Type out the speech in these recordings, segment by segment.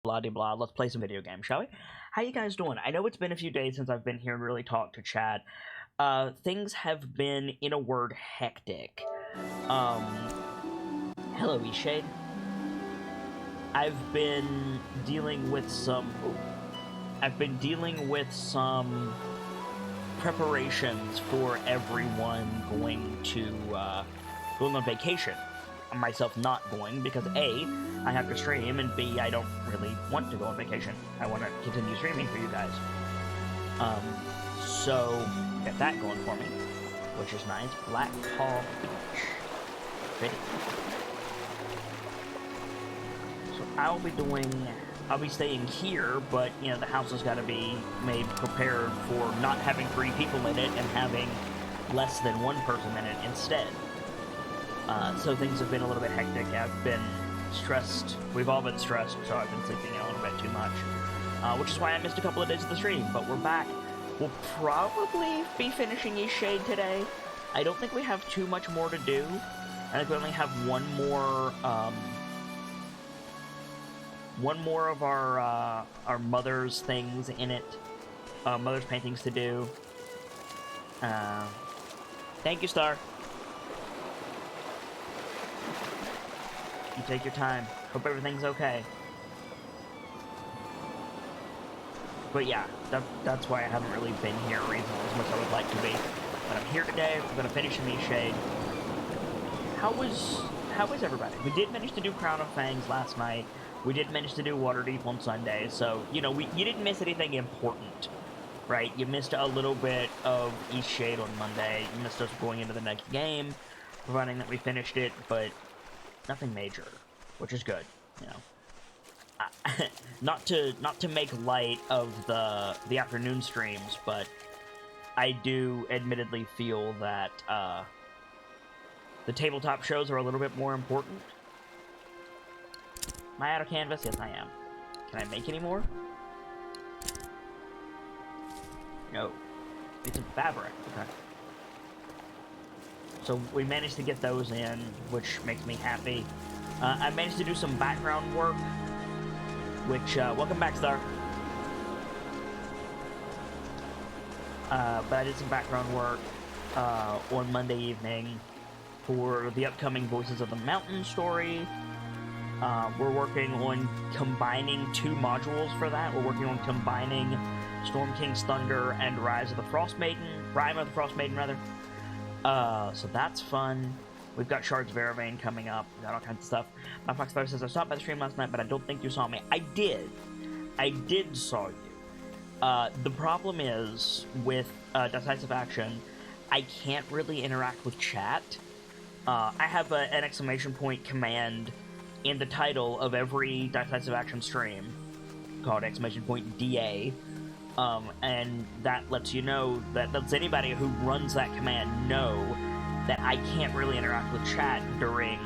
blah de blah. Let's play some video games, shall we? How you guys doing? I know it's been a few days since I've been here and really talked to chat. Things have been, in a word, hectic. Hello, Eastshade. I've been dealing with some... preparations for everyone going on vacation. Myself not going because A, I have to stream, and B, I don't really want to go on vacation. I want to continue streaming for you guys. So got that going for me, which is nice. Black Hall Beach. Pretty. So I'll be staying here, but, you know, the house has got to be made prepared for not having 3 people in it and having less than 1 person in it instead. So things have been a little bit hectic. I've been stressed. We've all been stressed, so I've been sleeping a little bit too much. Which is why I missed a couple of days of the stream, but we're back. We'll probably be finishing Eastshade today. I don't think we have too much more to do. I think we only have one more of our mother's things in it. Mother's paintings to do. Thank you, Star. You take your time. Hope everything's okay. But yeah, that's why I haven't really been here recently as much as I would like to be. But I'm here today. We're gonna finish in Eastshade. How was everybody? We did manage to do Crown of Fangs last night. We did manage to do Waterdeep on Sunday. So, you know, you didn't miss anything important, right? You missed a little bit of Eastshade on Monday. You missed us going into the next game, providing that we finished it, but nothing major, which is good, you know. Not to make light of the afternoon streams, but I do admittedly feel that the tabletop shows are a little bit more important. Am I out of canvas? Yes, I am. Can I make any more? No. Need some fabric. Okay. So we managed to get those in, which makes me happy. I managed to do some background work, which, welcome back, Star. But I did some background work on Monday evening for the upcoming Voices of the Mountain story. We're working on combining 2 modules for that. We're working on combining Storm King's Thunder and Rime of the Frost Maiden, rather. So that's fun. We've got Shards of Eravane coming up. We've got all kinds of stuff. My Foxfire says, I stopped by the stream last night, but I don't think you saw me. I did. I did saw you. The problem is, with Decisive Action, I can't really interact with chat. I have an exclamation point command in the title of every Decisive Action stream called exclamation point DA. And that lets you know, that lets anybody who runs that command know that I can't really interact with chat during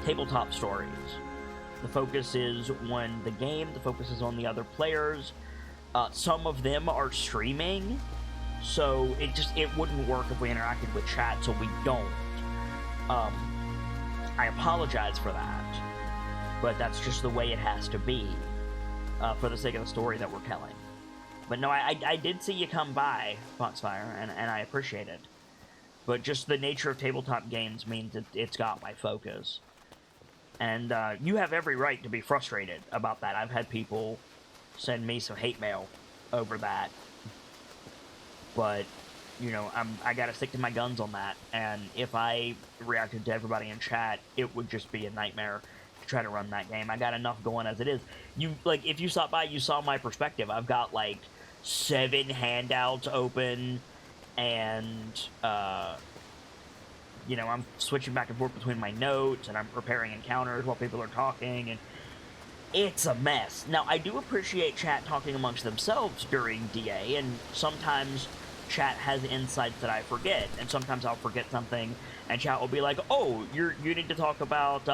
tabletop stories. The focus is on the game, the focus is on the other players. Some of them are streaming, so it wouldn't work if we interacted with chat, so we don't. I apologize for that, but that's just the way it has to be, for the sake of the story that we're telling. But no, I did see you come by, Foxfire, and I appreciate it. But just the nature of tabletop games means it's got my focus. And you have every right to be frustrated about that. I've had people send me some hate mail over that. But, you know, I gotta stick to my guns on that. And if I reacted to everybody in chat, it would just be a nightmare to try to run that game. I got enough going as it is. If you stopped by, you saw my perspective. I've got, 7 handouts open, and, you know, I'm switching back and forth between my notes, and I'm preparing encounters while people are talking, and it's a mess. Now, I do appreciate chat talking amongst themselves during DA, and sometimes chat has insights that I forget, and sometimes I'll forget something, and chat will be like, oh, you need to talk about,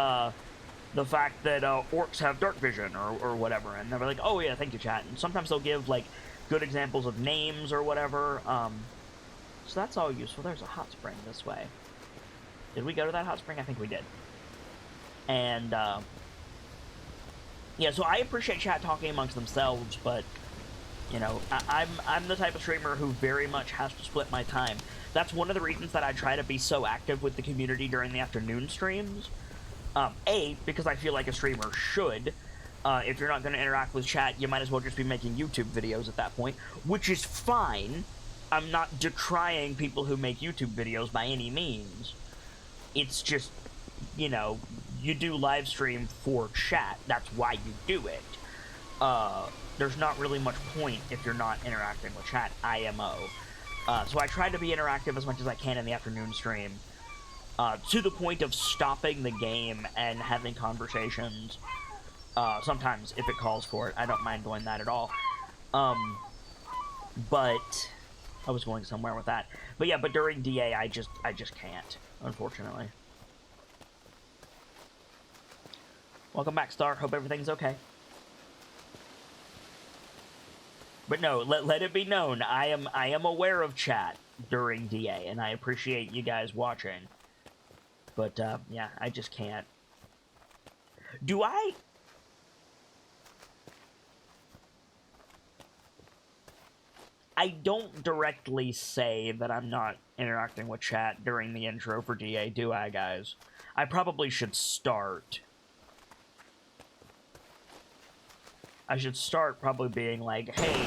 the fact that, orcs have dark vision, or whatever, and they'll be like, oh yeah, thank you, chat, and sometimes they'll give, good examples of names or whatever, so that's all useful. There's a hot spring this way. Did we go to that hot spring? I think we did. And, Yeah, so I appreciate chat talking amongst themselves, but you know, I'm the type of streamer who very much has to split my time. That's one of the reasons that I try to be so active with the community during the afternoon streams. A, because I feel like a streamer should. If you're not going to interact with chat, you might as well just be making YouTube videos at that point, which is fine. I'm not decrying people who make YouTube videos by any means. It's just, you know, you do live stream for chat. That's why you do it. There's not really much point if you're not interacting with chat, IMO. So I try to be interactive as much as I can in the afternoon stream, to the point of stopping the game and having conversations. Sometimes, if it calls for it, I don't mind doing that at all. But I was going somewhere with that. But yeah, but during DA, I just can't, unfortunately. Welcome back, Star. Hope everything's okay. But no, let it be known, I am aware of chat during DA, and I appreciate you guys watching. But, yeah, I just can't. Do I don't directly say that I'm not interacting with chat during the intro for DA, do I, guys? I probably should start. I should start probably being like, hey...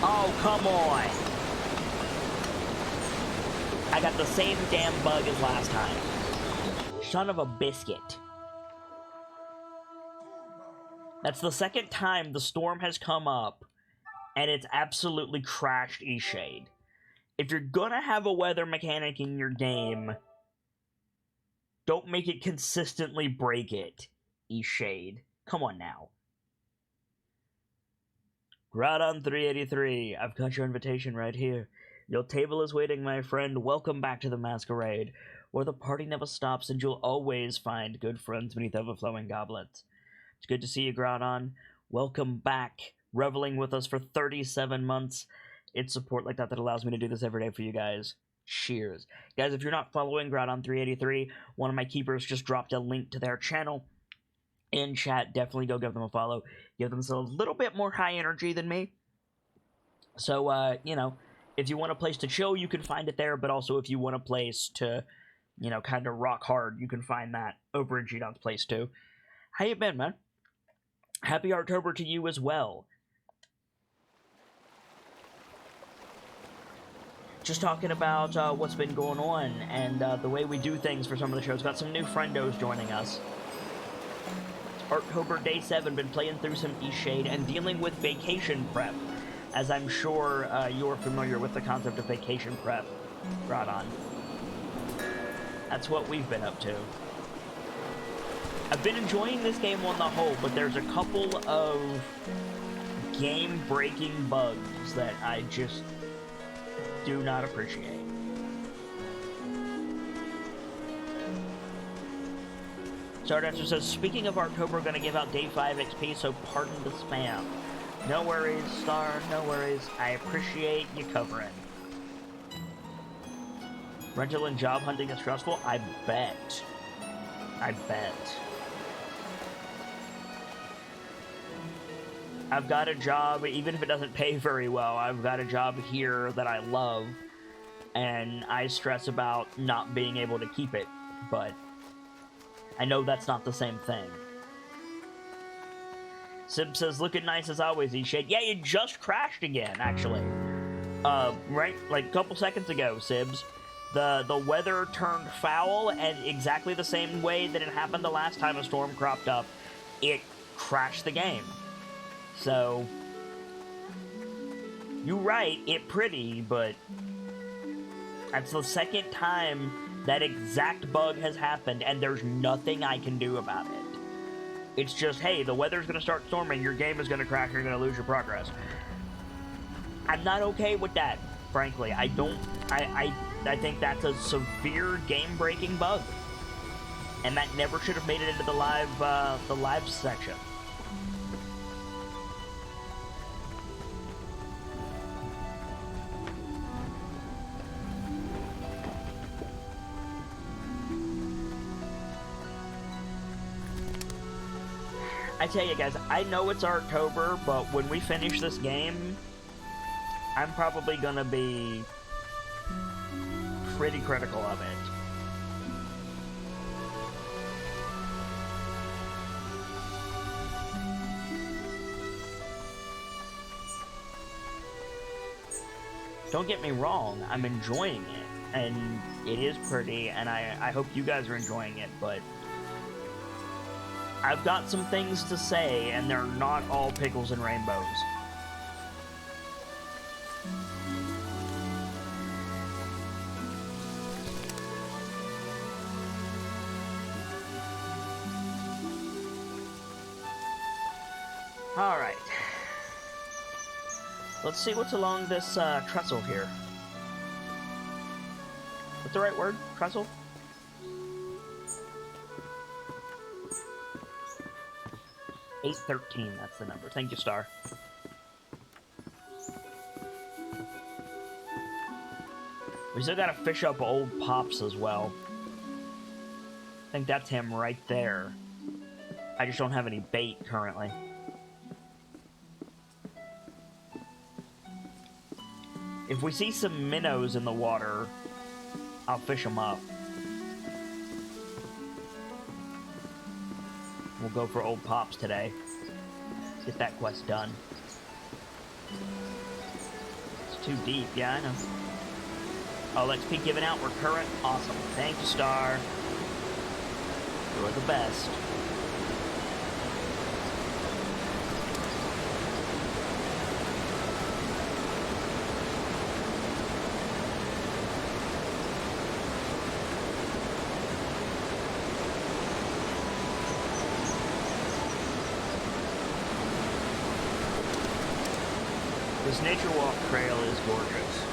Oh, come on! I got the same damn bug as last time. Son of a biscuit. That's the second time the storm has come up, and it's absolutely crashed Eastshade. If you're gonna have a weather mechanic in your game, don't make it consistently break it, Eastshade. Come on now. Groudon 383, I've got your invitation right here. Your table is waiting, my friend. Welcome back to the masquerade, where the party never stops and you'll always find good friends beneath overflowing goblets. It's good to see you, Groudon. Welcome back, reveling with us for 37 months. It's support like that that allows me to do this every day for you guys. Cheers. Guys, if you're not following Groudon 383, one of my keepers just dropped a link to their channel in chat. Definitely go give them a follow. Give them a little bit more high energy than me. So, you know, if you want a place to chill, you can find it there, but also if you want a place to, you know, kind of rock hard, you can find that over in G-Dog's place too. How you been, man? Happy Artober to you as well. Just talking about what's been going on and the way we do things for some of the shows. Got some new friendos joining us. Artober Day 7, been playing through some Eastshade and dealing with vacation prep, as I'm sure you're familiar with the concept of vacation prep, Groudon. That's what we've been up to. I've been enjoying this game on the whole, but there's a couple of game-breaking bugs that I just do not appreciate. Stardasher says, speaking of Artober, gonna give out Day 5 XP, so pardon the spam. No worries, Star, no worries. I appreciate you covering. Rental and job hunting is stressful? I bet. I bet. I've got a job, even if it doesn't pay very well, I've got a job here that I love, and I stress about not being able to keep it, but I know that's not the same thing. Sib says, looking nice as always, Eastshade. Yeah, it just crashed again, actually. Right, like a couple seconds ago, Sibs. The weather turned foul, and exactly the same way that it happened the last time a storm cropped up, it crashed the game. So, you're right, it pretty, but that's the second time that exact bug has happened, and there's nothing I can do about it. It's just, hey, the weather's gonna start storming, your game is gonna crash, you're gonna lose your progress. I'm not okay with that, frankly. I think that's a severe game-breaking bug. And that never should have made it into the live section. tell you guys, I know it's Artober, but when we finish this game, I'm probably gonna be pretty critical of it. Don't get me wrong, I'm enjoying it, and it is pretty, and I hope you guys are enjoying it, but I've got some things to say, and they're not all pickles and rainbows. Alright. Let's see what's along this trestle here. What's the right word? Trestle? $813, that's the number. Thank you, Star. We still gotta fish up old Pops as well. I think that's him right there. I just don't have any bait currently. If we see some minnows in the water, I'll fish them up. We'll go for old Pops today. Let's get that quest done. It's too deep, yeah, I know. Oh, XP given out, we're current. Awesome. Thank you, Star. You're the best. This nature walk trail is gorgeous.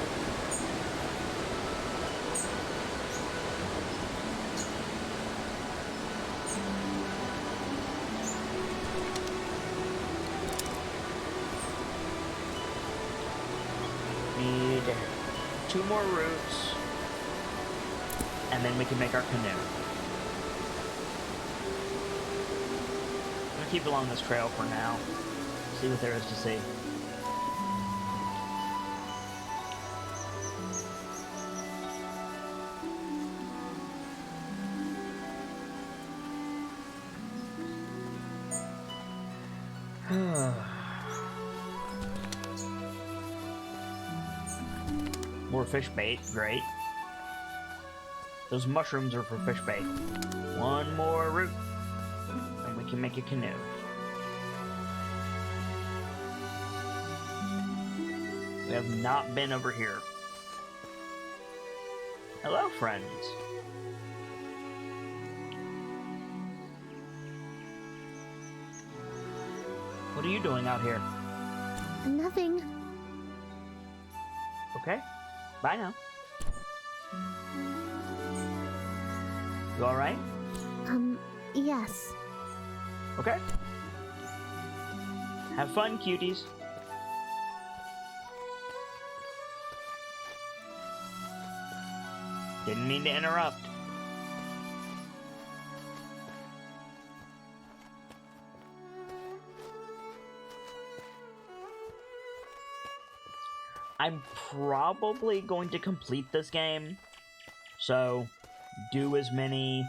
Need 2 more roots, and then we can make our canoe. I'm gonna keep along this trail for now. See what there is to see. More fish bait, great. Those mushrooms are for fish bait. 1 more root, and we can make a canoe. We have not been over here. Hello, friends. What are you doing out here? Nothing. Okay. Bye now. You alright? Yes. Okay. Have fun, cuties. Didn't mean to interrupt. I'm probably going to complete this game, so do as many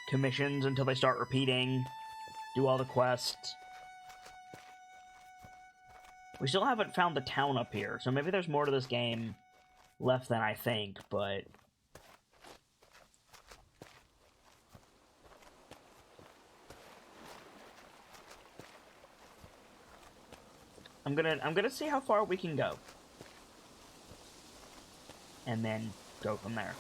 commissions until they start repeating, do all the quests. We still haven't found the town up here, so maybe there's more to this game left than I think, but I'm gonna see how far we can go. And then go from there.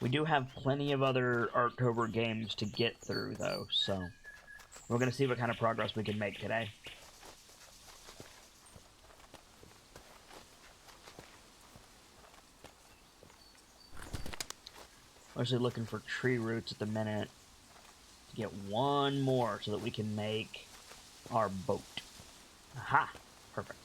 We do have plenty of other Artober games to get through, though, so we're going to see what kind of progress we can make today. Mostly looking for tree roots at the minute to get one more so that we can make our boat. Aha! Perfect.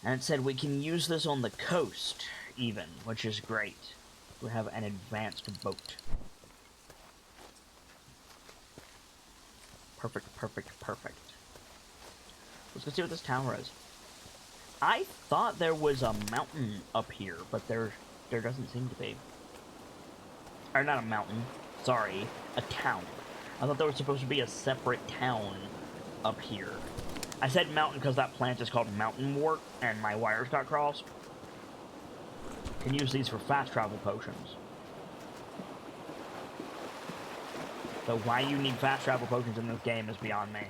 And it said we can use this on the coast, even, which is great. We have an advanced boat. Perfect, perfect, perfect. Let's go see what this tower is. I thought there was a mountain up here, but there doesn't seem to be. Or not a mountain, sorry, a town. I thought there was supposed to be a separate town up here. I said mountain because that plant is called mountain wort, and my wires got crossed. Can use these for fast travel potions. So why you need fast travel potions in this game is beyond me.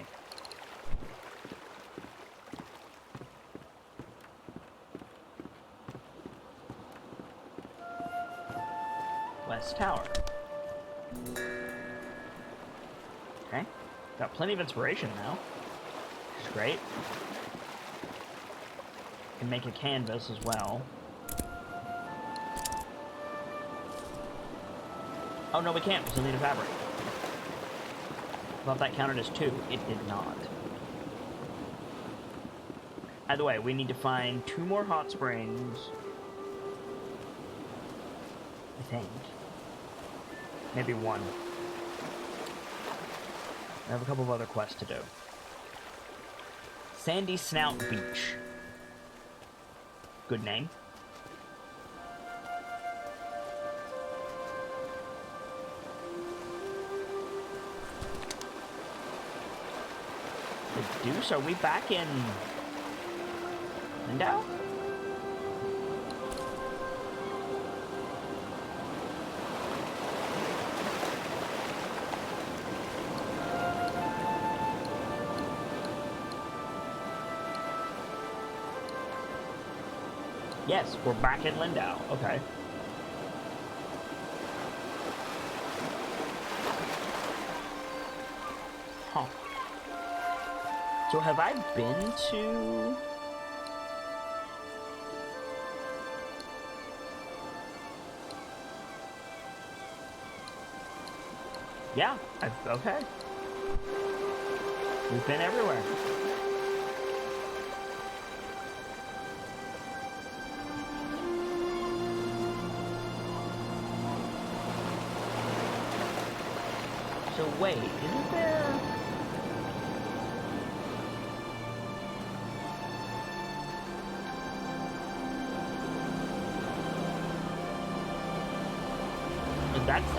West Tower. Okay. Got plenty of inspiration now, which is great. Can make a canvas as well. Oh no, we can't. We still need a fabric. Thought that counted as 2. It did not. Either way, we need to find 2 more hot springs. I think. Maybe 1. I have a couple of other quests to do. Sandy Snout Beach. Good name. The Deuce, are we back in Lindau? Yes, we're back in Lindau. Okay. Huh. So have I been to... Yeah, okay. We've been everywhere. So wait, isn't there...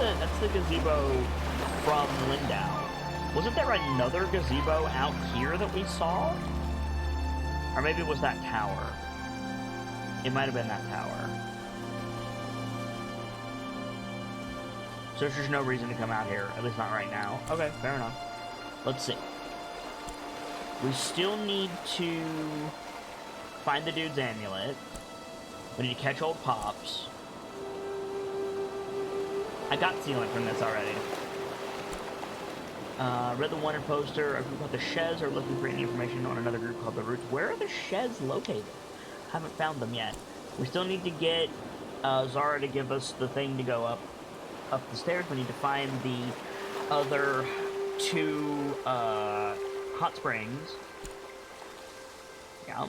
That's the gazebo from Lindau. Wasn't there another gazebo out here that we saw? Or maybe it was that tower. It might have been that tower. So there's just no reason to come out here, at least not right now. Okay, fair enough. Let's see. We still need to find the dude's amulet. We need to catch old Pops. I got sealant from this already. Read the wanted poster. A group called the Shez are looking for any information on another group called the Roots. Where are the Shez located? Haven't found them yet. We still need to get Zara to give us the thing to go up the stairs. We need to find the other 2 hot springs. Yeah.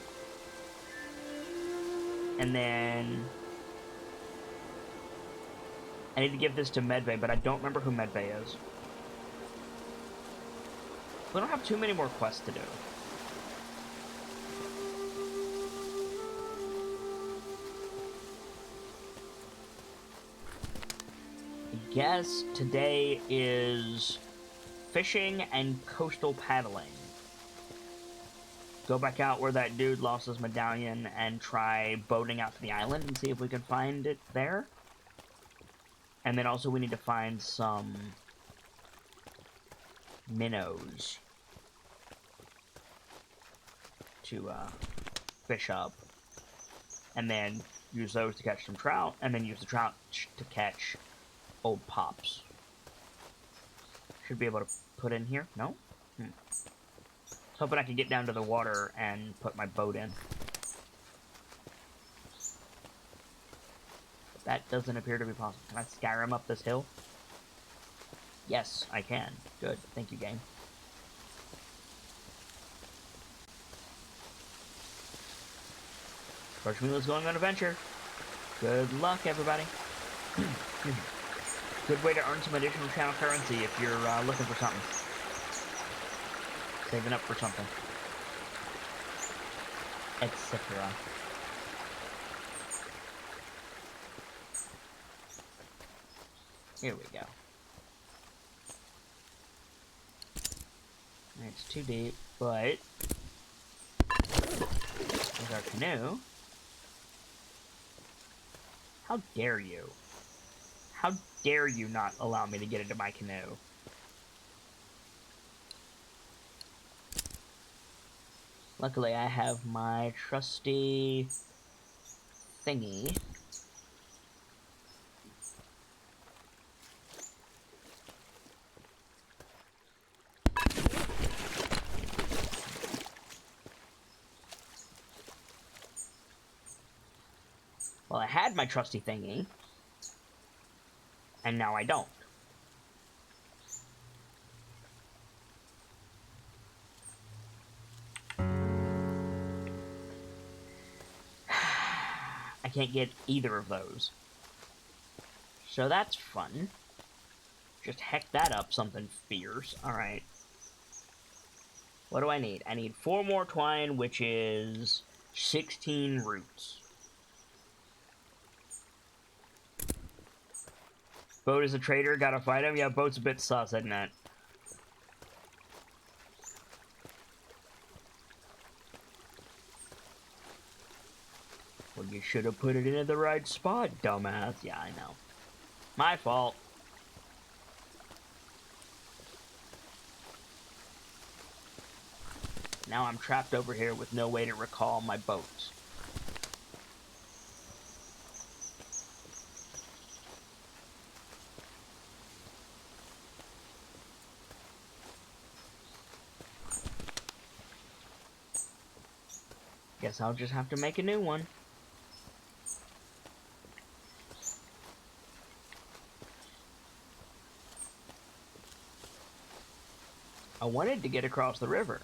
And then I need to give this to Medvay, but I don't remember who Medvay is. We don't have too many more quests to do. I guess today is fishing and coastal paddling. Go back out where that dude lost his medallion and try boating out to the island and see if we can find it there. And then also we need to find some minnows. to fish up, and then use those to catch some trout, and then use the trout to catch old pops. Should be able to put in here. No? I was hoping I could get down to the water and put my boat in. But that doesn't appear to be possible. Can I Skyrim up this hill? Yes, I can. Good. Thank you, game. First wheel is going on adventure. Good luck, everybody. Good way to earn some additional channel currency if you're looking for something. Saving up for something. Etc. Here we go. It's too deep, but there's our canoe. How dare you? How dare you not allow me to get into my canoe? Luckily, I have my trusty thingy. Well, I had my trusty thingy, and now I don't. I can't get either of those. So that's fun. Just heck that up something fierce. Alright. What do I need? I need 4 more twine, which is 16 roots. Boat is a traitor, gotta fight him? Yeah, Boat's a bit sus, isn't it? Well, you should have put it in the right spot, dumbass. Yeah, I know. My fault. Now I'm trapped over here with no way to recall my boats. Guess I'll just have to make a new one. I wanted to get across the river.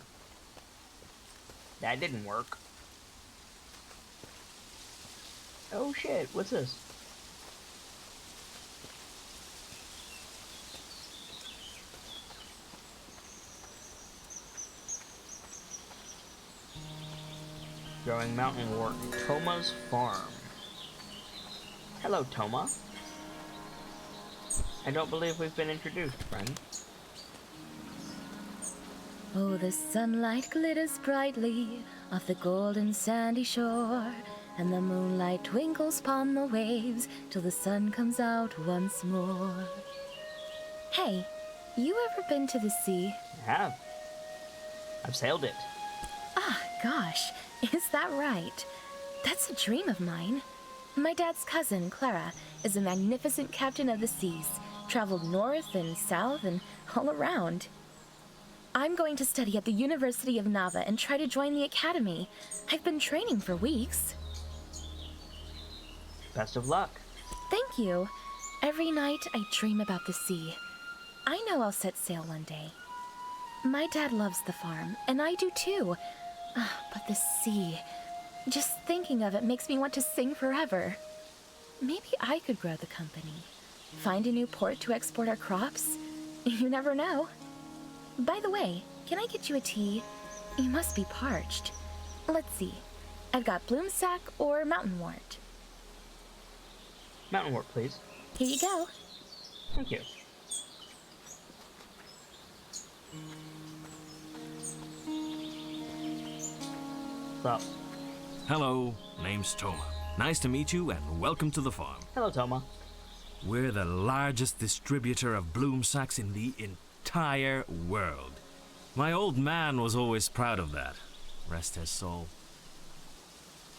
That didn't work. Oh shit, what's this? Growing mountain wort. Toma's farm. Hello, Toma. I don't believe we've been introduced, friend. Oh, the sunlight glitters brightly off the golden sandy shore, and the moonlight twinkles upon the waves till the sun comes out once more. Hey, you ever been to the sea? I have. I've sailed it. Ah, gosh, is that right? That's a dream of mine. My dad's cousin, Clara, is a magnificent captain of the seas, traveled north and south and all around. I'm going to study at the University of Nava and try to join the academy. I've been training for weeks. Best of luck. Thank you. Every night I dream about the sea. I know I'll set sail one day. My dad loves the farm, and I do too. But the sea, just thinking of it makes me want to sing forever. Maybe I could grow the company. Find a new port to export our crops. You never know. By the way, can I get you a tea? You must be parched. Let's see. I've got bloomsack or mountain wort. Mountain wort, please. Here you go. Thank you. What's up? Hello, name's Toma. Nice to meet you and welcome to the farm. Hello, Toma. We're the largest distributor of bloom sacks in the entire world. My old man was always proud of that. Rest his soul.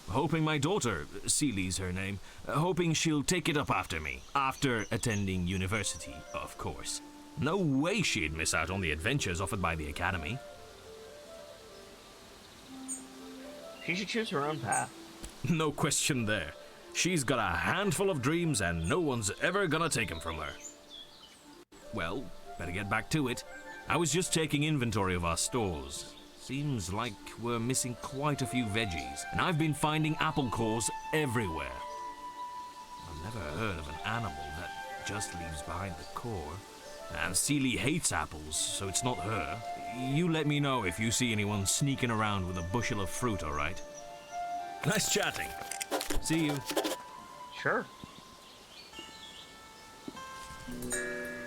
Hoping my daughter, Seely's her name, hoping she'll take it up after me. After attending university, of course. No way she'd miss out on the adventures offered by the Academy. She should choose her own path. No question there. She's got a handful of dreams and no one's ever gonna take them from her. Well, better get back to it. I was just taking inventory of our stores. Seems like we're missing quite a few veggies, and I've been finding apple cores everywhere. I've never heard of an animal that just leaves behind the core. And Seely hates apples, so it's not her. You let me know if you see anyone sneaking around with a bushel of fruit, alright? Nice chatting. See you. Sure.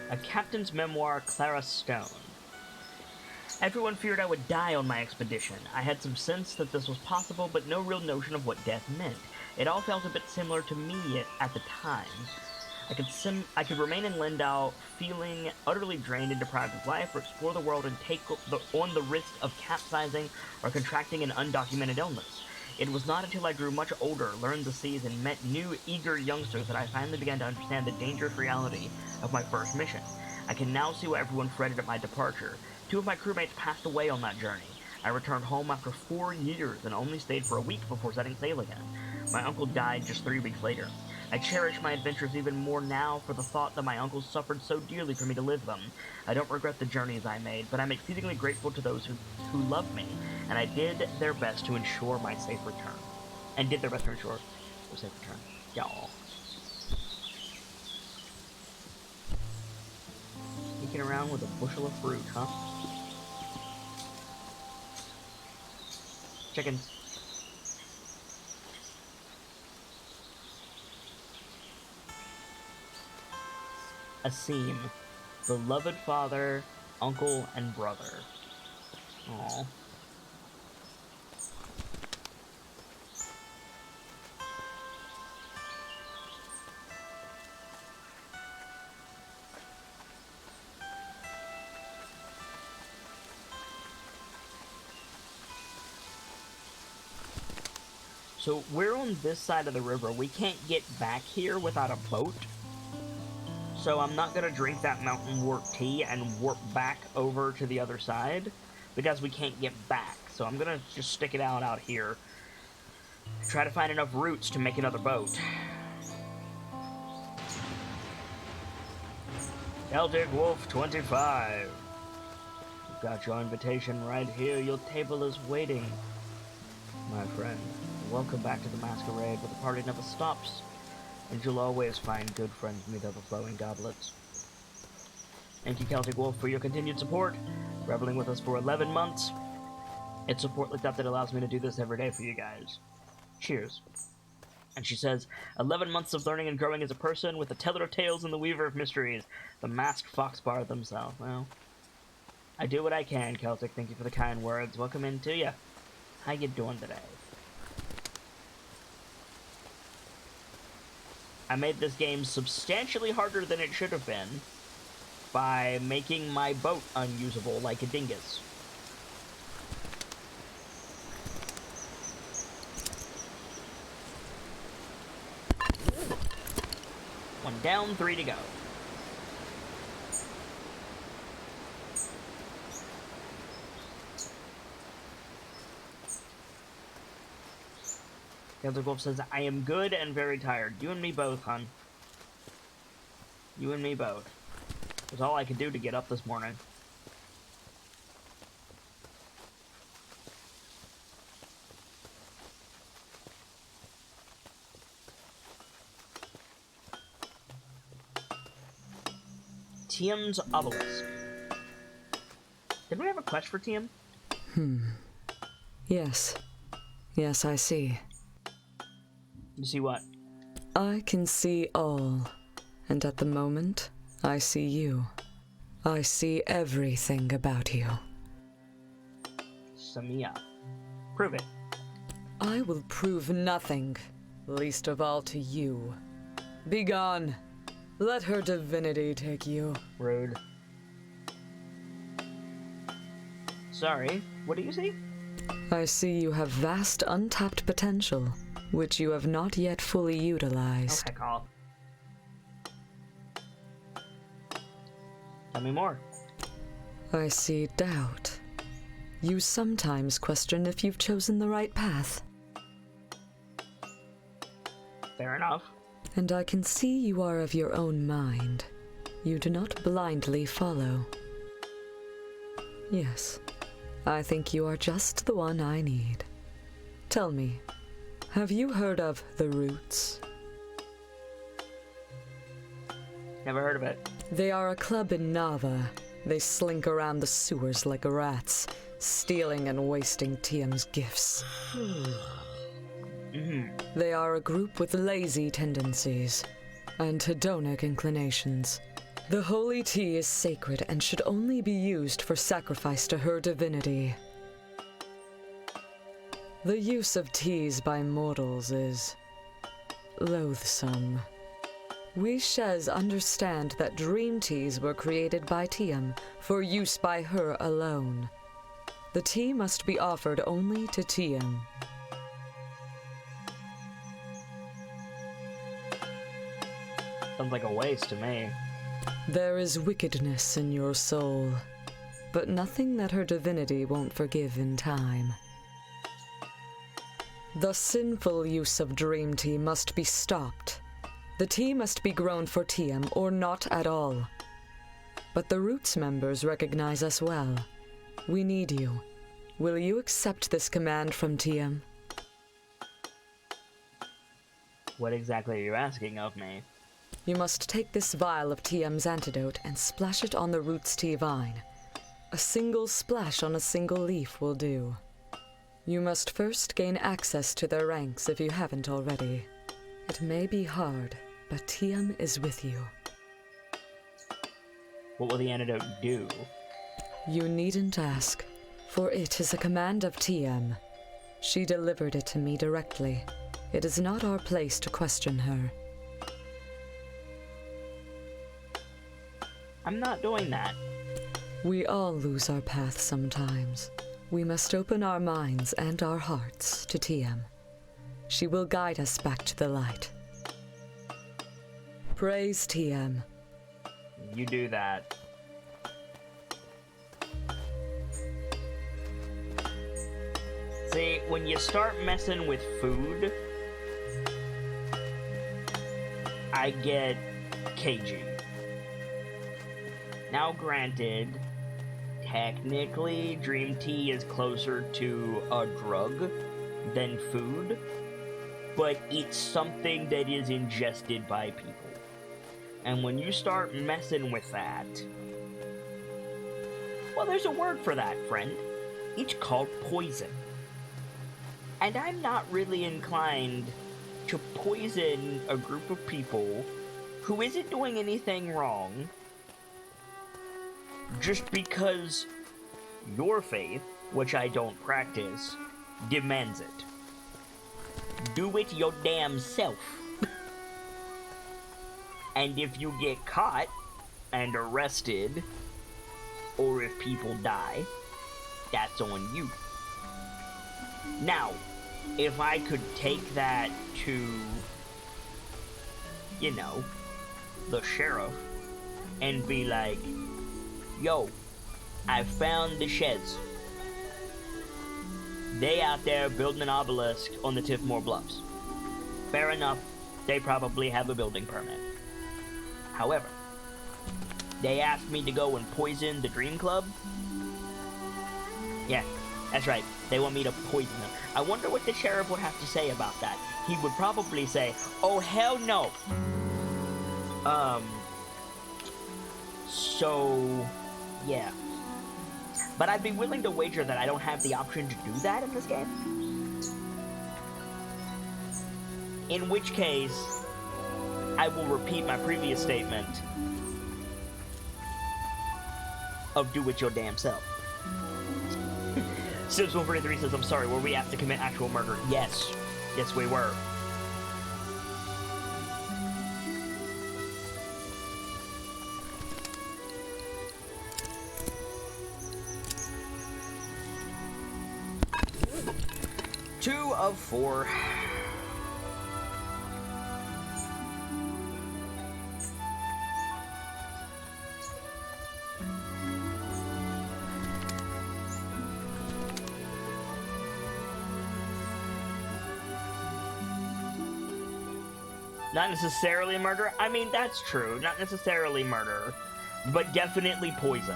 A Captain's Memoir, Clara Stone. Everyone feared I would die on my expedition. I had some sense that this was possible, but no real notion of what death meant. It all felt a bit similar to me at the time. I could remain in Lindau, feeling utterly drained and deprived of life, or explore the world and take on the risk of capsizing or contracting an undocumented illness. It was not until I grew much older, learned the seas, and met new, eager youngsters that I finally began to understand the dangerous reality of my first mission. I can now see why everyone fretted at my departure. 2 of my crewmates passed away on that journey. I returned home after 4 years and only stayed for a week before setting sail again. My uncle died just 3 weeks later. I cherish my adventures even more now for the thought that my uncles suffered so dearly for me to live them. I don't regret the journeys I made, but I'm exceedingly grateful to those who loved me, and I did their best to ensure my safe return. Y'all. Sneaking around with a bushel of fruit, huh? Chickens. Asim, beloved father, uncle, and brother. Aww. So we're on this side of the river. We can't get back here without a boat. So I'm not going to drink that mountain wort tea and warp back over to the other side because we can't get back. So I'm going to just stick it out here. Try to find enough roots to make another boat. Celtic Wolf 25. You've got your invitation right here. Your table is waiting. My friend, welcome back to the masquerade where the party never stops. And you'll always find good friends beneath overflowing goblets. Thank you, Celtic Wolf, for your continued support, reveling with us for 11 months. It's support like that allows me to do this every day for you guys. Cheers. And she says, 11 months of learning and growing as a person with the teller of tales and the weaver of mysteries, the masked foxbard themselves. Well, I do what I can, Celtic. Thank you for the kind words. Welcome in to ya. How you doing today? I made this game substantially harder than it should have been by making my boat unusable like a dingus. One down, 3 to go. Celtic Wolf says, I am good and very tired. You and me both, hun. You and me both. That's all I could do to get up this morning. Tiam's obelisk. Did we have a quest for Tiam? Yes. Yes, I see. You see what? I can see all, and at the moment, I see you. I see everything about you. Samia. Prove it. I will prove nothing, least of all to you. Begone. Let her divinity take you. Rude. Sorry, what do you see? I see you have vast untapped potential, which you have not yet fully utilized. Okay, call. Tell me more. I see doubt. You sometimes question if you've chosen the right path. Fair enough. And I can see you are of your own mind. You do not blindly follow. Yes, I think you are just the one I need. Tell me, have you heard of the Roots? Never heard of it. They are a club in Nava. They slink around the sewers like rats, stealing and wasting TM's gifts. They are a group with lazy tendencies and hedonic inclinations. The holy tea is sacred and should only be used for sacrifice to her divinity. The use of teas by mortals is loathsome. We Shez understand that dream teas were created by TM for use by her alone. The tea must be offered only to TM. Sounds like a waste to me. There is wickedness in your soul, but nothing that her divinity won't forgive in time. The sinful use of dream tea must be stopped. The tea must be grown for TM or not at all. But the Roots members recognize us well. We need you. Will you accept this command from TM? What exactly are you asking of me? You must take this vial of TM's antidote and splash it on the Roots tea vine. A single splash on a single leaf will do. You must first gain access to their ranks if you haven't already. It may be hard, but TM is with you. What will the antidote do? You needn't ask, for it is a command of TM. She delivered it to me directly. It is not our place to question her. I'm not doing that. We all lose our path sometimes. We must open our minds and our hearts to TM. She will guide us back to the light. Praise TM. You do that. See, when you start messing with food, I get cagey. Now granted, technically Dream Tea is closer to a drug than food, but it's something that is ingested by people. And when you start messing with that, well, there's a word for that, friend. It's called poison. And I'm not really inclined to poison a group of people who isn't doing anything wrong just because your faith, which I don't practice, demands it. Do it your damn self. And if you get caught and arrested, or if people die, that's on you. Now, if I could take that to, you know, the sheriff and be like, yo, I found the Sheds. They out there building an obelisk on the Tiffmore Bluffs. Fair enough, they probably have a building permit. However, they asked me to go and poison the Dream Club. Yeah, that's right. They want me to poison them. I wonder what the sheriff would have to say about that. He would probably say, oh, hell no. So, yeah. But I'd be willing to wager that I don't have the option to do that in this game. In which case, I will repeat my previous statement of do it your damn self. Sims143 says, I'm sorry, were we asked to commit actual murder? Yes. Yes, we were. of 4. Not necessarily murder. I mean, that's true. Not necessarily murder, but definitely poison.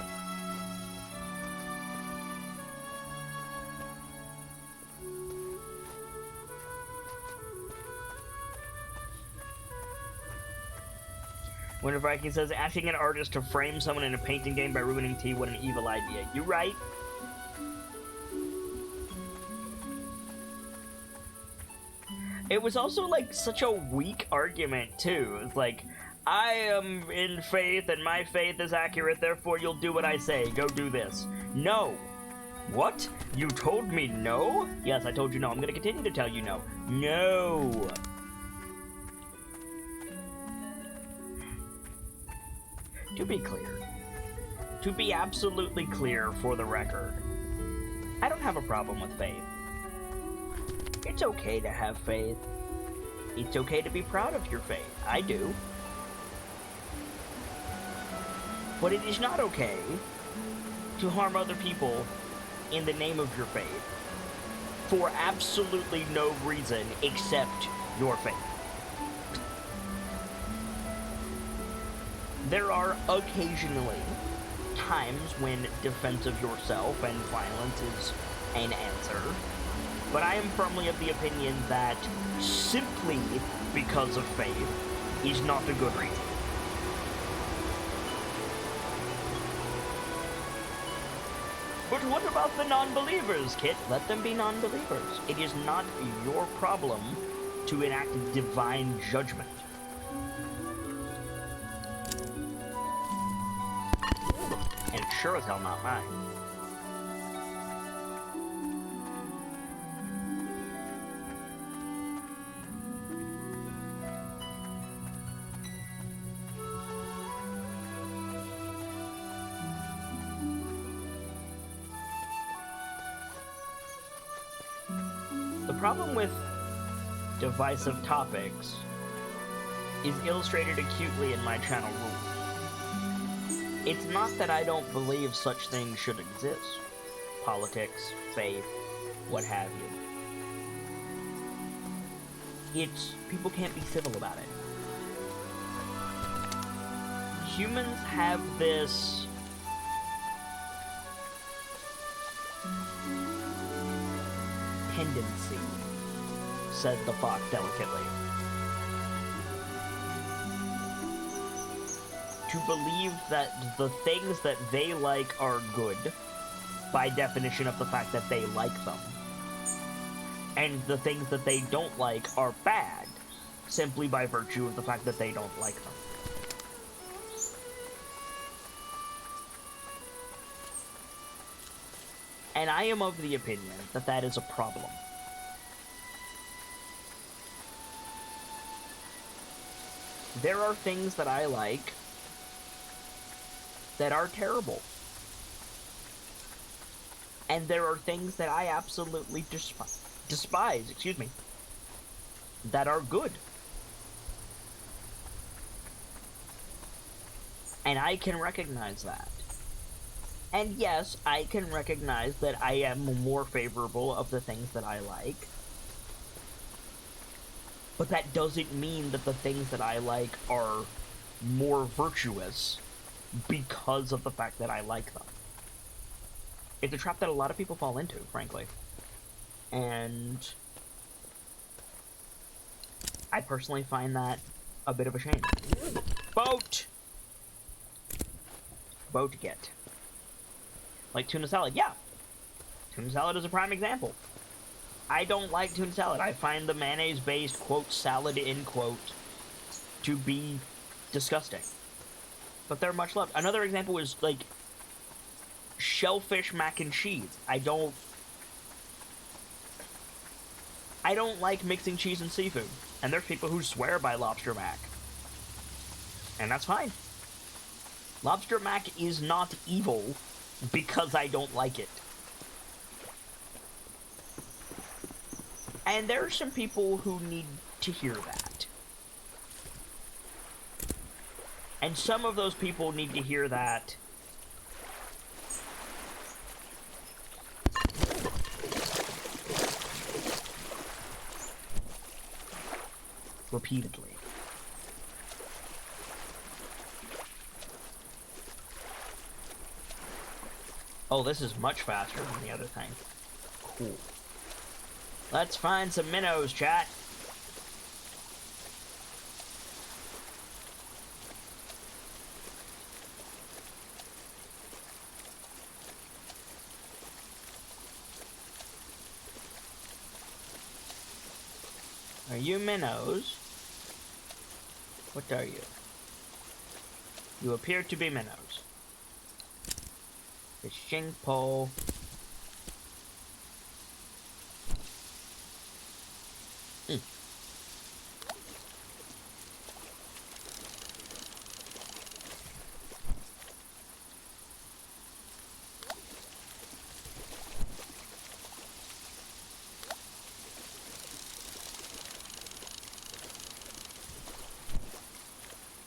Winter Viking says, asking an artist to frame someone in a painting game by ruining tea, what an evil idea. You're right. It was also, like, such a weak argument, too. It's like, I am in faith, and my faith is accurate, therefore you'll do what I say. Go do this. No. What? You told me no? Yes, I told you no. I'm gonna continue to tell you no. No. To be clear, to be absolutely clear for the record, I don't have a problem with faith. It's okay to have faith. It's okay to be proud of your faith. I do. But it is not okay to harm other people in the name of your faith for absolutely no reason except your faith. There are occasionally times when defense of yourself and violence is an answer, but I am firmly of the opinion that simply because of faith is not a good reason. But what about the non-believers, Kit? Let them be non-believers. It is not your problem to enact divine judgment. And sure as hell not mine. The problem with divisive topics is illustrated acutely in my channel rules. It's not that I don't believe such things should exist. Politics, faith, what have you. It's people can't be civil about it. Humans have this tendency, said the fox delicately, to believe that the things that they like are good by definition of the fact that they like them, and the things that they don't like are bad simply by virtue of the fact that they don't like them. And I am of the opinion that that is a problem. There are things that I like that are terrible. And there are things that I absolutely despise, that are good. And I can recognize that. And yes, I can recognize that I am more favorable of the things that I like. But that doesn't mean that the things that I like are more virtuous because of the fact that I like them. It's a trap that a lot of people fall into, frankly. And I personally find that a bit of a shame. Boat! Boat get. Like tuna salad, yeah. Tuna salad is a prime example. I don't like tuna salad. I find the mayonnaise-based, quote, salad, end quote, to be disgusting. But they're much loved. Another example is, like, shellfish mac and cheese. I don't like mixing cheese and seafood. And there's people who swear by lobster mac. And that's fine. Lobster mac is not evil because I don't like it. And there are some people who need to hear that. And some of those people need to hear that repeatedly. Oh, this is much faster than the other thing. Cool. Let's find some minnows, chat. Are you minnows? What are you? You appear to be minnows. Fishing pole.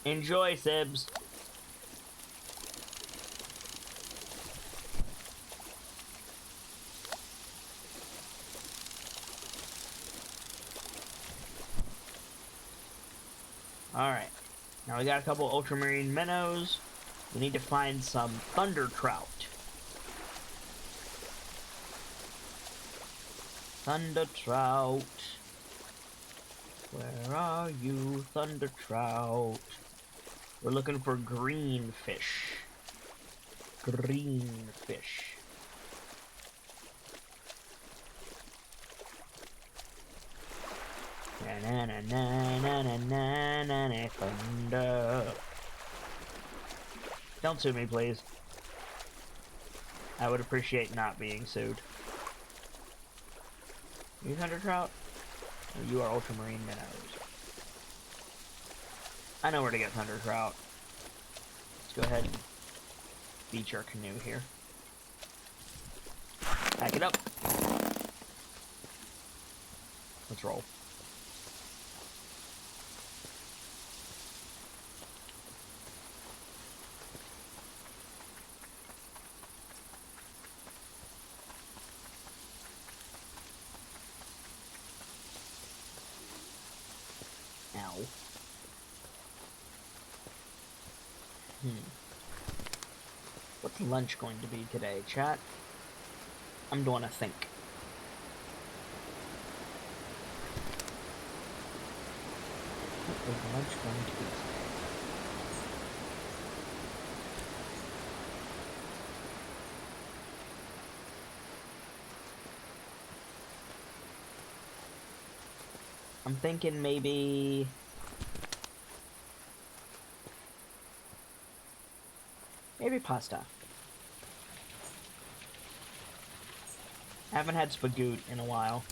Enjoy, Sibs. Alright. Now we got a couple ultramarine minnows. We need to find some thunder trout. Thunder trout. Where are you, thunder trout? We're looking for green fish. Green fish. Na na na na na na na na thunder. Don't sue me, please. I would appreciate not being sued. You thunder trout? Or you are ultramarine minnows. I know where to get thunder trout. Let's go ahead and beach our canoe here. Pack it up. Let's roll. What's lunch going to be today, chat? I'm doing a think. What is lunch going to be today? I'm thinking maybe pasta. I haven't had spagoot in a while.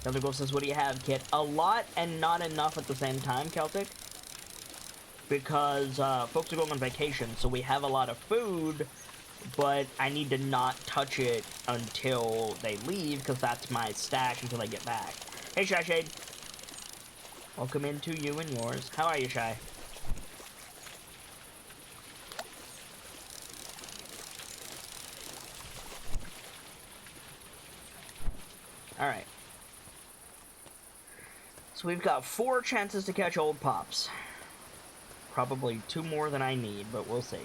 Celtic Wolf says, what do you have, Kit? A lot and not enough at the same time, Celtic. Because folks are going on vacation, so we have a lot of food, but I need to not touch it until they leave, because that's my stash until they get back. Hey, Shy Shade. Welcome into you and yours. How are you, Shy? Alright. So we've got 4 chances to catch old pops. Probably 2 more than I need, but we'll see.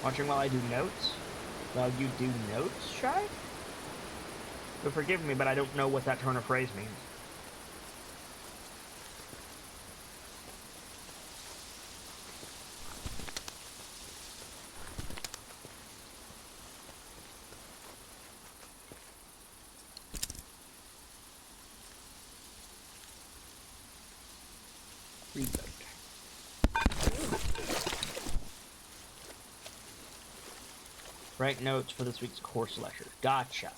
Watching while I do notes? While you do notes, Shy? But forgive me, but I don't know what that turn of phrase means. Reload. Write notes for this week's course lecture. Gotcha.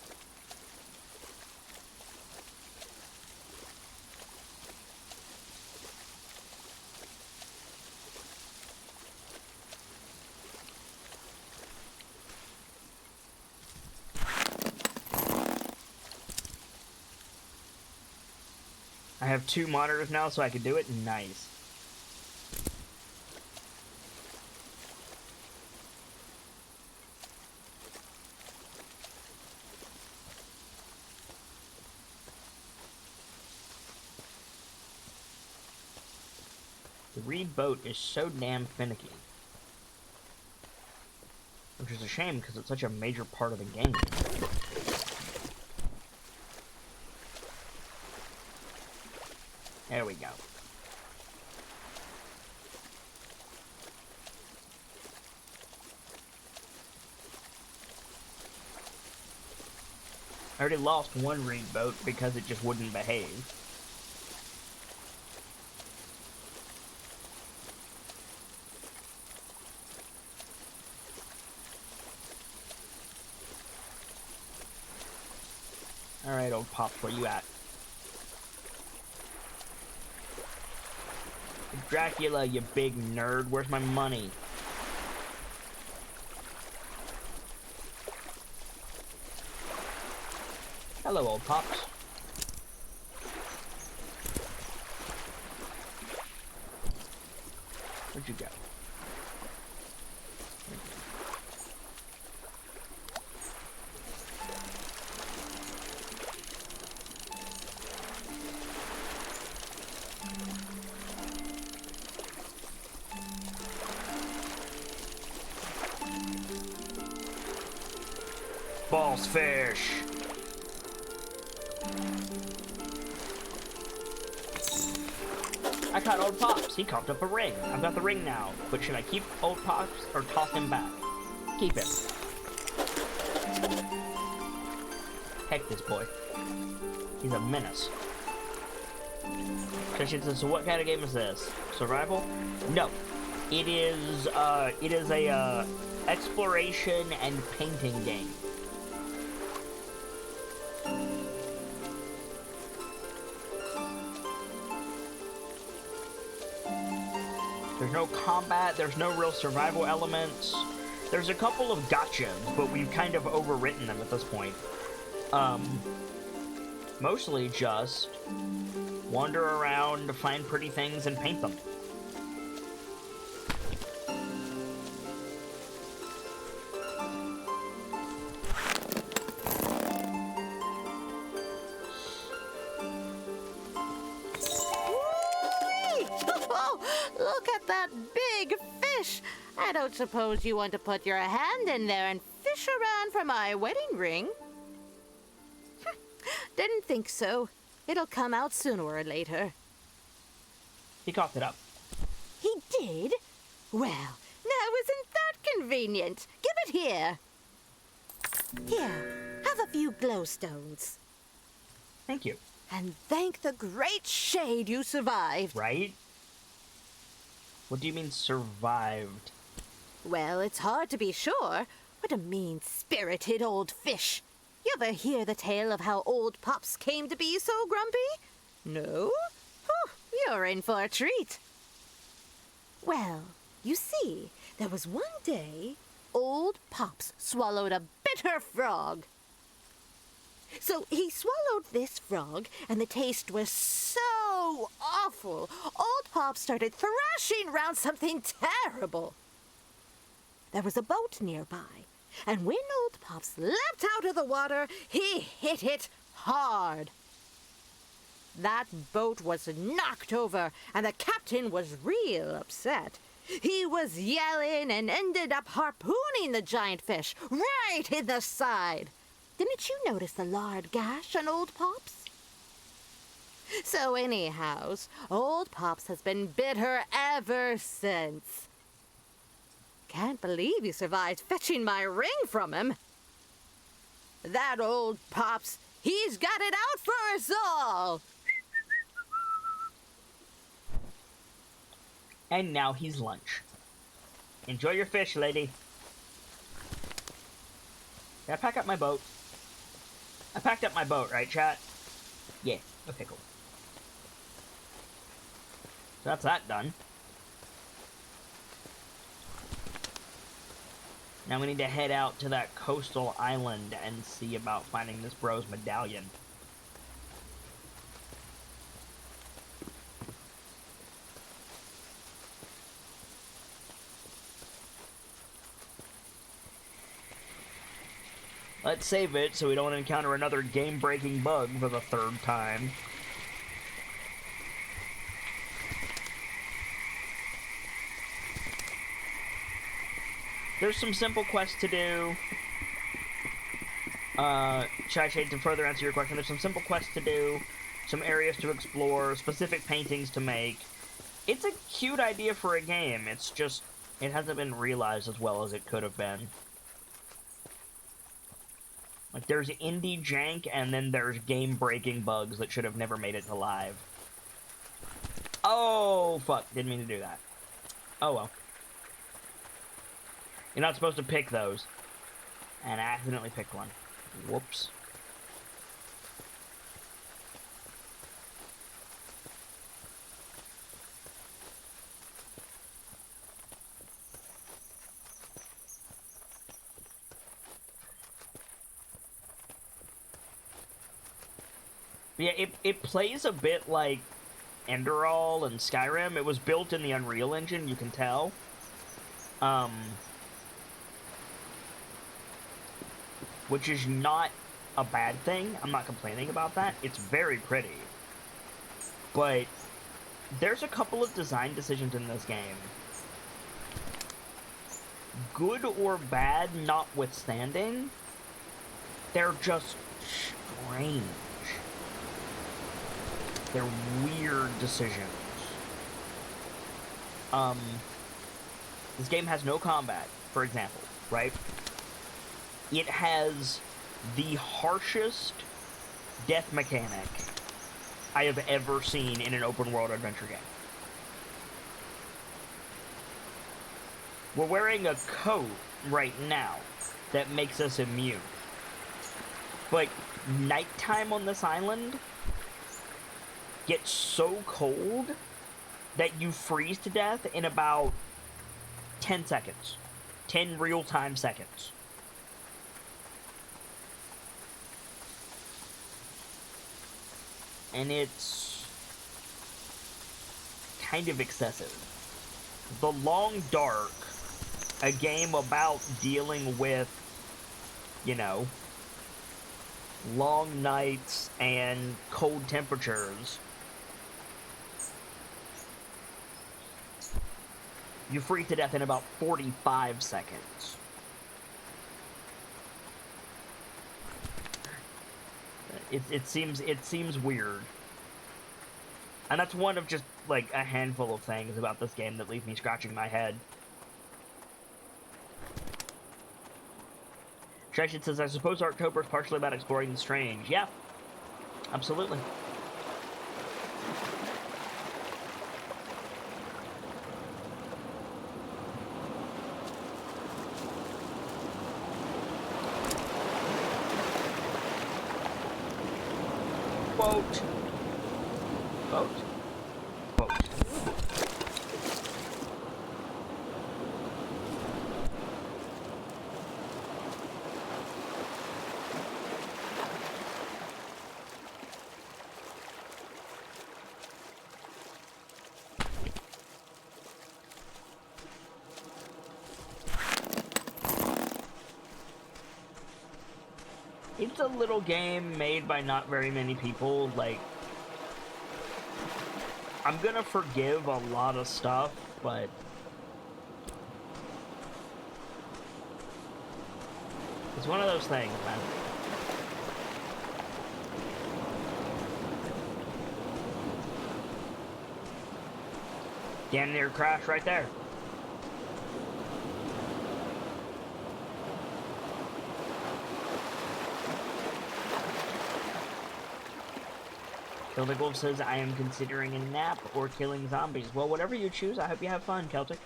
I have 2 monitors now, so I can do it. Nice. The reed boat is so damn finicky. Which is a shame, because it's such a major part of the game. There we go. I already lost one reed boat because it just wouldn't behave. Alright, old Pops, where you at? Dracula, you big nerd, where's my money? Hello, old Pops. Where'd you go? False fish. I caught old Pops. He coughed up a ring. I've got the ring now. But should I keep old Pops or toss him back? Keep him. Heck this boy. He's a menace. Christian says, so what kind of game is this? Survival? No. It is a exploration and painting game. There's no combat, there's no real survival elements. There's a couple of gotchas, but we've kind of overwritten them at this point. Mostly just wander around, find pretty things, and paint them. Look at that big fish! I don't suppose you want to put your hand in there and fish around for my wedding ring? Didn't think so. It'll come out sooner or later. He coughed it up. He did? Well, now isn't that convenient? Give it here. Here, have a few glowstones. Thank you. And thank the great shade you survived. Right? What do you mean, survived? Well, it's hard to be sure. What a mean-spirited old fish. You ever hear the tale of how old Pops came to be so grumpy? No? Oh, you're in for a treat. Well, you see, there was one day old Pops swallowed a bitter frog. So he swallowed this frog, and the taste was so awful, old Pops started thrashing round something terrible. There was a boat nearby, and when old Pops leapt out of the water, he hit it hard. That boat was knocked over, and the captain was real upset. He was yelling and ended up harpooning the giant fish right in the side. Didn't you notice the lard gash on old Pops? So anyhows, old Pops has been bitter ever since. Can't believe you survived fetching my ring from him. That old Pops, he's got it out for us all. And now he's lunch. Enjoy your fish, lady. Did I pack up my boat? I packed up my boat, right, chat? Yeah. Okay, cool. So that's that done. Now we need to head out to that coastal island and see about finding this bro's medallion. Let's save it so we don't encounter another game-breaking bug for the third time. There's some simple quests to do. Shade, to further answer your question, there's some simple quests to do, some areas to explore, specific paintings to make. It's a cute idea for a game, it's just, it hasn't been realized as well as it could have been. Like, there's indie jank, and then there's game-breaking bugs that should have never made it to live. Oh, fuck. Didn't mean to do that. Oh, well. You're not supposed to pick those. And I accidentally picked one. Whoops. Yeah, it plays a bit like Enderall and Skyrim. It was built in the Unreal Engine, you can tell. Which is not a bad thing. I'm not complaining about that. It's very pretty. But there's a couple of design decisions in this game. Good or bad notwithstanding, they're just strange. They're weird decisions. This game has no combat, for example, right? It has the harshest death mechanic I have ever seen in an open-world adventure game. We're wearing a coat right now that makes us immune. But nighttime on this island gets so cold that you freeze to death in about 10 seconds. 10 real-time seconds. And it's kind of excessive. The Long Dark, a game about dealing with, you know, long nights and cold temperatures. You freeze to death in about 45 seconds. It seems weird. And that's one of just, like, a handful of things about this game that leave me scratching my head. Shashid says, I suppose Artober is partially about exploring the strange. Yeah, absolutely. Boat. Boat. Boat. It's a little game made by not very many people. Like, I'm gonna forgive a lot of stuff, but it's one of those things, man. Damn near crash right there. Celtic Wolf says, I am considering a nap or killing zombies. Well, whatever you choose, I hope you have fun, Celtic.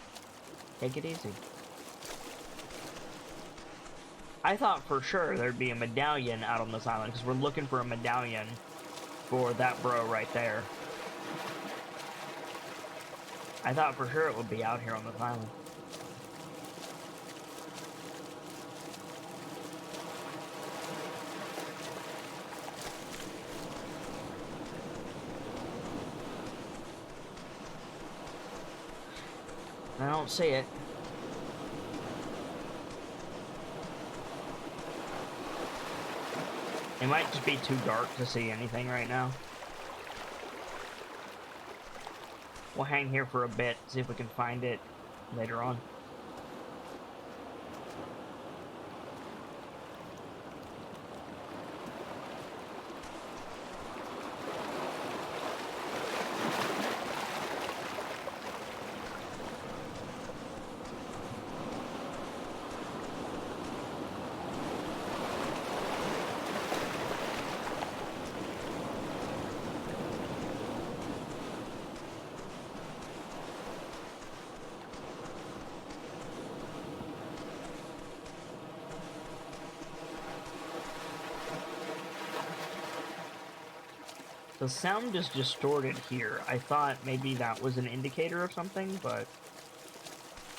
Take it easy. I thought for sure there'd be a medallion out on this island, because we're looking for a medallion for that bro right there. I thought for sure it would be out here on this island. I don't see it. It might just be too dark to see anything right now. We'll hang here for a bit, see if we can find it later on. The sound is distorted here. I thought maybe that was an indicator of something, but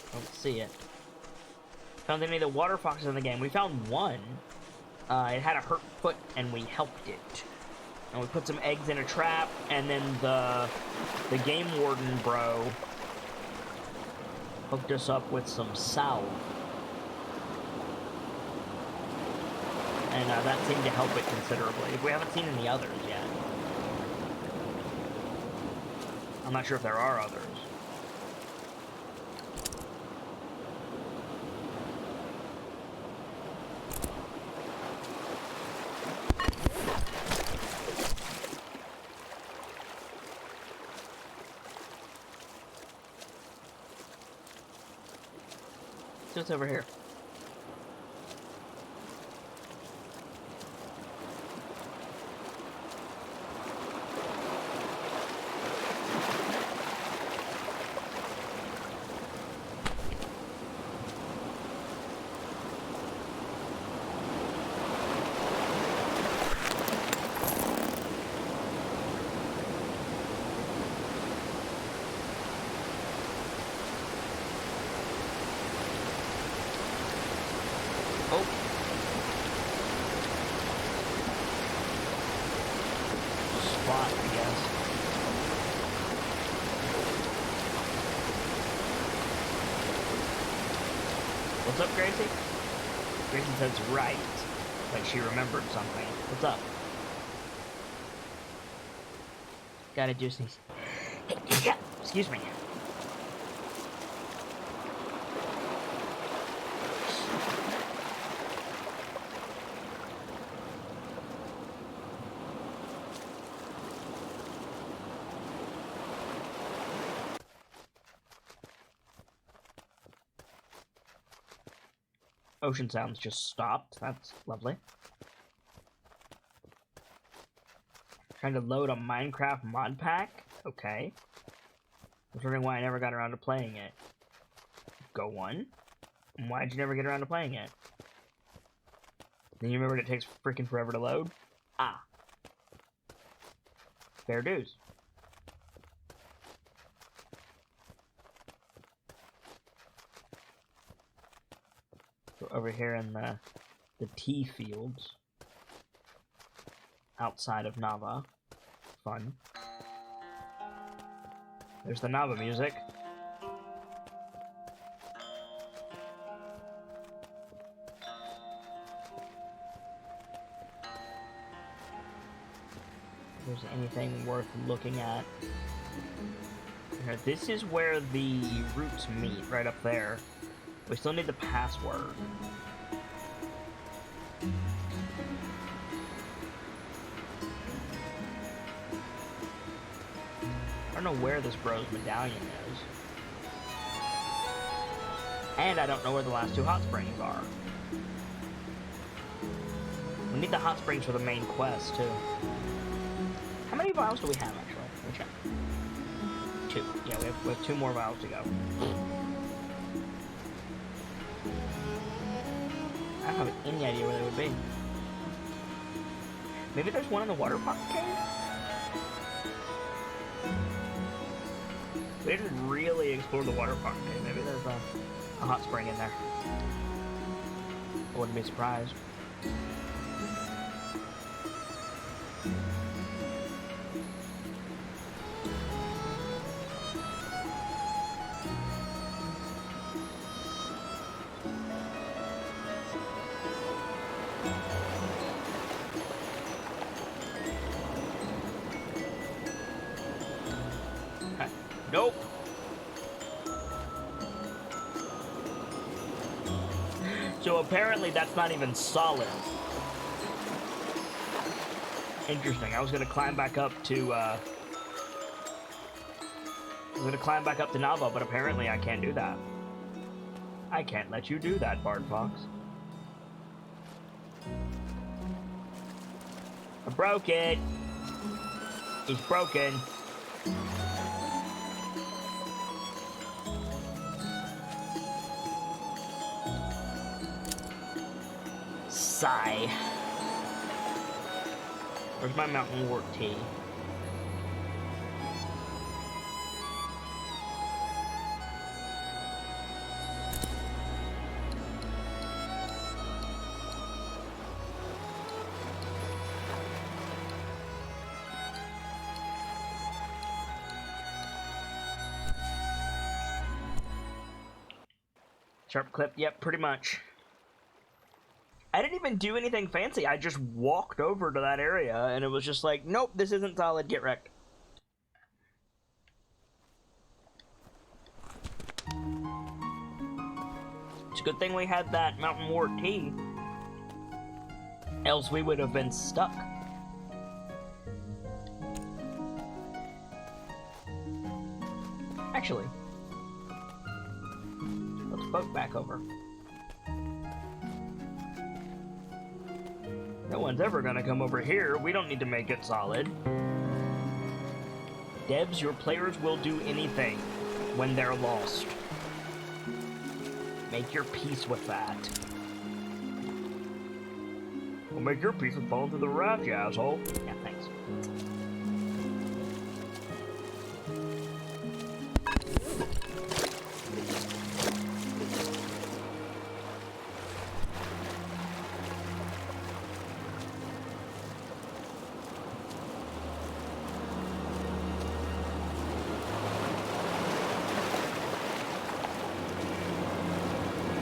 I don't see it. Found any of the water foxes in the game. We found one. It had a hurt foot, and we helped it. And we put some eggs in a trap, and then the game warden bro hooked us up with some salve. And that seemed to help it considerably. We haven't seen any others yet. I'm not sure if there are others. Just over here. What's up, Gracie? Gracie says right, like she remembered something. What's up? Gotta do sneeze. Excuse me. Ocean sounds just stopped. That's lovely. Trying to load a Minecraft mod pack? Okay. I was wondering why I never got around to playing it. Go on. And why'd you never get around to playing it? Then you remembered it takes freaking forever to load? Ah. Fair dues. Over here in the tea fields outside of Nava. Fun. There's the Nava music. If there's anything worth looking at. Here, this is where the roots meet, right up there. We still need the password. I don't know where this bro's medallion is. And I don't know where the last two hot springs are. We need the hot springs for the main quest, too. How many vials do we have, actually? Let me check. 2. Yeah, we have 2 more vials to go. I don't have any idea where they would be. Maybe there's one in the water park cave? We didn't really explore the water park cave. Maybe there's a hot spring in there. I wouldn't be surprised. Nope. So apparently that's not even solid. Interesting. I was gonna climb back up to Nava, but apparently I can't do that. I can't let you do that, Bard Fox. I broke it. It's broken. Sigh. Where's my mountain wort tea? Sharp clip, yep, pretty much. I didn't even do anything fancy. I just walked over to that area, and it was just like, nope, this isn't solid, get wrecked. It's a good thing we had that mountain wort tea. Else we would have been stuck. Actually, let's boat back over. No one's ever gonna come over here. We don't need to make it solid. Devs, your players will do anything when they're lost. Make your peace with that. Well, make your peace with falling through the raft, you asshole. Yeah, thanks.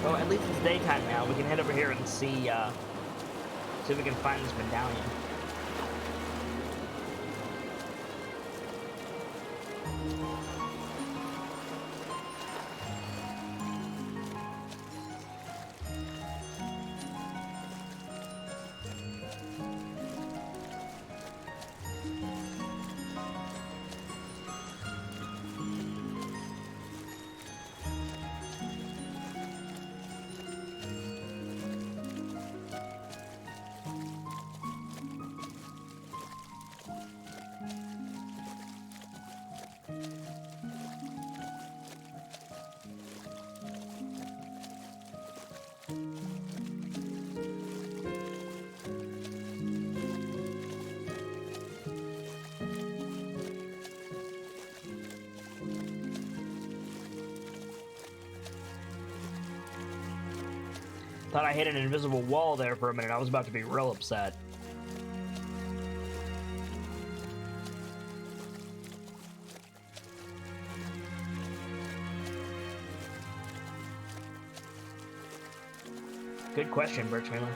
Well, at least it's daytime now. We can head over here and see if we can find this medallion. Thought I hit an invisible wall there for a minute. I was about to be real upset. Good question, Birchmiller.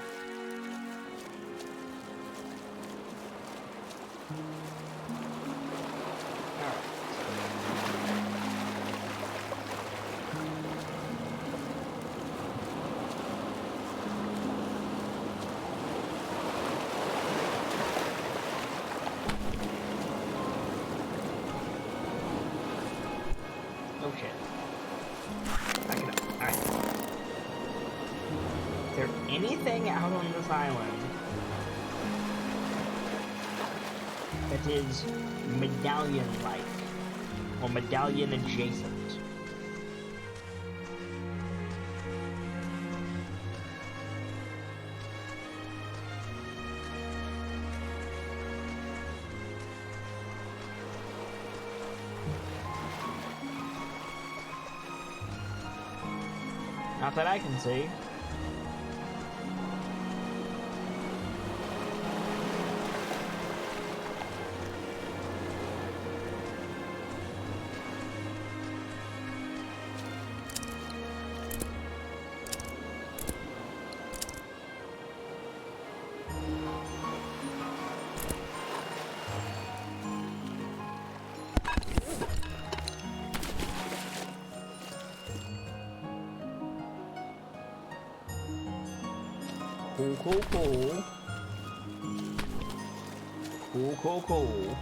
Oh shit. Back it up. Alright. Is there anything out on this island that is medallion-like? Or medallion-adjacent? Not that I can see. Cool, cool, cool. Cool, cool, cool.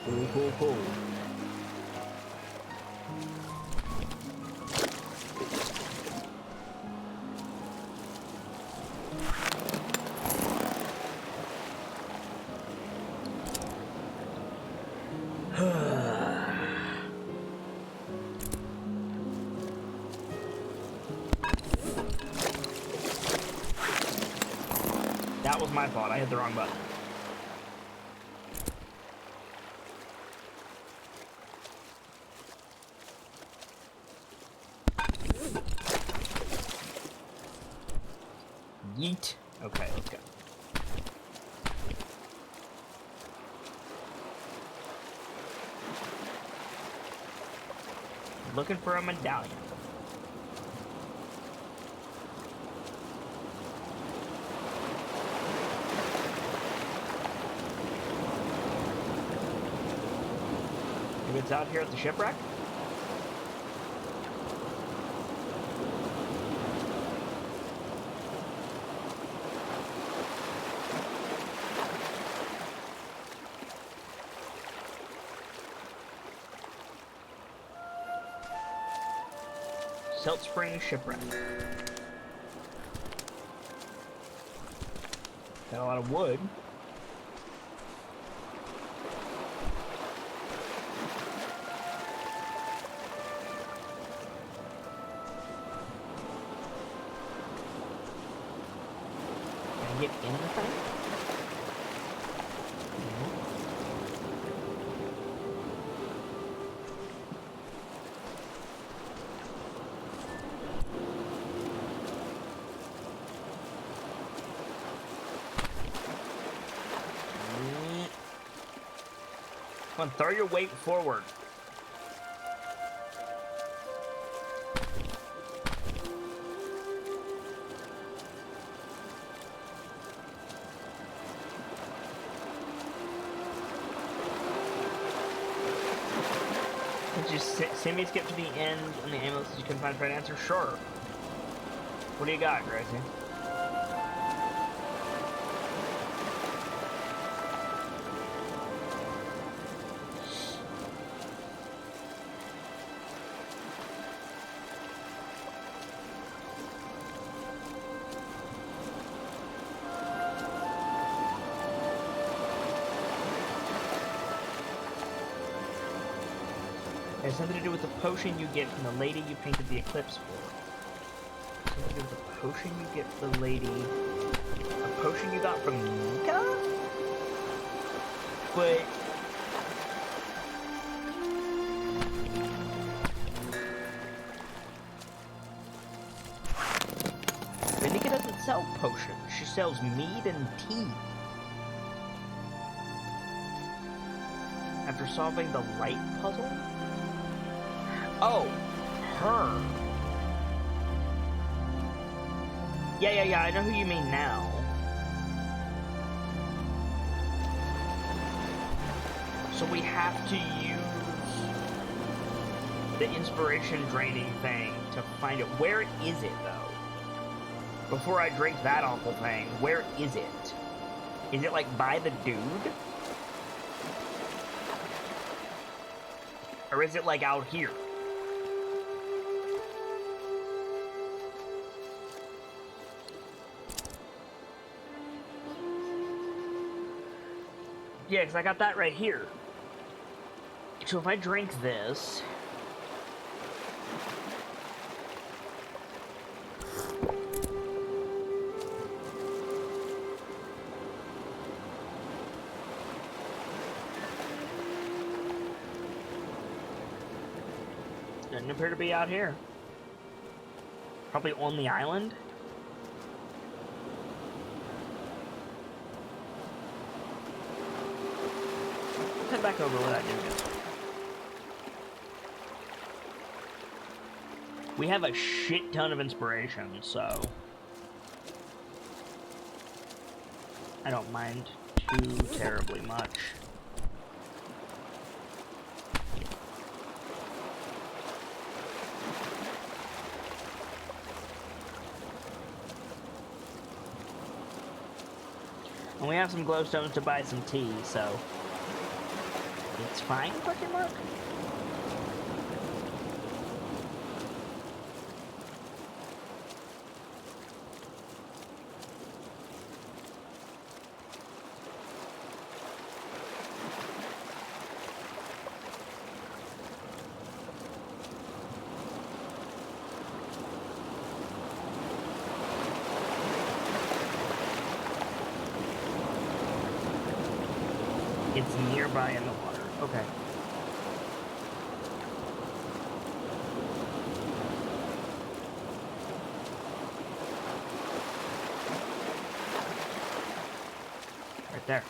Cool, cool, cool. That was my fault. I hit the wrong button. Yeet. Okay, let's go. Looking for a medallion. Maybe it's out here at the shipwreck? Silt Spring Shipwreck. Got a lot of wood. Can I get in the thing? Come on, throw your weight forward. Did you see me skip to the end and the ambulance you couldn't find the right answer? Sure. What do you got, Gracie? It has something to do with the potion you get from the lady you painted the eclipse for. Something to do with the potion you get from the lady. A potion you got from Mika? But... Nika doesn't sell potions. She sells mead and tea. After solving the light puzzle? Oh, her. Yeah, I know who you mean now. So we have to use the inspiration draining thing to find it. Where is it, though? Before I drink that awful thing, where is it? Is it, like, by the dude? Or is it, like, out here? Yeah, because I got that right here. So if I drink this... Doesn't appear to be out here. Probably on the island. Let's head back over where that dude is. We have a shit ton of inspiration, so I don't mind too terribly much. And we have some glowstones to buy some tea, so it's fine, question mark? It's nearby in the water. Okay. Right there.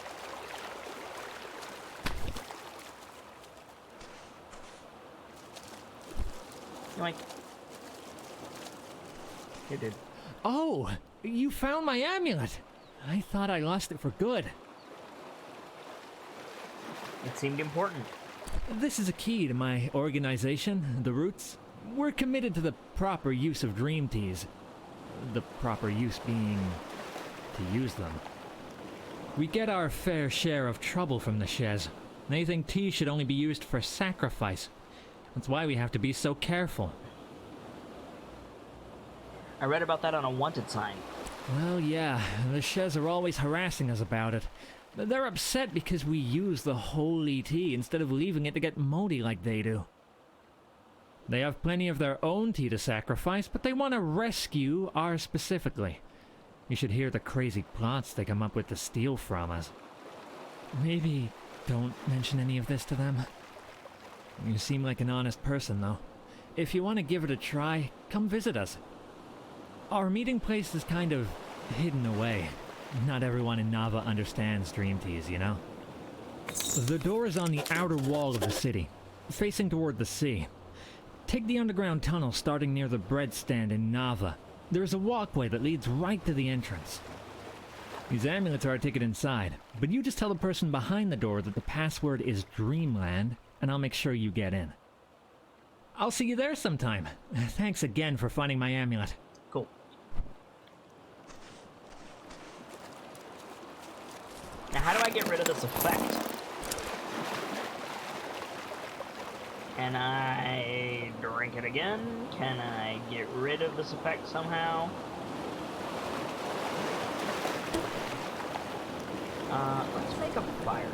Yoink. It did. Oh, you found my amulet. I thought I lost it for good. It seemed important. This is a key to my organization, the Roots. We're committed to the proper use of dream teas. The proper use being to use them. We get our fair share of trouble from the Shez. They think tea should only be used for sacrifice. That's why we have to be so careful. I read about that on a wanted sign. Well, yeah, the Shez are always harassing us about it. They're upset because we use the holy tea instead of leaving it to get moldy like they do. They have plenty of their own tea to sacrifice, but they want to rescue ours specifically. You should hear the crazy plots they come up with to steal from us. Maybe don't mention any of this to them. You seem like an honest person, though. If you want to give it a try, come visit us. Our meeting place is kind of hidden away. Not everyone in Nava understands dream teas, you know? The door is on the outer wall of the city, facing toward the sea. Take the underground tunnel starting near the bread stand in Nava. There's a walkway that leads right to the entrance. These amulets are a ticket inside, but you just tell the person behind the door that the password is Dreamland, and I'll make sure you get in. I'll see you there sometime. Thanks again for finding my amulet. Cool. Now, how do I get rid of this effect? Can I drink it again? Can I get rid of this effect somehow? Let's make a fire.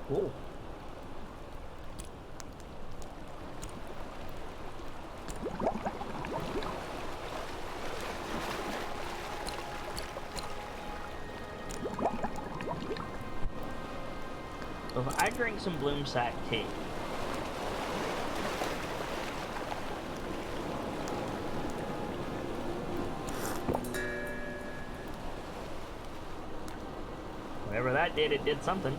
Cool. So if I drink some bloom sack tea, whatever that did, it did something.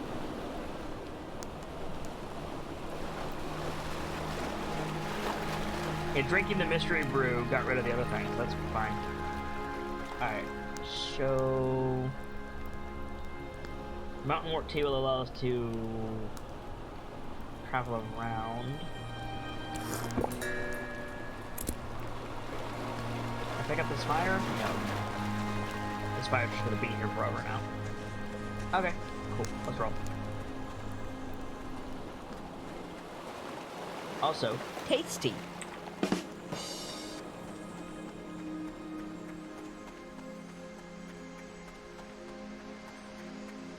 Yeah, drinking the mystery brew got rid of the other things. That's fine. Alright, so Mountain Wort tea will allow us to travel around. I pick up this fire? No. This fire's just gonna be here forever now. Okay, cool. Let's roll. Also, tasty.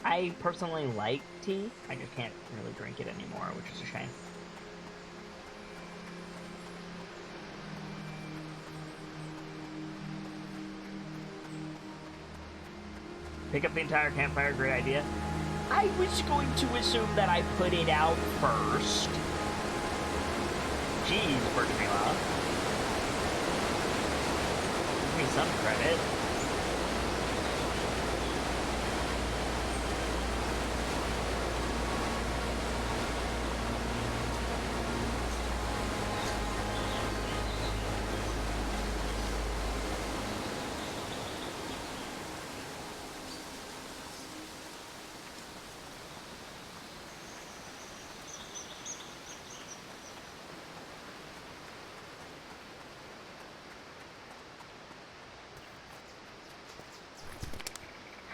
I I personally like tea. I just can't really drink it anymore, which is a shame. Pick up the entire campfire, great idea. I was going to assume that I put it out first. Jeez, Bergamila. Give me some credit.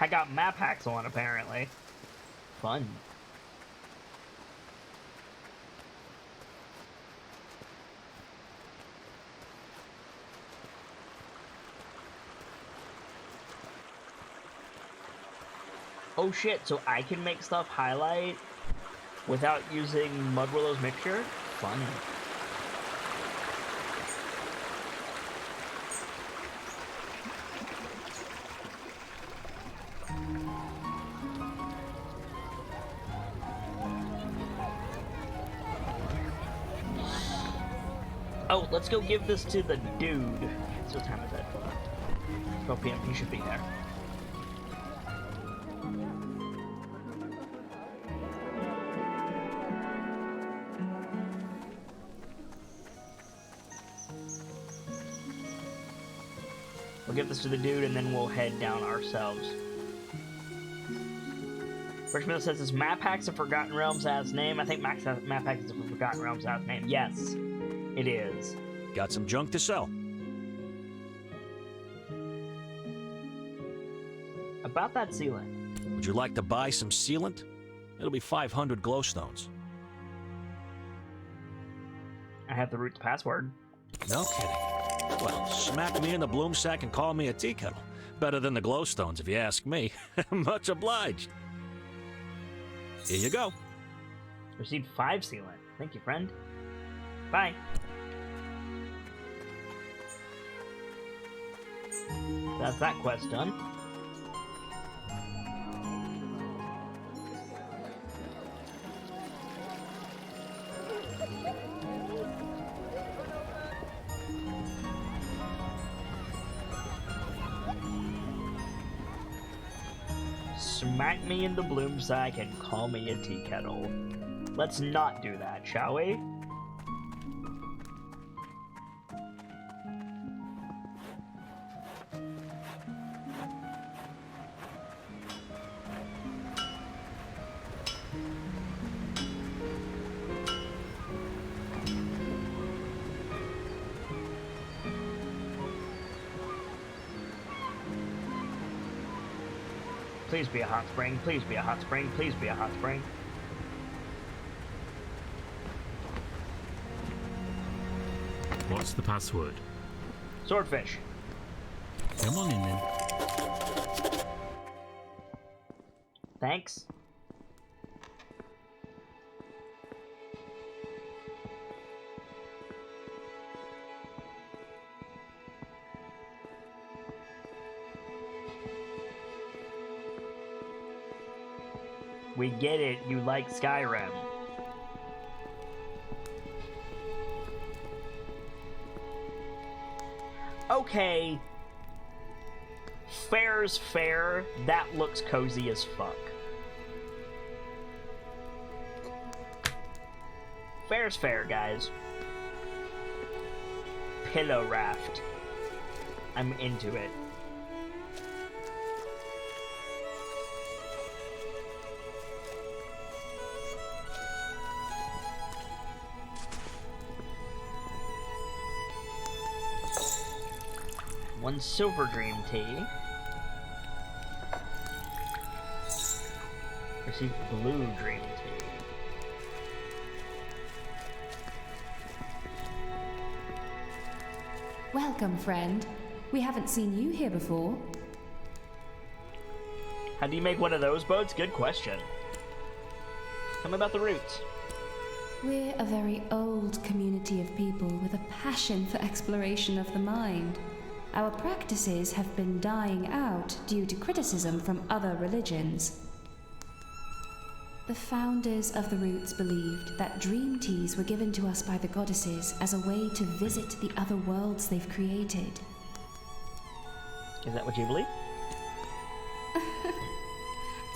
I got map hacks on, apparently. Fun. Oh shit, so I can make stuff highlight without using Mudwillow's mixture? Fun. Oh, let's go give this to the dude. So what time is it? 12 p.m. He should be there. We'll give this to the dude and then we'll head down ourselves. Richmond says, is Map Hacks a Forgotten Realms as name? I think Map Hacks is a Forgotten Realms as name. Yes. It is. Got some junk to sell. About that sealant. Would you like to buy some sealant? It'll be 500 glowstones. I have the root's password. No kidding. Well, smack me in the bloom sack and call me a tea kettle. Better than the glowstones, if you ask me. Much obliged. Here you go. Received 5 sealant. Thank you, friend. Bye. That's that quest done. Smack me in the bloom sack and call me a tea kettle. Let's not do that, shall we? Please be a hot spring, please be a hot spring, please be a hot spring. What's the password? Swordfish. Come on in then. Thanks. We get it, you like Skyrim. Okay. Fair's fair. That looks cozy as fuck. Fair's fair, guys. Pillow raft. I'm into it. One silver dream tea. Receive blue dream tea. Welcome, friend. We haven't seen you here before. How do you make one of those boats? Good question. Tell me about the roots. We're a very old community of people with a passion for exploration of the mind. Our practices have been dying out due to criticism from other religions. The founders of the roots believed that dream teas were given to us by the goddesses as a way to visit the other worlds they've created. Is that what you believe?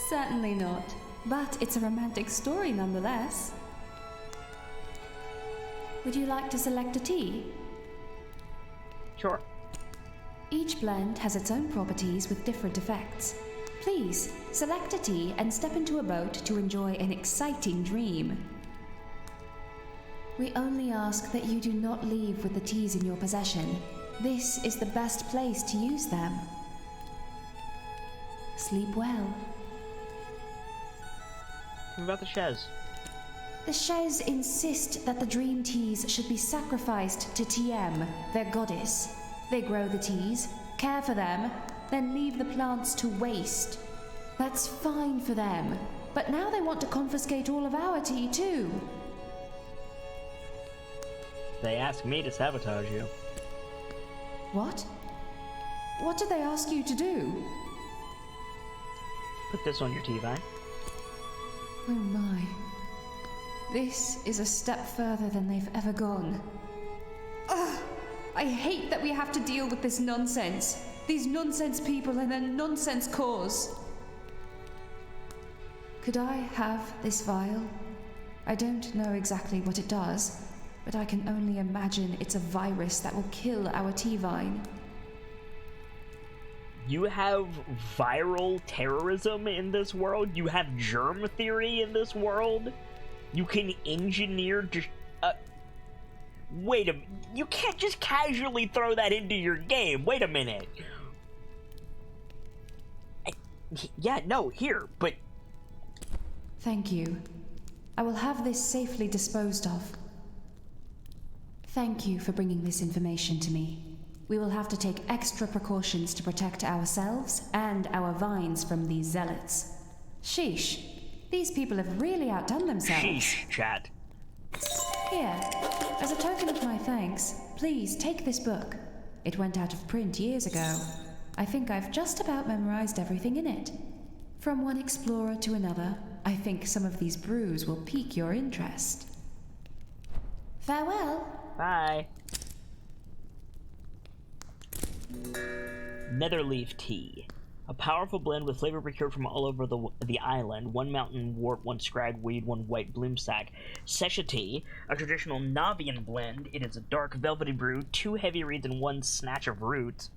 Certainly not, but it's a romantic story nonetheless. Would you like to select a tea? Sure. Each blend has its own properties with different effects. Please, select a tea and step into a boat to enjoy an exciting dream. We only ask that you do not leave with the teas in your possession. This is the best place to use them. Sleep well. Tell me about the Shez. The Shez insist that the dream teas should be sacrificed to TM, their goddess. They grow the teas, care for them, then leave the plants to waste. That's fine for them, but now they want to confiscate all of our tea too. They asked me to sabotage you. What? What did they ask you to do? Put this on your tea vine. Oh my. This is a step further than they've ever gone. Ugh! I hate that we have to deal with this nonsense. These nonsense people and their nonsense cause. Could I have this vial? I don't know exactly what it does, but I can only imagine it's a virus that will kill our tea vine. You have viral terrorism in this world? You have germ theory in this world? You can engineer wait a minute. You can't just casually throw that into your game. Wait a minute. Yeah, no, here, but... Thank you. I will have this safely disposed of. Thank you for bringing this information to me. We will have to take extra precautions to protect ourselves and our vines from these zealots. Sheesh. These people have really outdone themselves. Sheesh, chat. Here, as a token of my thanks, please take this book. It went out of print years ago. I think I've just about memorized everything in it. From one explorer to another, I think some of these brews will pique your interest. Farewell. Bye. Netherleaf tea. A powerful blend with flavor procured from all over the island. One mountain wort, one scrag weed, one white bloom sack. Sesha tea, a traditional Navian blend. It is a dark velvety brew, 2 heavy reeds and 1 snatch of roots.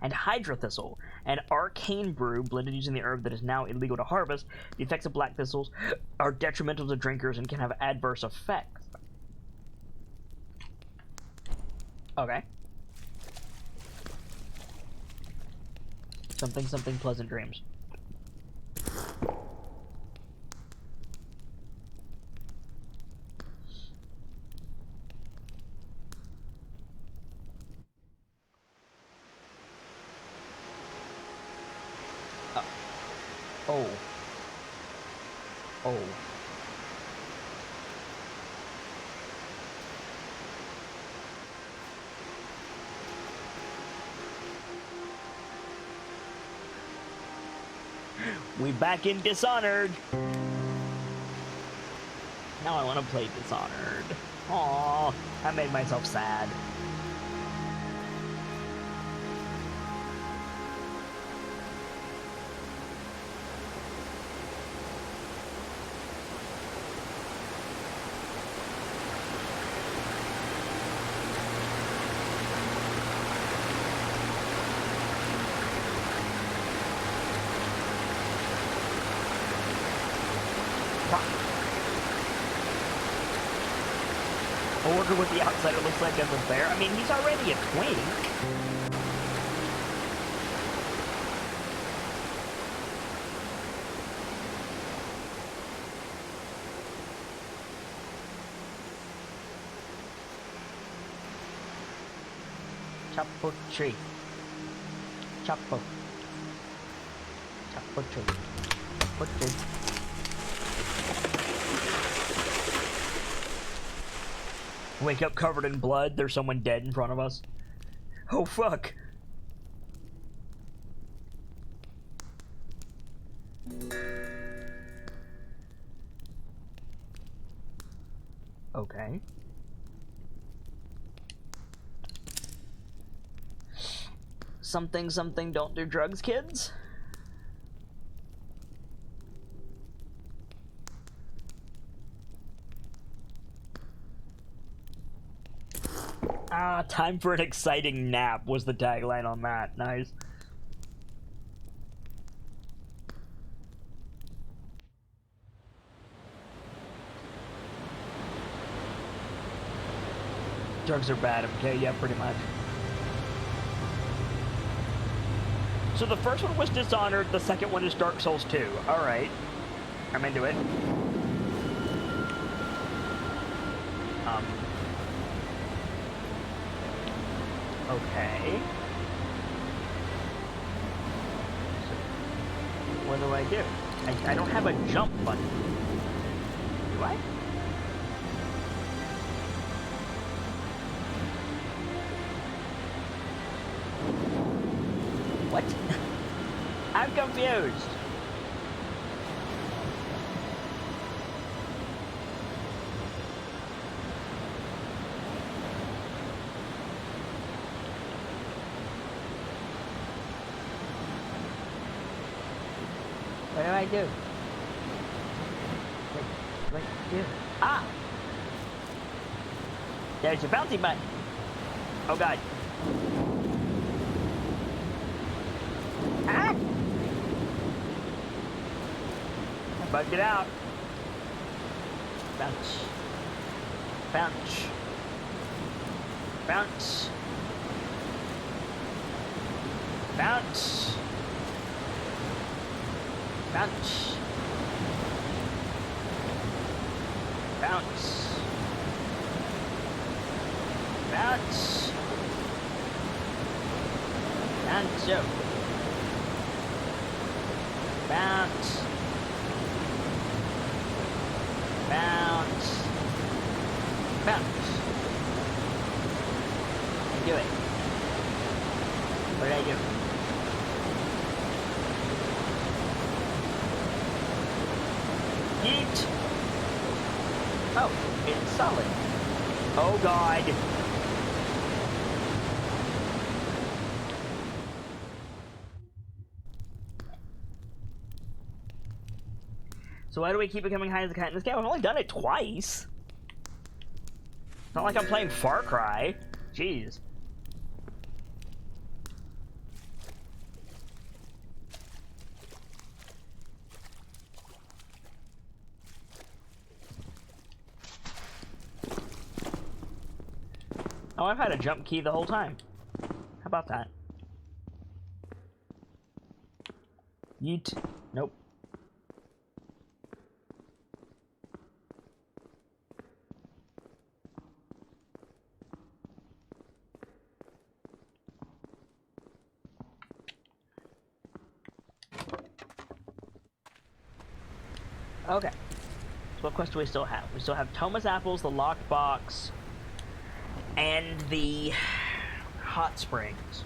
And Hydra Thistle, an arcane brew blended using the herb that is now illegal to harvest. The effects of black thistles are detrimental to drinkers and can have adverse effects. Okay. Something pleasant dreams. Oh. Oh. We back in Dishonored. Now I want to play Dishonored. Aww, I made myself sad. A worker with the outsider looks like as a bear. I mean, he's already a twink. Chapo tree. Chapo. Chapo. Butchered. Butchered. Wake up covered in blood. There's someone dead in front of us. Oh, fuck. Okay. Something, something, don't do drugs, kids. Ah, time for an exciting nap was the tagline on that. Nice. Drugs are bad, okay? Yeah, pretty much. So the first one was Dishonored, the second one is Dark Souls 2. Alright. I'm into it. Okay. So, what do I do? I don't have a jump button. Do I? What? I'm confused. What do I do? What do? Ah! There's a bouncy button. Oh god. Ah! I bugged it out. Bounce. Bounce. Bounce. Bounce. Bounce. Bounce. Bounce. Bounce. Yo. Bounce. Bounce. Bounce. I do it. What did I do? Yeet. Oh, it's solid. Oh god. So why do we keep becoming high as a kite in this game? I've only done it twice. It's not like I'm playing Far Cry. Jeez. Oh, I've had a jump key the whole time. How about that? Yeet. Nope. Okay. So what quest do we still have? We still have Thomas Apples, the locked box, and the hot springs.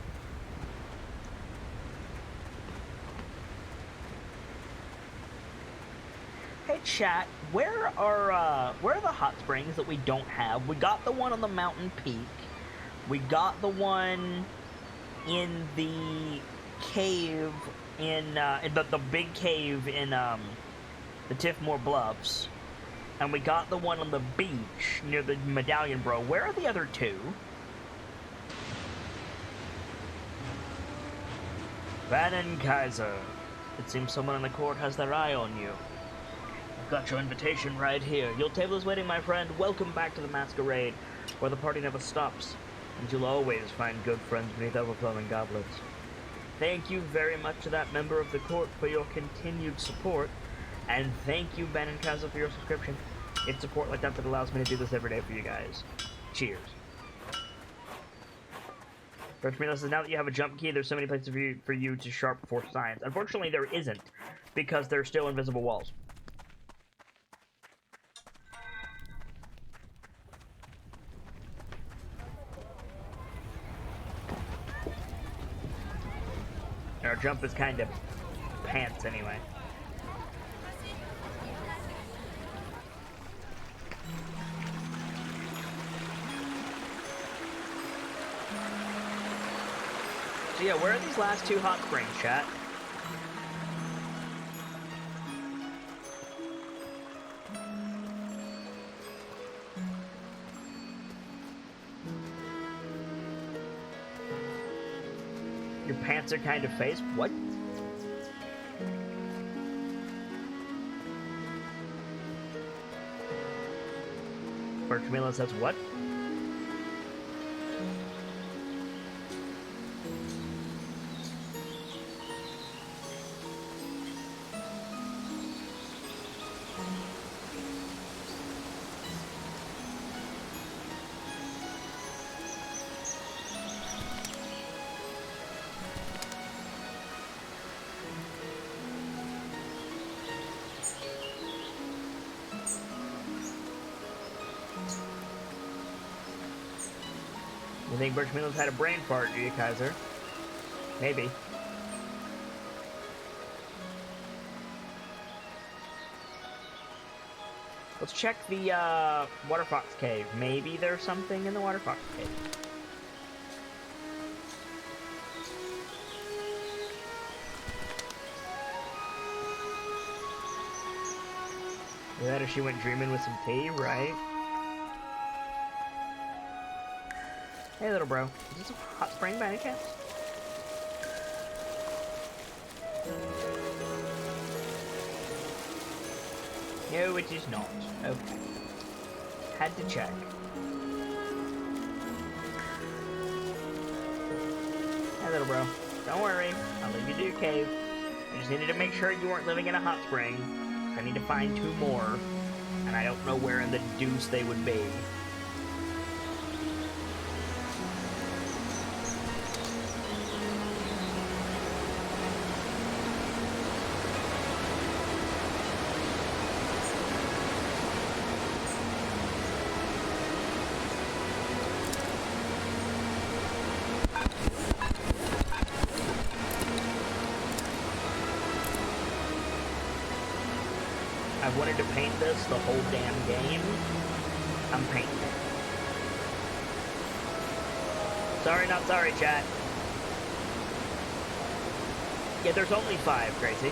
Hey chat, where are the hot springs that we don't have? We got the one on the mountain peak. We got the one in the cave in the big cave in the Tiffmore Bluffs. And we got the one on the beach near the Medallion Bro. Where are the other two? Banon Kaiser. It seems someone in the court has their eye on you. I've got your invitation right here. Your table is waiting, my friend. Welcome back to the masquerade, where the party never stops, and you'll always find good friends beneath overflowing goblets. Thank you very much to that member of the court for your continued support. And thank you, Ben and Kaiser, for your subscription. It's support like that that allows me to do this every day for you guys. Cheers. First, now that you have a jump key, there's so many places for you to sharp for science. Unfortunately, there isn't. because they're still invisible walls. Our jump is kind of pants anyway. So yeah, where are these last two hot springs, chat? Your pants are kind of phased? What? Birchmila says what? You think Birchmila's had a brain fart, do you, Kaiser? Maybe. Let's check the Water Fox Cave. Maybe there's something in the Water Fox Cave. That or she went dreaming with some tea, right? Hey, little bro. Is this a hot spring by any chance? No, it is not. Okay. Had to check. Hey, little bro. Don't worry. I'll leave you to your cave. I just needed to make sure you weren't living in a hot spring. I need to find 2 more, and I don't know where in the deuce they would be. I've wanted to paint this the whole damn game. I'm painting it. Sorry, not sorry, chat. Yeah, there's only 5, Gracie.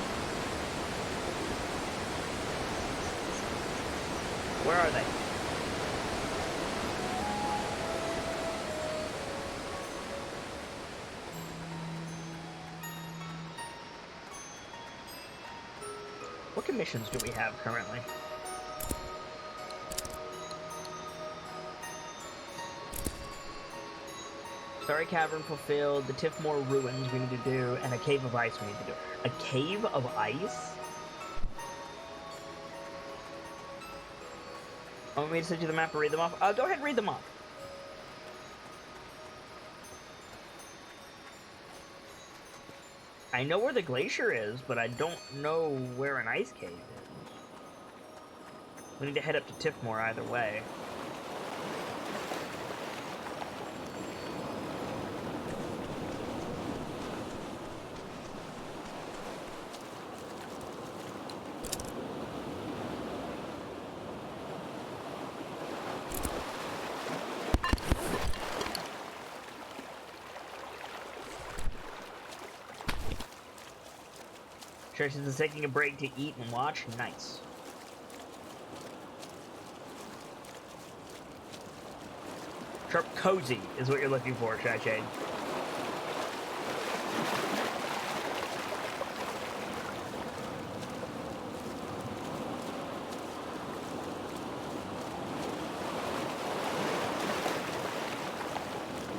Where are they? What commissions do we have currently? Starry Cavern fulfilled, the Tiffmore Ruins we need to do, and a Cave of Ice we need to do. A Cave of Ice? Want me to send you the map and read them off? Go ahead and read them off. I know where the glacier is, but I don't know where an ice cave is. We need to head up to Tiffmore either way. Tracy's is taking a break to eat and watch. Nice. Sharp cozy is what you're looking for, Shy Shade.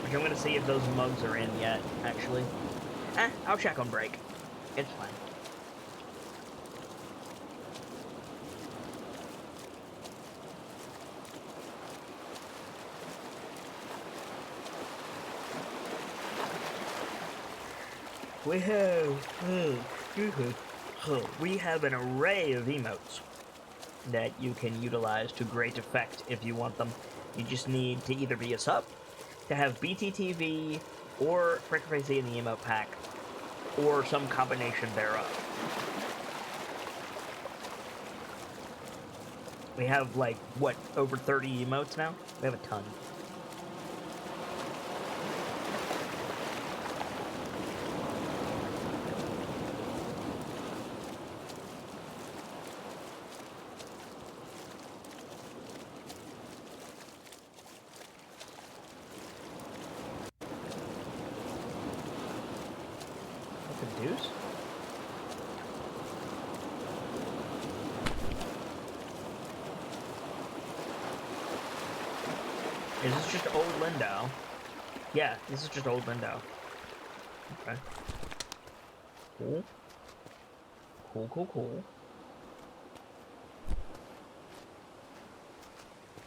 I'm gonna see if those mugs are in yet, actually. I'll check on break. It's fine. We have we have an array of emotes that you can utilize to great effect if you want them. You just need to either be a sub, to have BTTV, or frequency in the emote pack, or some combination thereof. We have, like, what, over 30 emotes now? We have a ton. What the deuce? Is this just old Lindau? Yeah, this is just old Lindau. Okay. Cool. Cool, cool, cool.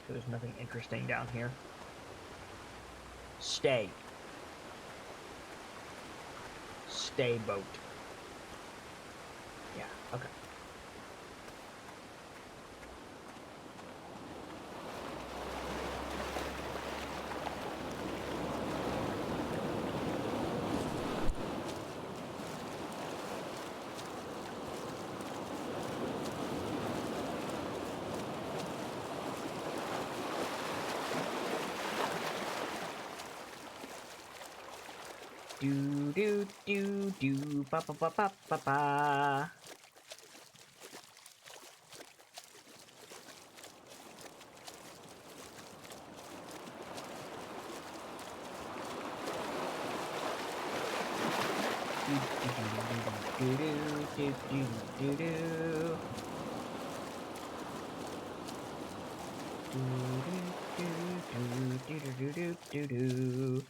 So there's nothing interesting down here. Stay. Stay boat. Yeah, okay. Do do do do ba ba ba ba ba ba. Do do do do do do do. Do do do do do do do.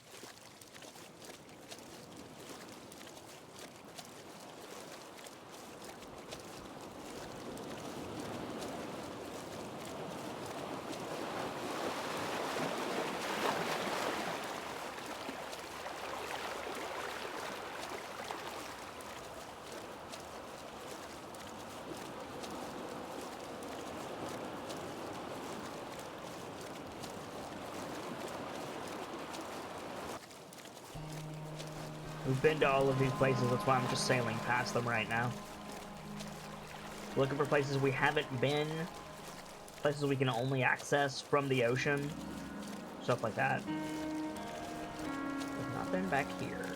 We've been to all of these places, that's why I'm just sailing past them right now. Looking for places we haven't been, places we can only access from the ocean, stuff like that. We've not been back here.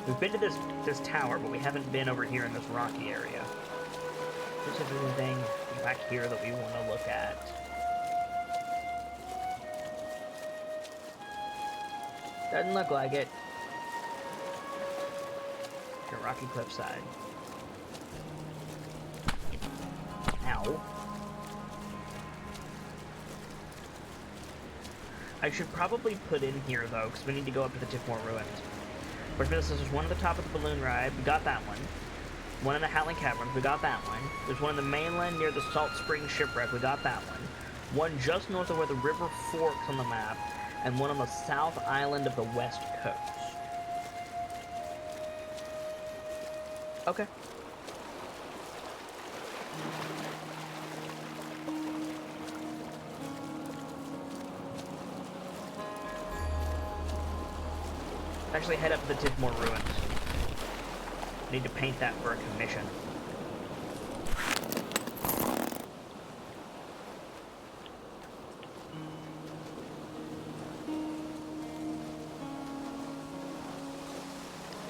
We've been to this tower, but we haven't been over here in this rocky area. Is there anything back here that we want to look at? Doesn't look like it. The rocky cliffside. Ow. I should probably put in here, though, because we need to go up to the Tickmore Ruins. First, this is one at the top of the balloon ride. We got that one. One in the Howling Caverns. We got that one. There's one in the mainland near the Salt Spring Shipwreck. We got that one. One just north of where the river forks on the map. And one on the South Island of the West Coast. Okay. Actually, head up to the Tickmore Ruins. Need to paint that for a commission.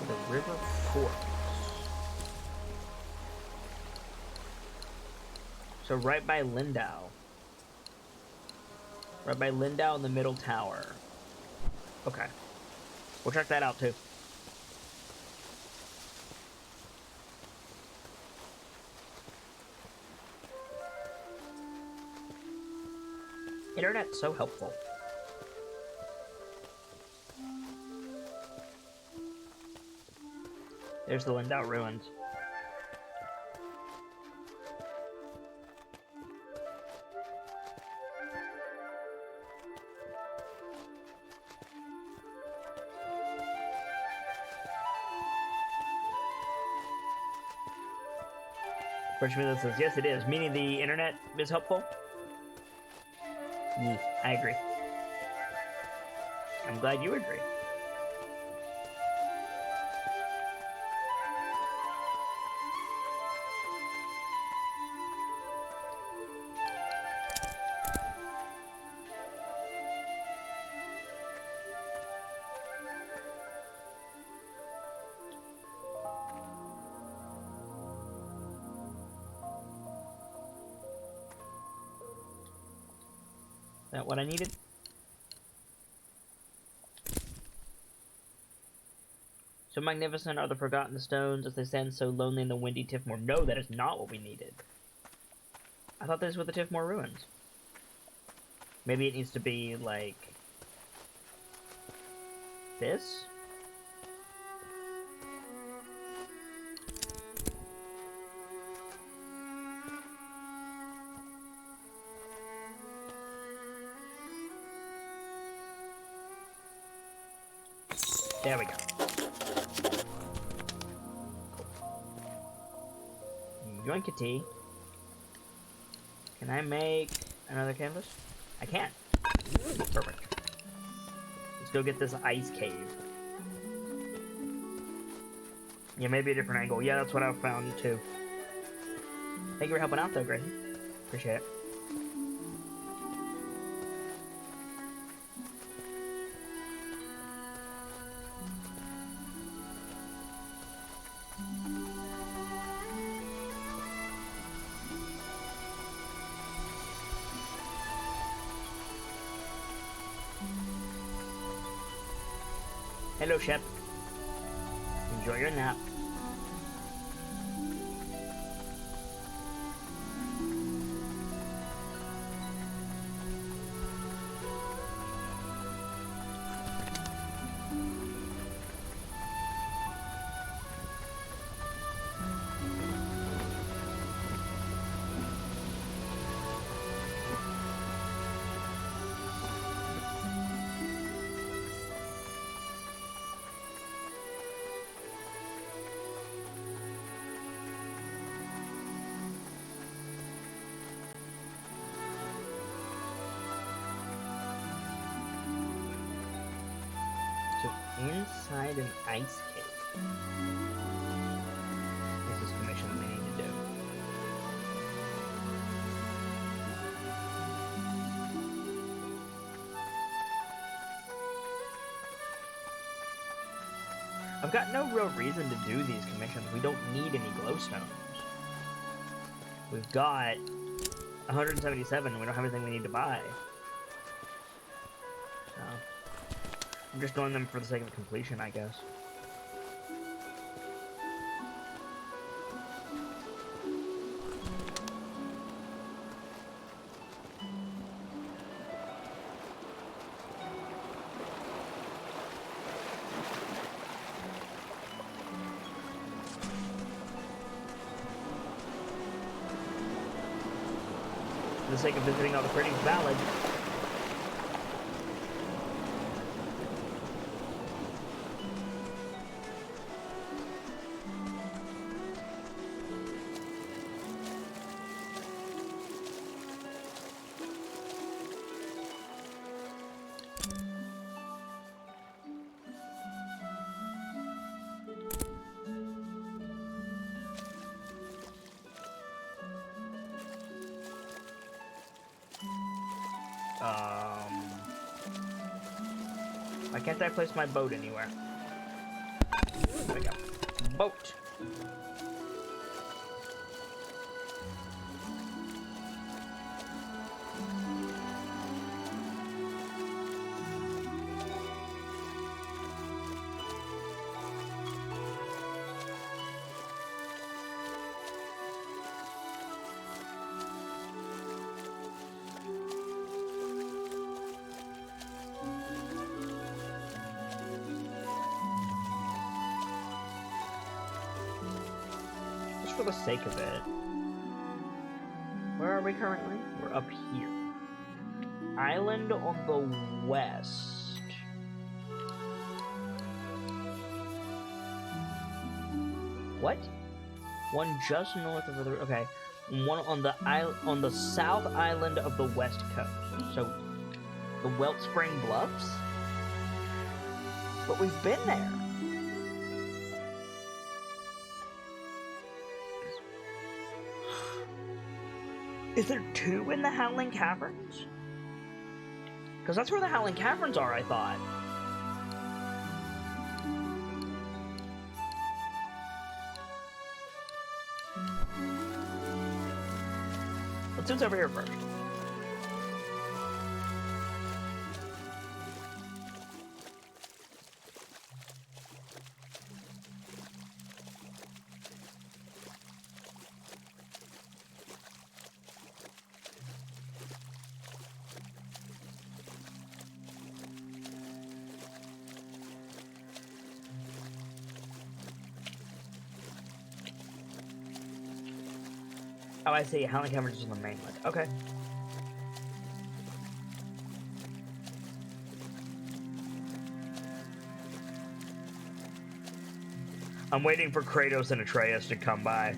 The river forks. So right by Lindau. Right by Lindau in the middle tower. Okay. We'll check that out too. Internet's so helpful. There's the Lindau Ruins. Freshman says, yes, it is. Meaning the internet is helpful? Yeah, I agree. I'm glad you agree. Is that what I needed? So magnificent are the forgotten stones as they stand so lonely in the windy Tifmore. No, that is not what we needed. I thought these were the Tifmore ruins. Maybe it needs to be like this? There we go. Yoinkity. Can I make another canvas? I can. Perfect. Let's go get this ice cave. Yeah, maybe a different angle. Yeah, that's what I found too. Thank you for helping out though, Gracie. Appreciate it. Hello, Shep. Enjoy your nap. So inside an ice cave. This is the mission we need to do. I've got no real reason to do these commissions. We don't need any glowstones. We've got 177 and we don't have anything we need to buy. So I'm just doing them for the sake of completion, I guess. For the sake of visiting all the pretty ballads. Why can't I place my boat anywhere? There we go. Boat! For the sake of it. Where are we currently? We're up here. Island on the west. What? One just north of the okay, one on the south island of the west coast. So the Wellspring Bluffs. But we've been there. Is there two in the Howling Caverns? Because that's where the Howling Caverns are, I thought. Let's do what's over here first. Oh, I see. Howling Caverns is on the mainland. Okay. I'm waiting for Kratos and Atreus to come by.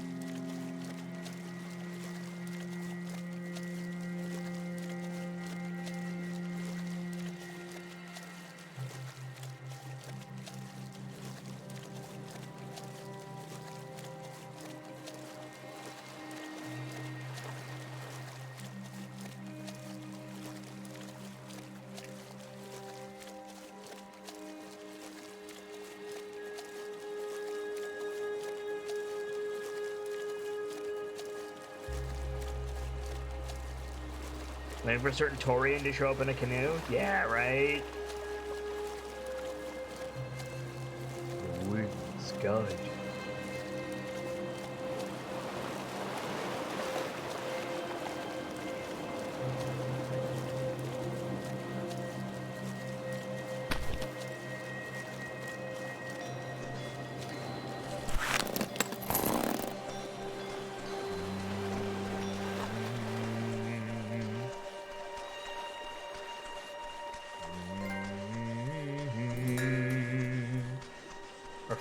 Waiting for a certain Taurian to show up in a canoe? Yeah, right? Scourge.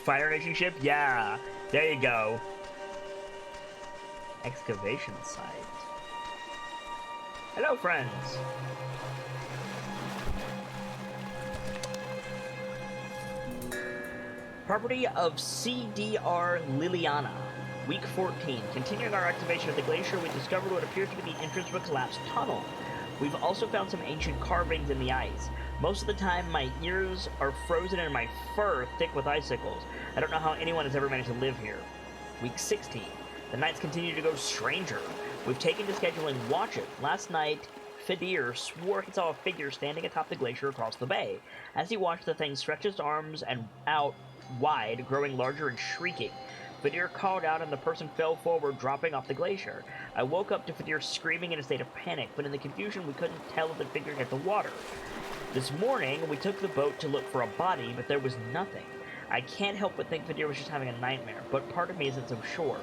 Fire Nation ship? Yeah. There you go. Excavation site. Hello, friends. Property of CDR Liliana. Week 14. Continuing our excavation of the glacier, we discovered what appears to be the entrance to a collapsed tunnel. We've also found some ancient carvings in the ice. Most of the time, my ears are frozen and my fur thick with icicles. I don't know how anyone has ever managed to live here. Week 16. The nights continue to go stranger. We've taken to scheduling watches. Last night, Fidir swore he saw a figure standing atop the glacier across the bay. As he watched, the thing stretched its arms and out wide, growing larger and shrieking. Fidir called out and the person fell forward, dropping off the glacier. I woke up to Fidir screaming in a state of panic, but in the confusion we couldn't tell if the figure hit the water. This morning, we took the boat to look for a body, but there was nothing. I can't help but think Fidir was just having a nightmare, but part of me isn't so sure.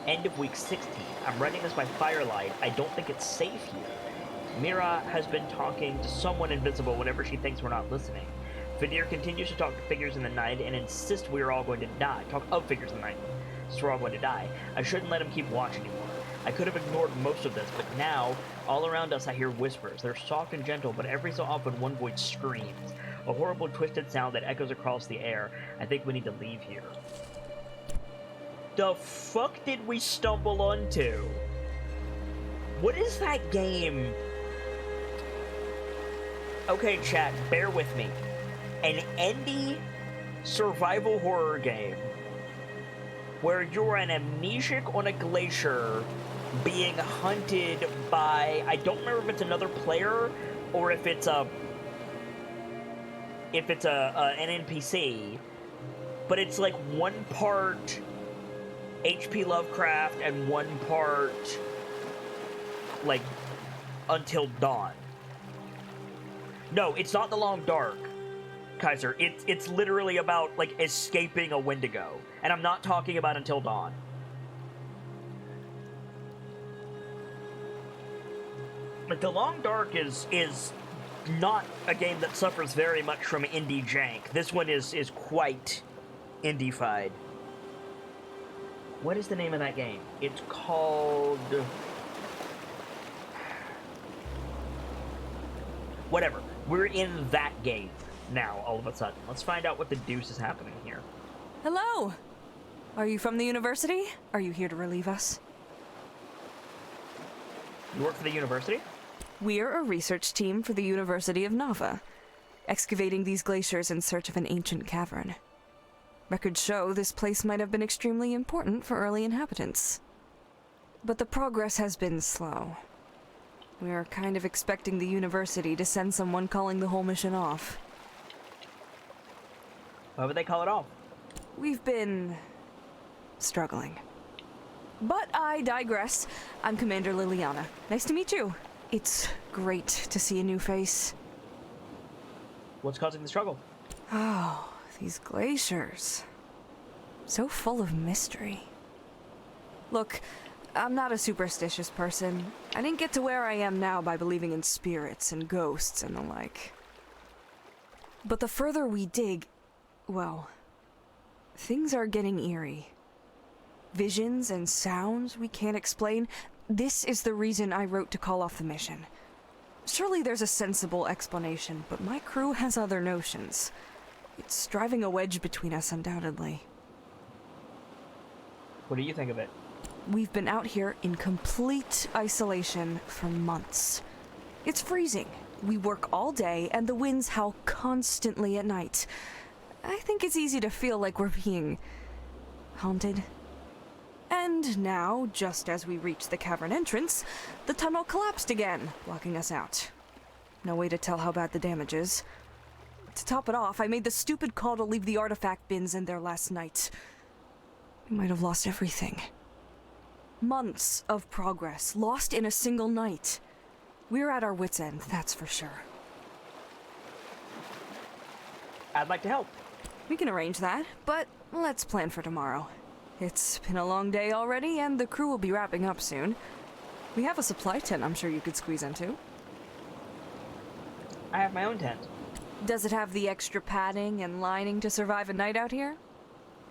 End of week 16. I'm writing this by firelight. I don't think it's safe here. Mira has been talking to someone invisible whenever she thinks we're not listening. Fidir continues to talk to figures in the night and insists we're all going to die. Talk of figures in the night. So we're all going to die. I shouldn't let him keep watch anymore. I could have ignored most of this, but now, all around us I hear whispers. They're soft and gentle, but every so often one voice screams. A horrible twisted sound that echoes across the air. I think we need to leave here. The fuck did we stumble onto? What is that game? Okay, chat, bear with me. An indie survival horror game where you're an amnesiac on a glacier being hunted by, I don't remember if it's another player or if it's an NPC, but it's like one part H.P. Lovecraft and one part like Until Dawn. No, it's not The Long Dark, Kaiser. It's literally about like escaping a Wendigo, and I'm not talking about Until Dawn. But The Long Dark is not a game that suffers very much from indie jank. This one is quite indie-fied. What is the name of that game? It's called... Whatever. We're in that game now, all of a sudden. Let's find out what the deuce is happening here. Hello! Are you from the university? Are you here to relieve us? You work for the university? We're a research team for the University of Nava, excavating these glaciers in search of an ancient cavern. Records show this place might have been extremely important for early inhabitants. But the progress has been slow. We are kind of expecting the university to send someone calling the whole mission off. Why would they call it off? We've been... struggling. But I digress. I'm Commander Liliana. Nice to meet you. It's great to see a new face. What's causing the struggle? Oh, these glaciers. So full of mystery. Look, I'm not a superstitious person. I didn't get to where I am now by believing in spirits and ghosts and the like. But the further we dig, well, things are getting eerie. Visions and sounds we can't explain. This is the reason I wrote to call off the mission. Surely there's a sensible explanation, but my crew has other notions. It's driving a wedge between us, undoubtedly. What do you think of it? We've been out here in complete isolation for months. It's freezing. We work all day, and the winds howl constantly at night. I think it's easy to feel like we're being... haunted. And now, just as we reach the cavern entrance, the tunnel collapsed again, blocking us out. No way to tell how bad the damage is. To top it off, I made the stupid call to leave the artifact bins in there last night. We might have lost everything. Months of progress, lost in a single night. We're at our wits' end, that's for sure. I'd like to help. We can arrange that, but let's plan for tomorrow. It's been a long day already, and the crew will be wrapping up soon. We have a supply tent I'm sure you could squeeze into. I have my own tent. Does it have the extra padding and lining to survive a night out here?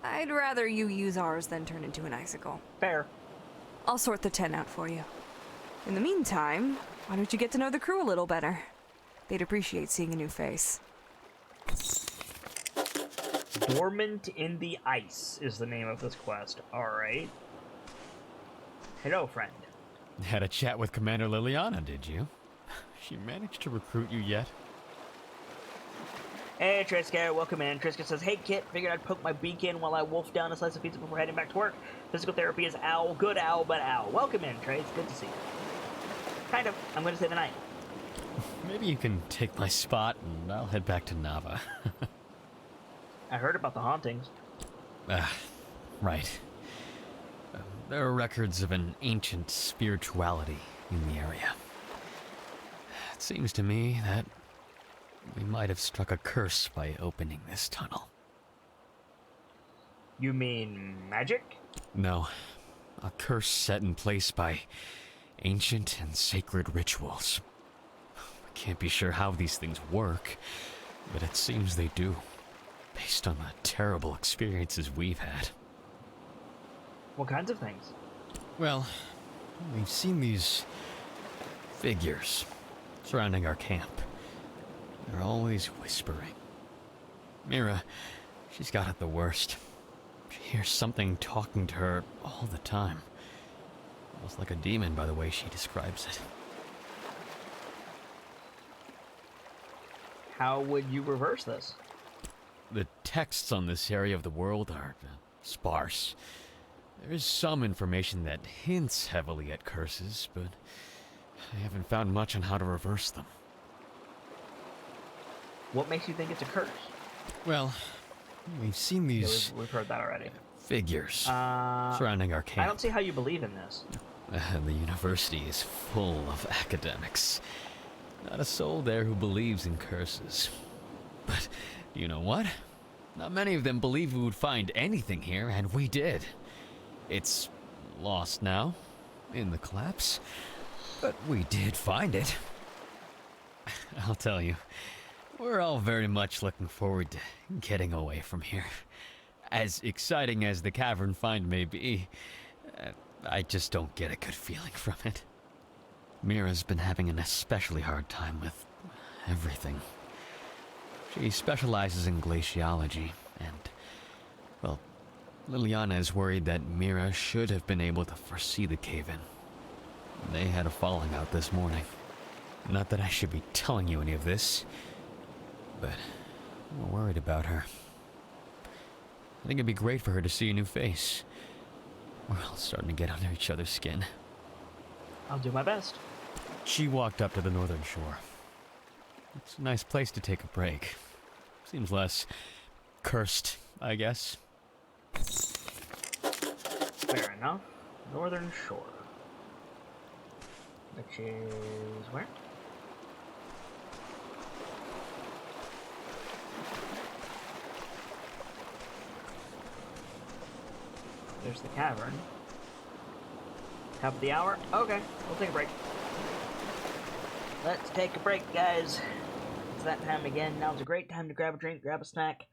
I'd rather you use ours than turn into an icicle. Fair. I'll sort the tent out for you. In the meantime, why don't you get to know the crew a little better? They'd appreciate seeing a new face. Dormant in the Ice is the name of this quest. Alright. Hello, friend. Had a chat with Commander Liliana, did you? She managed to recruit you yet? Hey, Triska, welcome in. Triska says, hey, Kit, figured I'd poke my beak in while I wolf down a slice of pizza before heading back to work. Physical therapy is owl. Good owl, but owl. Welcome in, Trace. Good to see you. Kind of. I'm going to stay the night. Maybe you can take my spot and I'll head back to Nava. I heard about the hauntings. Right. There are records of an ancient spirituality in the area. It seems to me that we might have struck a curse by opening this tunnel. You mean magic? No. A curse set in place by ancient and sacred rituals. We can't be sure how these things work, but it seems they do, based on the terrible experiences we've had. What kinds of things? Well, we've seen these figures surrounding our camp. They're always whispering. Mira, she's got it the worst. She hears something talking to her all the time. Almost like a demon by the way she describes it. How would you reverse this? The texts on this area of the world are sparse. There is some information that hints heavily at curses, but I haven't found much on how to reverse them. What makes you think it's a curse? Well, we've seen these... Yeah, we've heard that already. Figures surrounding our camp. I don't see how you believe in this. The university is full of academics. Not a soul there who believes in curses. But you know what? Not many of them believed we would find anything here, and we did. It's lost now, in the collapse, but we did find it. I'll tell you, we're all very much looking forward to getting away from here. As exciting as the cavern find may be, I just don't get a good feeling from it. Mira's been having an especially hard time with everything. She specializes in glaciology, and, well, Liliana is worried that Mira should have been able to foresee the cave-in. They had a falling out this morning. Not that I should be telling you any of this, but I'm worried about her. I think it'd be great for her to see a new face. We're all starting to get under each other's skin. I'll do my best. She walked up to the northern shore. It's a nice place to take a break. Seems less cursed, I guess. Fair enough. Northern Shore. Which is where? There's the cavern. Top of the hour? Okay, we'll take a break. Let's take a break, guys. It's that time again. Now's a great time to grab a drink, grab a snack,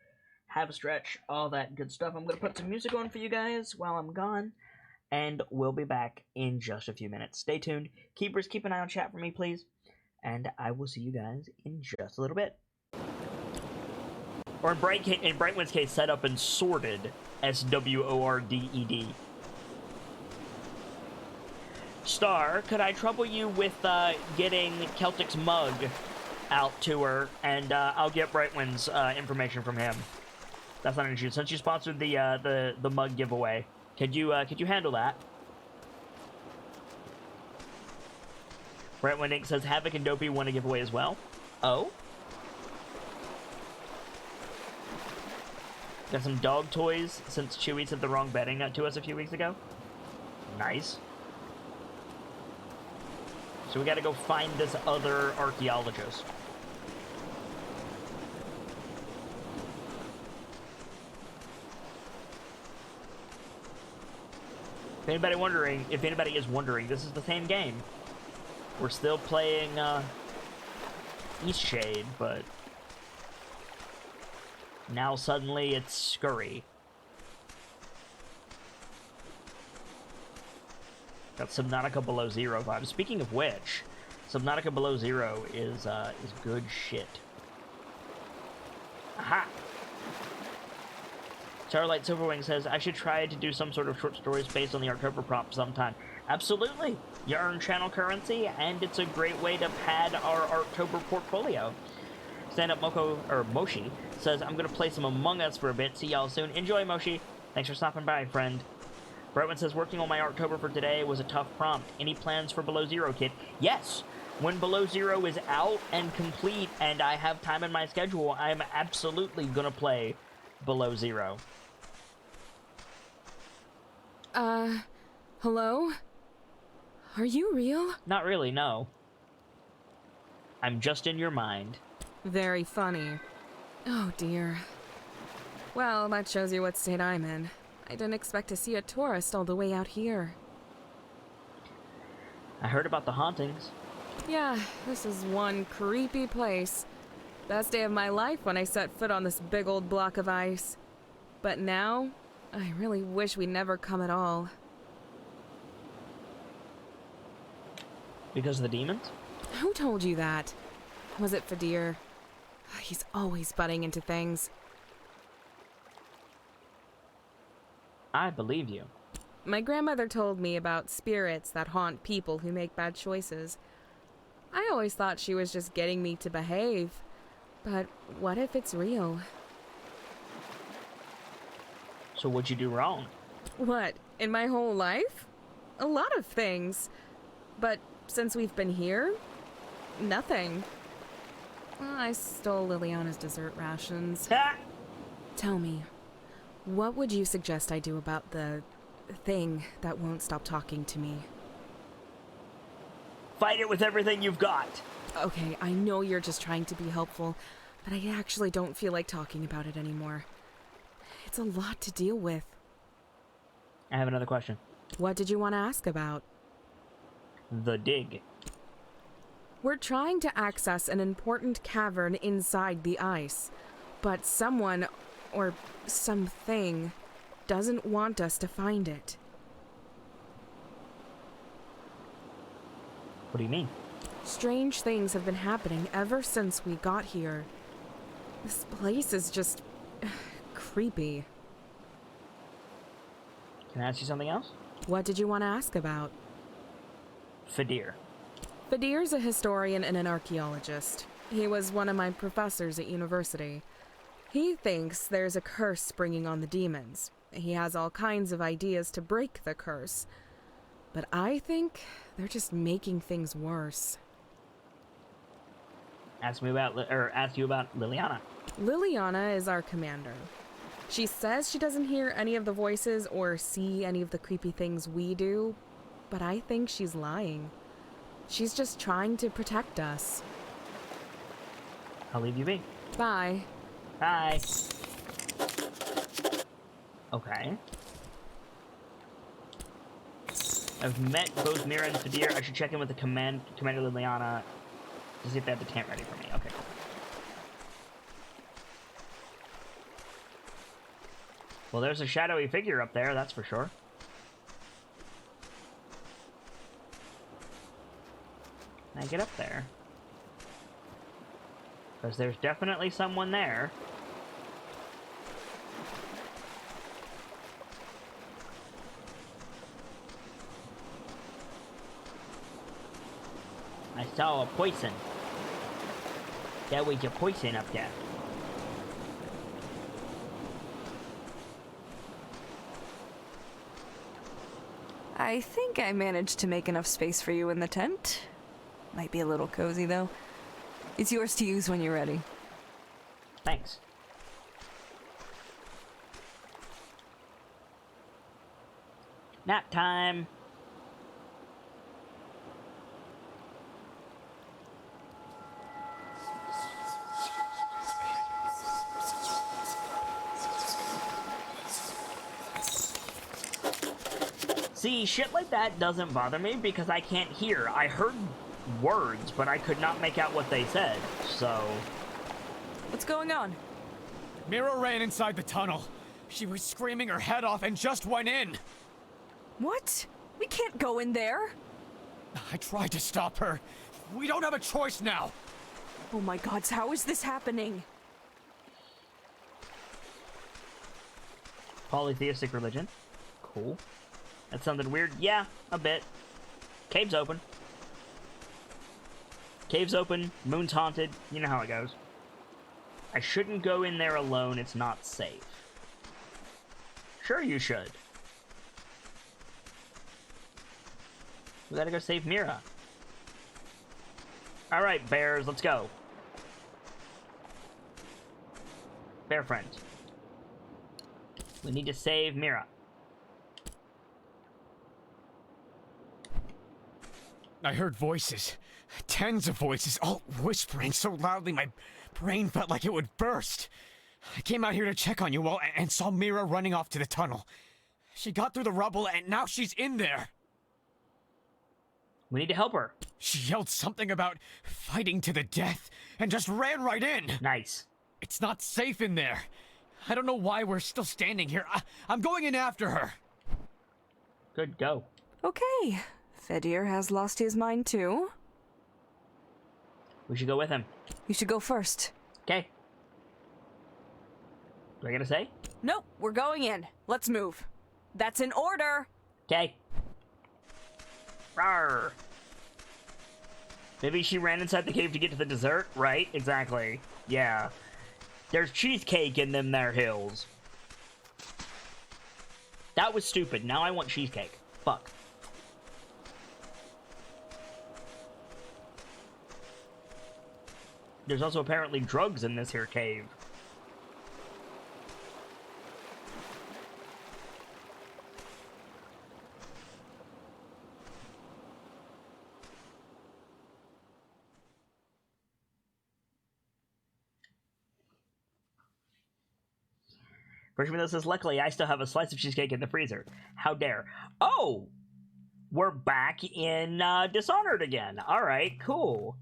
have a stretch, all that good stuff. I'm going to put some music on for you guys while I'm gone, and we'll be back in just a few minutes. Stay tuned. Keepers, keep an eye on chat for me, please, and I will see you guys in just a little bit. Or in Brightwind's case, set up and sorted. SWORDED. Star, could I trouble you with getting Celtic's mug out to her, and I'll get Brightwind's information from him. That's not an issue. Since you sponsored the mug giveaway, could you handle that? Brightwind Inc. says Havoc and Dopey want a giveaway as well. Oh. Got some dog toys since Chewie sent the wrong betting to us a few weeks ago. Nice. So we gotta go find this other archaeologist. If anybody is wondering, this is the same game. We're still playing Eastshade, but now suddenly it's Scurry. Got Subnautica Below Zero vibes. Speaking of which, Subnautica Below Zero is good shit. Aha! Starlight Silverwing says, I should try to do some sort of short stories based on the Artober prompt sometime. Absolutely! You earn channel currency, and it's a great way to pad our Artober portfolio. Stand Up Moshi says, I'm gonna play some Among Us for a bit. See y'all soon. Enjoy, Moshi. Thanks for stopping by, friend. Brightman says, working on my Artober for today was a tough prompt. Any plans for Below Zero, kid? Yes! When Below Zero is out and complete and I have time in my schedule, I'm absolutely gonna play Below Zero. Hello? Are you real? Not really, no. I'm just in your mind. Very funny. Oh dear. Well, that shows you what state I'm in. I didn't expect to see a tourist all the way out here. I heard about the hauntings. Yeah, this is one creepy place. Best day of my life when I set foot on this big old block of ice. But now, I really wish we'd never come at all. Because of the demons? Who told you that? Was it Fadir? He's always butting into things. I believe you. My grandmother told me about spirits that haunt people who make bad choices. I always thought she was just getting me to behave. But what if it's real? So what'd you do wrong? What, in my whole life? A lot of things. But since we've been here, nothing. I stole Liliana's dessert rations. Ha! Tell me, what would you suggest I do about the thing that won't stop talking to me? Fight it with everything you've got. Okay, I know you're just trying to be helpful, but I actually don't feel like talking about it anymore. It's a lot to deal with. I have another question. What did you want to ask about? The dig. We're trying to access an important cavern inside the ice, but someone or something, doesn't want us to find it. What do you mean? Strange things have been happening ever since we got here. This place is just creepy. Can I ask you something else? What did you want to ask about? Fadir. Fadir's a historian and an archaeologist. He was one of my professors at university. He thinks there's a curse springing on the demons. He has all kinds of ideas to break the curse. But I think they're just making things worse. Ask you about Liliana. Liliana is our commander. She says she doesn't hear any of the voices or see any of the creepy things we do, but I think she's lying. She's just trying to protect us. I'll leave you be. Bye. Bye. Okay. I've met both Mira and Fadir. I should check in with the Commander Liliana to see if they have the tent ready for me. Okay, cool. Well, there's a shadowy figure up there, that's for sure. Can I get up there? Because there's definitely someone there. I saw a poison. There was a poison up there. I think I managed to make enough space for you in the tent. Might be a little cozy, though. It's yours to use when you're ready. Thanks. Nap time. See, shit like that doesn't bother me because I can't hear. I heard words, but I could not make out what they said, so... What's going on? Mira ran inside the tunnel. She was screaming her head off and just went in. What? We can't go in there. I tried to stop her. We don't have a choice now. Oh my gods, how is this happening? Polytheistic religion. Cool. That sounded weird. Yeah, a bit. Cave's open. Cave's open. Moon's haunted. You know how it goes. I shouldn't go in there alone. It's not safe. Sure you should. We gotta go save Mira. Alright, bears, let's go. Bear friends. We need to save Mira. I heard voices. Tens of voices, all whispering so loudly my brain felt like it would burst. I came out here to check on you all and saw Mira running off to the tunnel. She got through the rubble and now she's in there. We need to help her. She yelled something about fighting to the death and just ran right in. Nice. It's not safe in there. I don't know why we're still standing here. I'm going in after her. Good, go. Okay. Fadir has lost his mind too. We should go with him. You should go first. Okay. Do I gotta say? Nope, we're going in. Let's move. That's an order. Okay. Rawr. Maybe she ran inside the cave to get to the dessert? Right, exactly. Yeah. There's cheesecake in them there hills. That was stupid. Now I want cheesecake. Fuck. There's also apparently drugs in this here cave. Freshman that says, luckily I still have a slice of cheesecake in the freezer. How dare. Oh! We're back in Dishonored again. Alright, cool.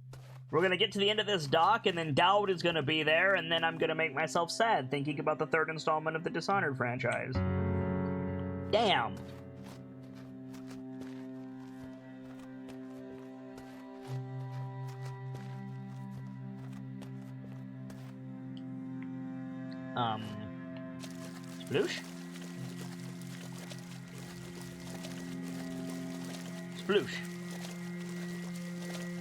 We're gonna get to the end of this dock, and then Dowd is gonna be there, and then I'm gonna make myself sad thinking about the third installment of the Dishonored franchise. Damn. Sploosh? Sploosh.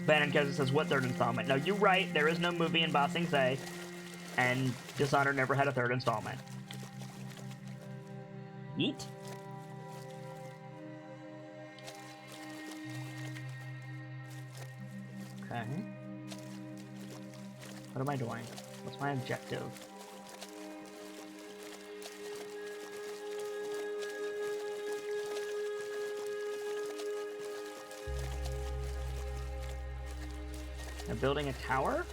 Bannon Kevin says, what third installment? No, you're right, there is no movie in Ba Sing Se, and Dishonored never had a third installment. Yeet. Okay. What am I doing? What's my objective? I'm building a tower?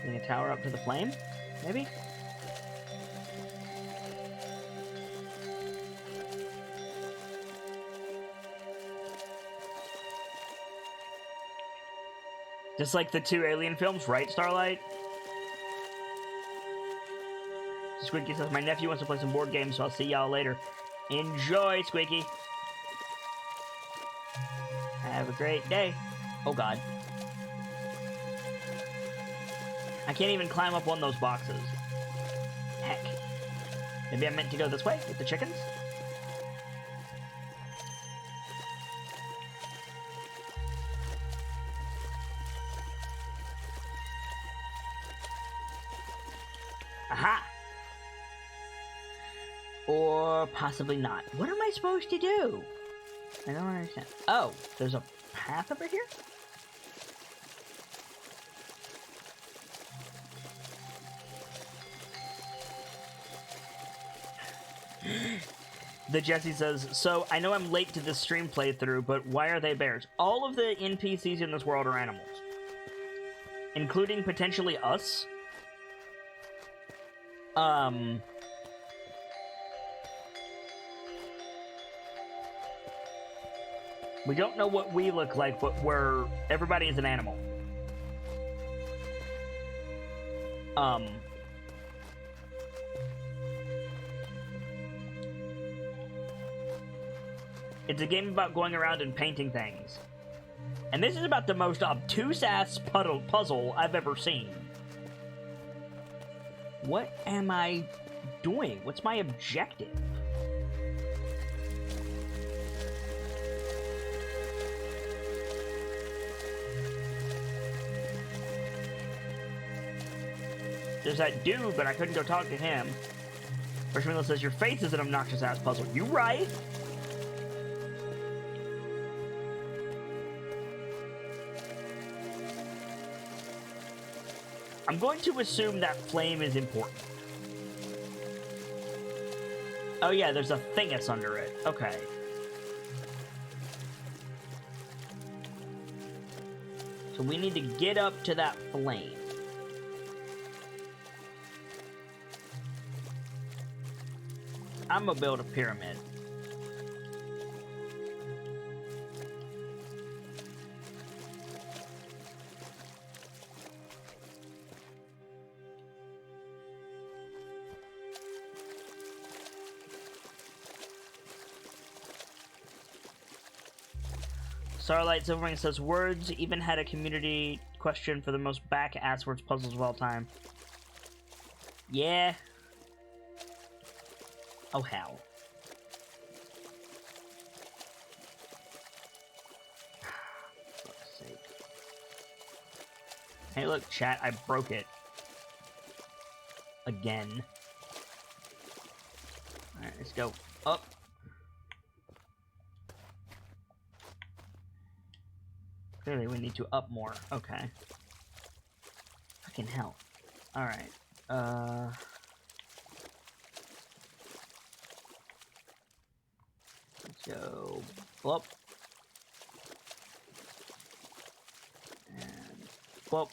Building a tower up to the flame? Maybe? Just like the 2 Alien films, right, Starlight? Squeaky says, my nephew wants to play some board games, so I'll see y'all later. Enjoy, Squeaky. Have a great day. Oh, God. I can't even climb up one of those boxes. Heck. Maybe I meant to go this way with the chickens? Aha! Or possibly not. What am I supposed to do? I don't understand. Oh, there's a path over here? The Jesse says, so I know I'm late to this stream playthrough, but why are they bears? All of the NPCs in this world are animals. Including potentially us. We don't know what we look like, but everybody is an animal. It's a game about going around and painting things. And this is about the most obtuse-ass puzzle I've ever seen. What am I doing? What's my objective? There's that dude, but I couldn't go talk to him. Freshman says, your face is an obnoxious-ass puzzle. You right? I'm going to assume that flame is important. Oh yeah, there's a thingus under it. Okay. So we need to get up to that flame. I'm gonna build a pyramid. Starlight Silverwing says, Words even had a community question for the most back-ass words puzzles of all time. Yeah. Oh, hell. For fuck's sake. Hey, look, chat, I broke it. Again. Alright, let's go up. Clearly, we need to up more. Okay. Fucking hell. Alright. Let's go. Up. Well,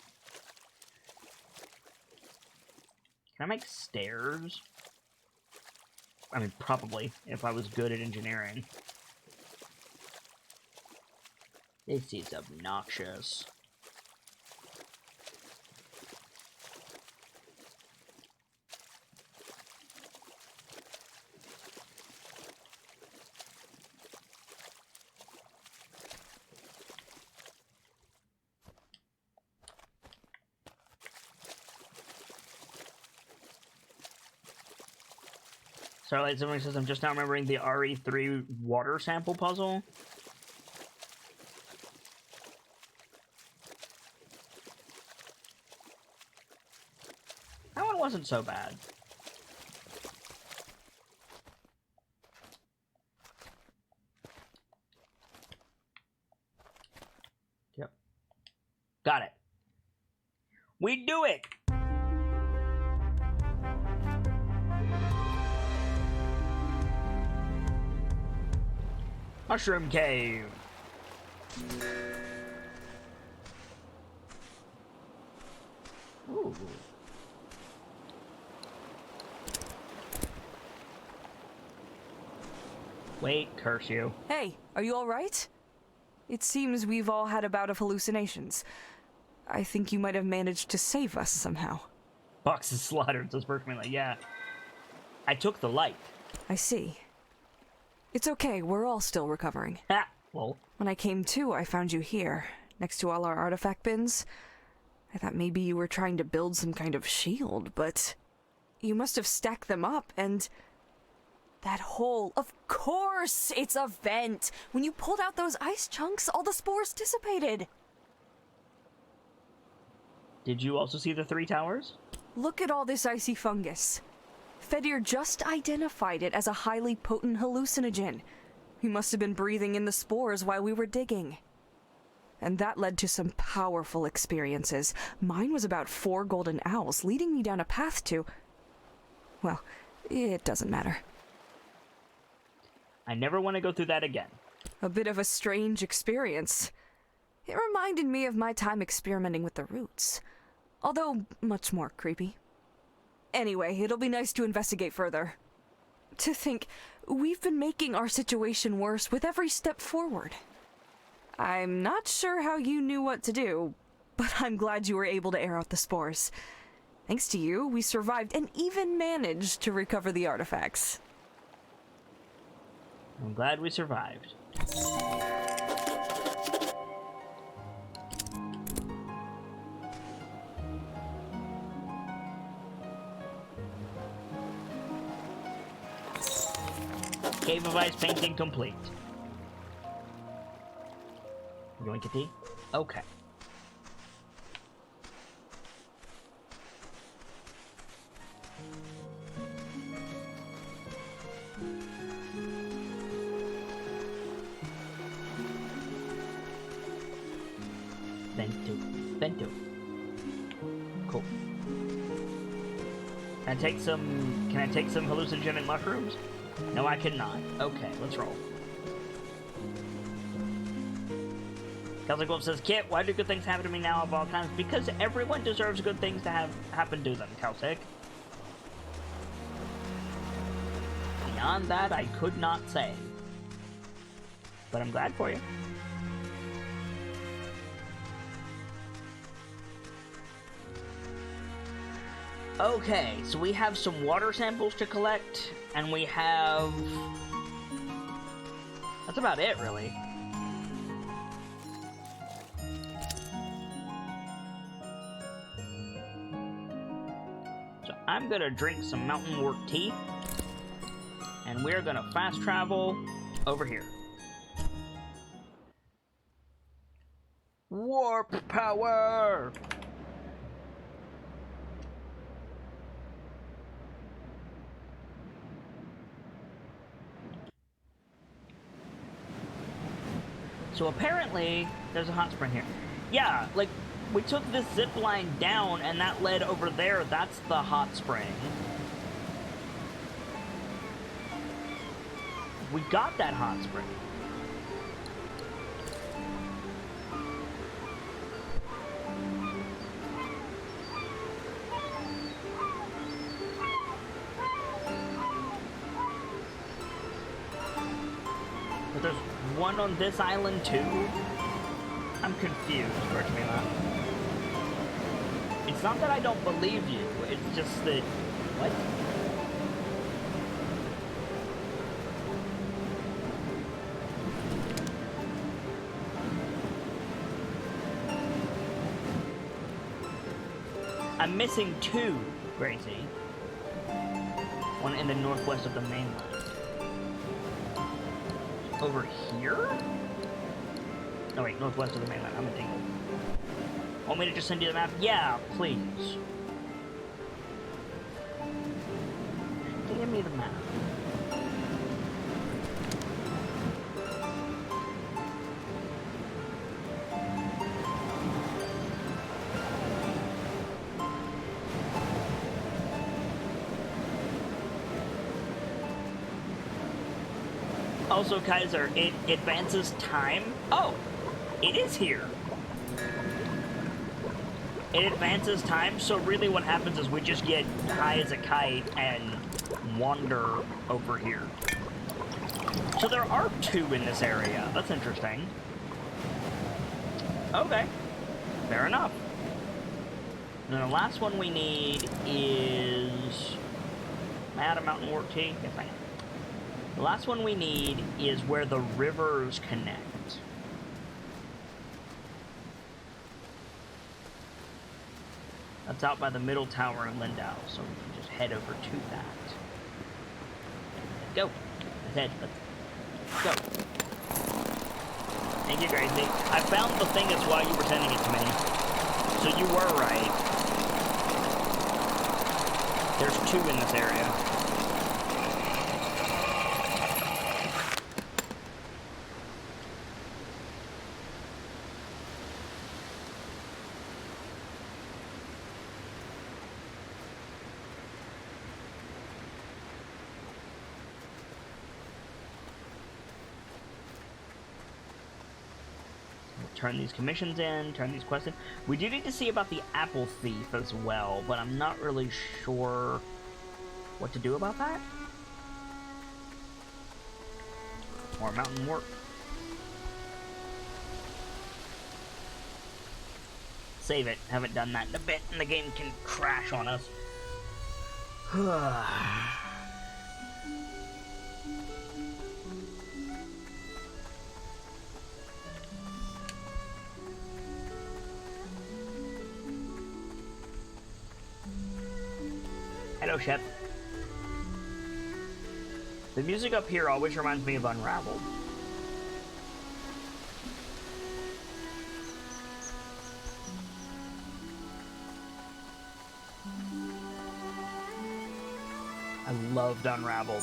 can I make stairs? I mean, probably, if I was good at engineering. This is obnoxious. Starlight Simmering says, I'm just now remembering the RE3 water sample puzzle. That one wasn't so bad. Yep. Got it. We do it! Mushroom Cave. Ooh. Wait, curse you. Hey, are you all right? It seems we've all had a bout of hallucinations. I think you might have managed to save us somehow. Box is slaughtered, says Berkman. Yeah. I took the light. I see. It's okay, we're all still recovering. Ha! Well. When I came to, I found you here, next to all our artifact bins. I thought maybe you were trying to build some kind of shield, but you must have stacked them up, and that hole, of course, it's a vent. When you pulled out those ice chunks, all the spores dissipated. Did you also see the 3 towers? Look at all this icy fungus. Fedir just identified it as a highly potent hallucinogen. We must have been breathing in the spores while we were digging. And that led to some powerful experiences. Mine was about 4 golden owls, leading me down a path to... Well, it doesn't matter. I never want to go through that again. A bit of a strange experience. It reminded me of my time experimenting with the roots, although much more creepy. Anyway, it'll be nice to investigate further. To think, we've been making our situation worse with every step forward. I'm not sure how you knew what to do, but I'm glad you were able to air out the spores. Thanks to you, we survived and even managed to recover the artifacts. I'm glad we survived. Cave of Ice painting complete. Yoinkity? Okay. Vento. Cool. Can I take some hallucinogenic mushrooms? No, I cannot. Okay, let's roll. Kelsey Wolf says, Kit, why do good things happen to me now of all times? Because everyone deserves good things to have happen to them, Kelsey. Beyond that, I could not say. But I'm glad for you. Okay, so we have some water samples to collect, and we have... That's about it, really. So I'm gonna drink some Mountain Wort tea, and we're gonna fast travel over here. Warp power! So apparently, there's a hot spring here. Yeah, like, we took this zip line down, and that led over there. That's the hot spring. We got that hot spring. one on this island too? I'm confused, Virtuela. It's not that I don't believe you, it's just that... What? I'm missing two, Gracie. One in the northwest of the mainland. Over here? Oh wait, northwest of the mainland. I'm a dingle. Want me to just send you the map? Yeah, please. Give me the map. Also, Kaiser, it advances time. Oh, it is here. It advances time, so really what happens is we just get high as a kite and wander over here. So there are two in this area. That's interesting. Okay, fair enough. And the last one we need is... Am I out of mountain work tea? Yes, I am. The last one we need is where the rivers connect. That's out by the middle tower in Lindau, so we can just head over to that. Go. Let's head. Let's go. Thank you, Gracie. I found the thing that's why you were sending it to me. So you were right. There's two in this area. Turn these commissions in, turn these quests in. We do need to see about the apple thief as well, but I'm not really sure what to do about that. More mountain work. Save it. Haven't done that in a bit, and the game can crash on us. Hello, Shep. The music up here always reminds me of Unraveled. I loved Unraveled.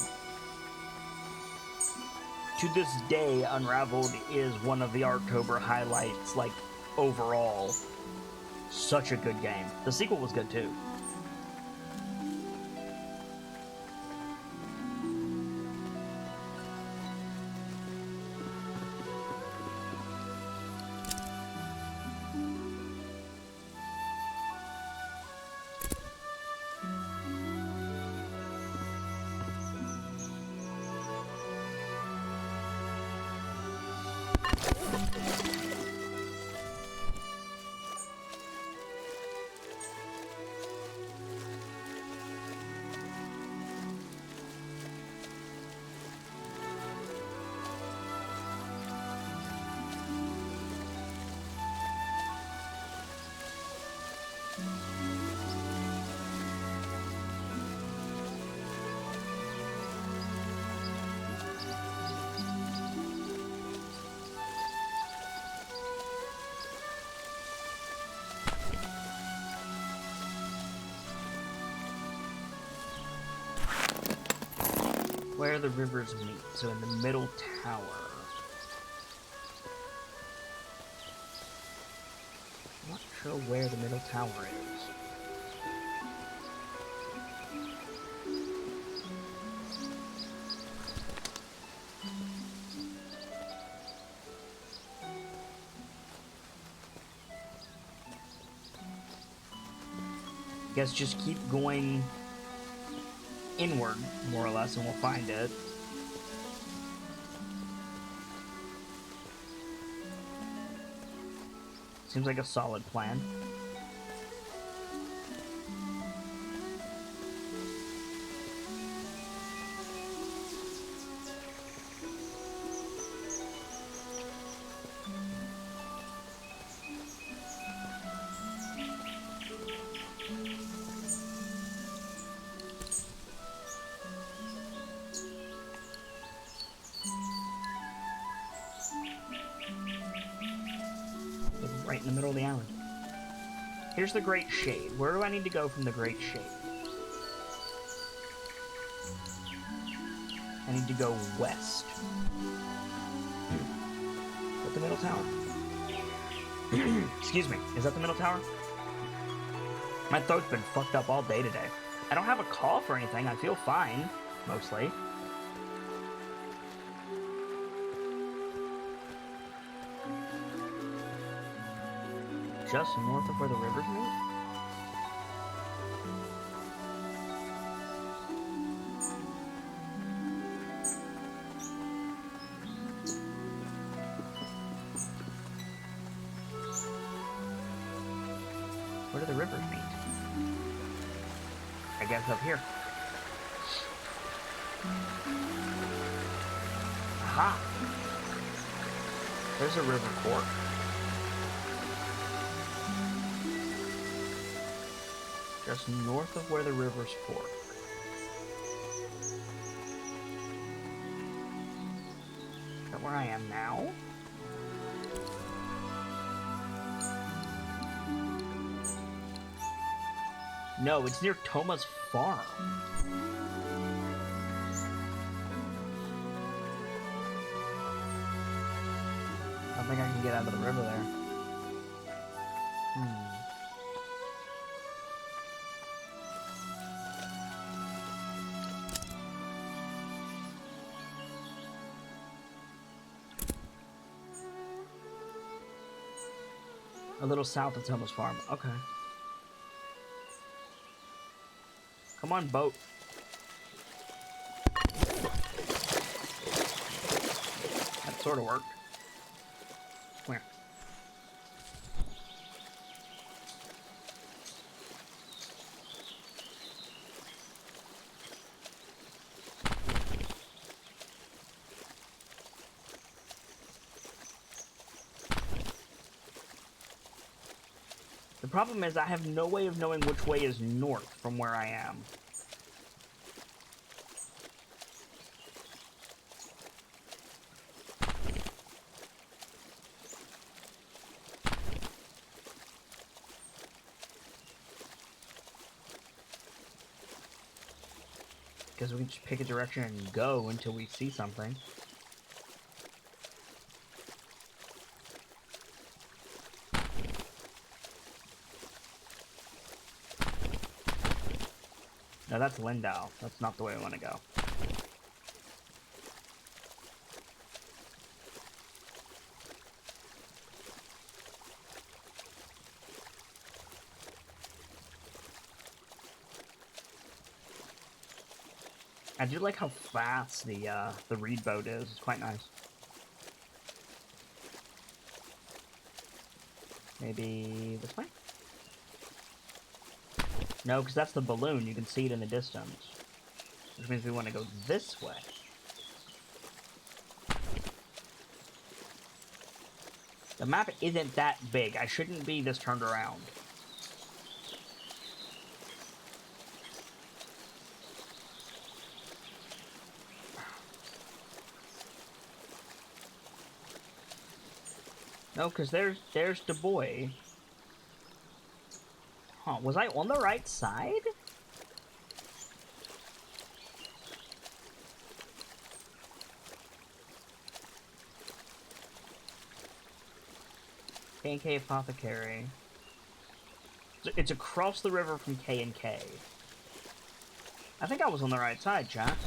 To this day, Unraveled is one of the Artober highlights, like, overall. Such a good game. The sequel was good, too. Where the rivers meet, so in the middle tower. I'm not sure where the middle tower is. Guess just keep going inward, more or less, and we'll find it. Seems like a solid plan. Right in the middle of the island. Here's the Great Shade. Where do I need to go from the Great Shade? I need to go west. Is that the middle tower? Excuse me. Is that the middle tower? My throat's been fucked up all day today. I don't have a cough or anything. I feel fine, mostly. Just north of where the rivers meet? Where do the rivers meet? I guess up here. Aha! There's a river fork. Just north of where the rivers fork. Is that where I am now? No, it's near Toma's farm. I don't think I can get out of the river there. A little south of Toma's farm. Okay. Come on, boat. That sort of worked. Come here. The problem is I have no way of knowing which way is north from where I am. Because we can just pick a direction and go until we see something. No, that's Lindau. That's not the way I want to go. I do like how fast the reed boat is. It's quite nice. Maybe this way? No, because that's the balloon. You can see it in the distance. Which means we want to go this way. The map isn't that big. I shouldn't be this turned around. No, because there's Du Bois. Huh, was I on the right side? K&K Apothecary. It's across the river from K&K. I think I was on the right side, chat.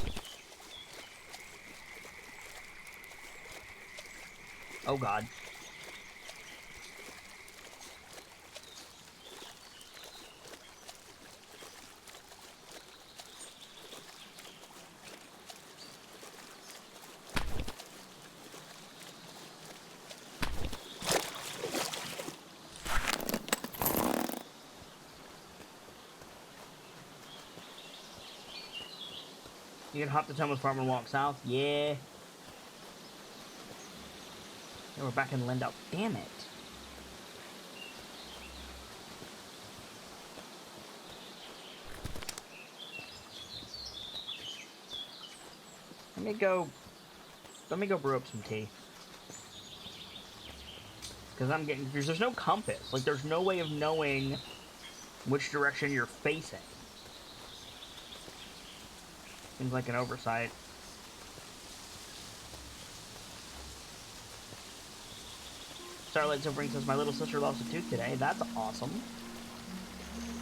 Oh god. You can hop to Thomas Farm and walk south. Yeah. Yeah, we're back in Lindau. Damn it. Let me go brew up some tea. Because there's no compass. Like, there's no way of knowing which direction you're facing. Seems like an oversight. Starlight Silvering says, my little sister lost a tooth today. That's awesome.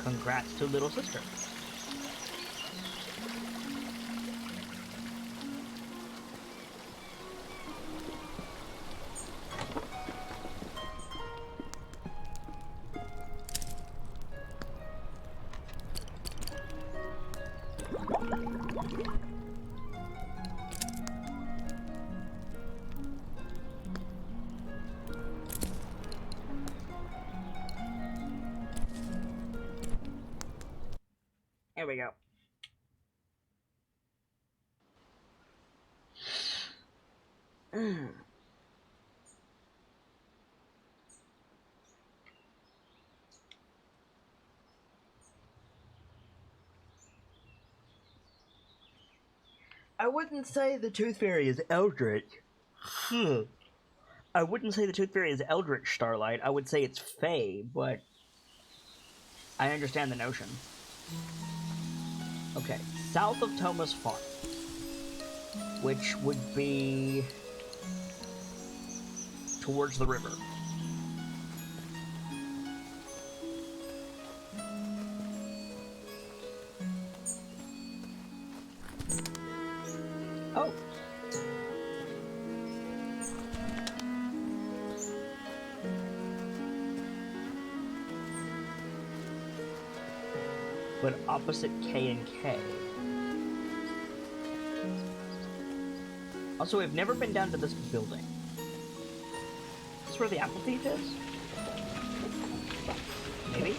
Congrats to little sister. There we go. I wouldn't say the Tooth Fairy is eldritch. I wouldn't say the Tooth Fairy is eldritch, Starlight. I would say it's fey, but I understand the notion. Okay, south of Thomas Farm, which would be towards the river. Oh. But opposite K and K. Also, we've never been down to this building. Is this where the apple thief is? Maybe?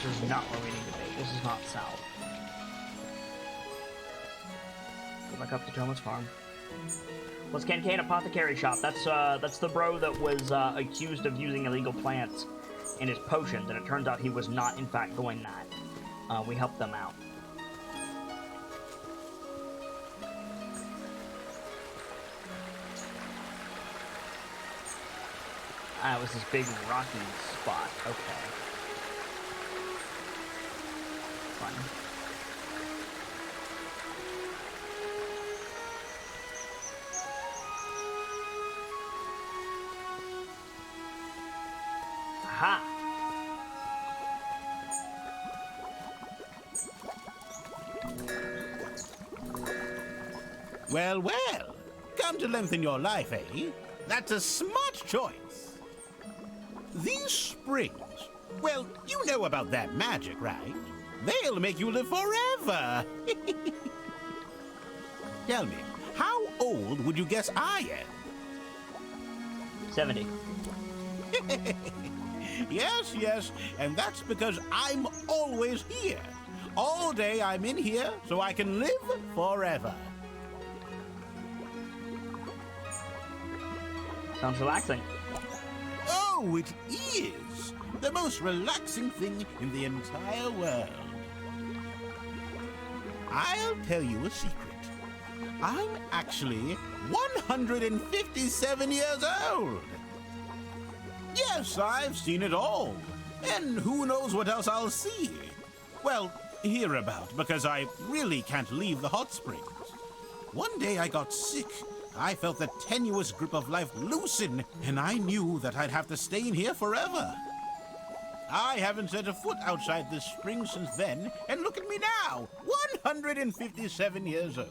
This is not where we need to be. This is not south. Go back up to Thomas Farm. Was Ken an apothecary shop? That's the bro that was accused of using illegal plants in his potions, and it turns out he was not, in fact, doing that. We helped them out. Ah, it was this big rocky spot. Okay. Fun. Aha! Well, well. Come to lengthen your life, eh? That's a smart choice. These springs, well, you know about that magic, right? They'll make you live forever. Tell me, how old would you guess I am? 70. Yes, and that's because I'm always here. All day I'm in here, so I can live forever. Sounds relaxing. Oh, it is! The most relaxing thing in the entire world. I'll tell you a secret. I'm actually 157 years old. Yes, I've seen it all. And who knows what else I'll see? Well, hear about, because I really can't leave the hot springs. One day I got sick. I felt the tenuous grip of life loosen, and I knew that I'd have to stay in here forever. I haven't set a foot outside this spring since then, and look at me now, 157 years old.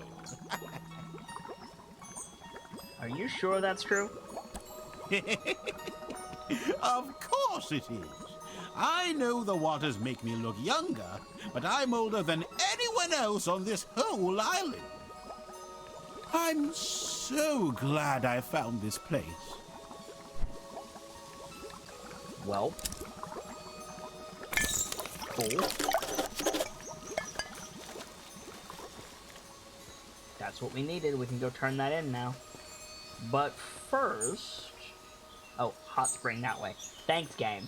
Are you sure that's true? Of course it is. I know the waters make me look younger, but I'm older than anyone else on this whole island. I'm so glad I found this place. Well. Cool. That's what we needed. We can go turn that in now. But first... Oh, hot spring that way. Thanks, game.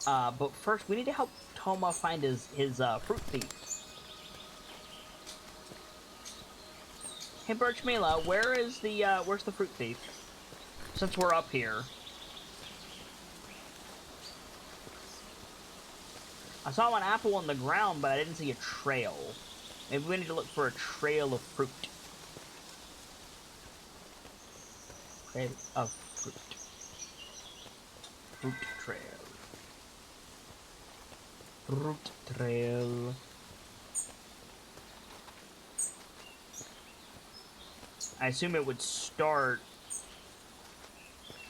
But first, we need to help Toma find his fruit thief. Hey, Birchmila, where's the fruit thief? Since we're up here. I saw an apple on the ground, but I didn't see a trail. Maybe we need to look for a trail of fruit. Trail of fruit. Fruit trail. Fruit trail. I assume it would start...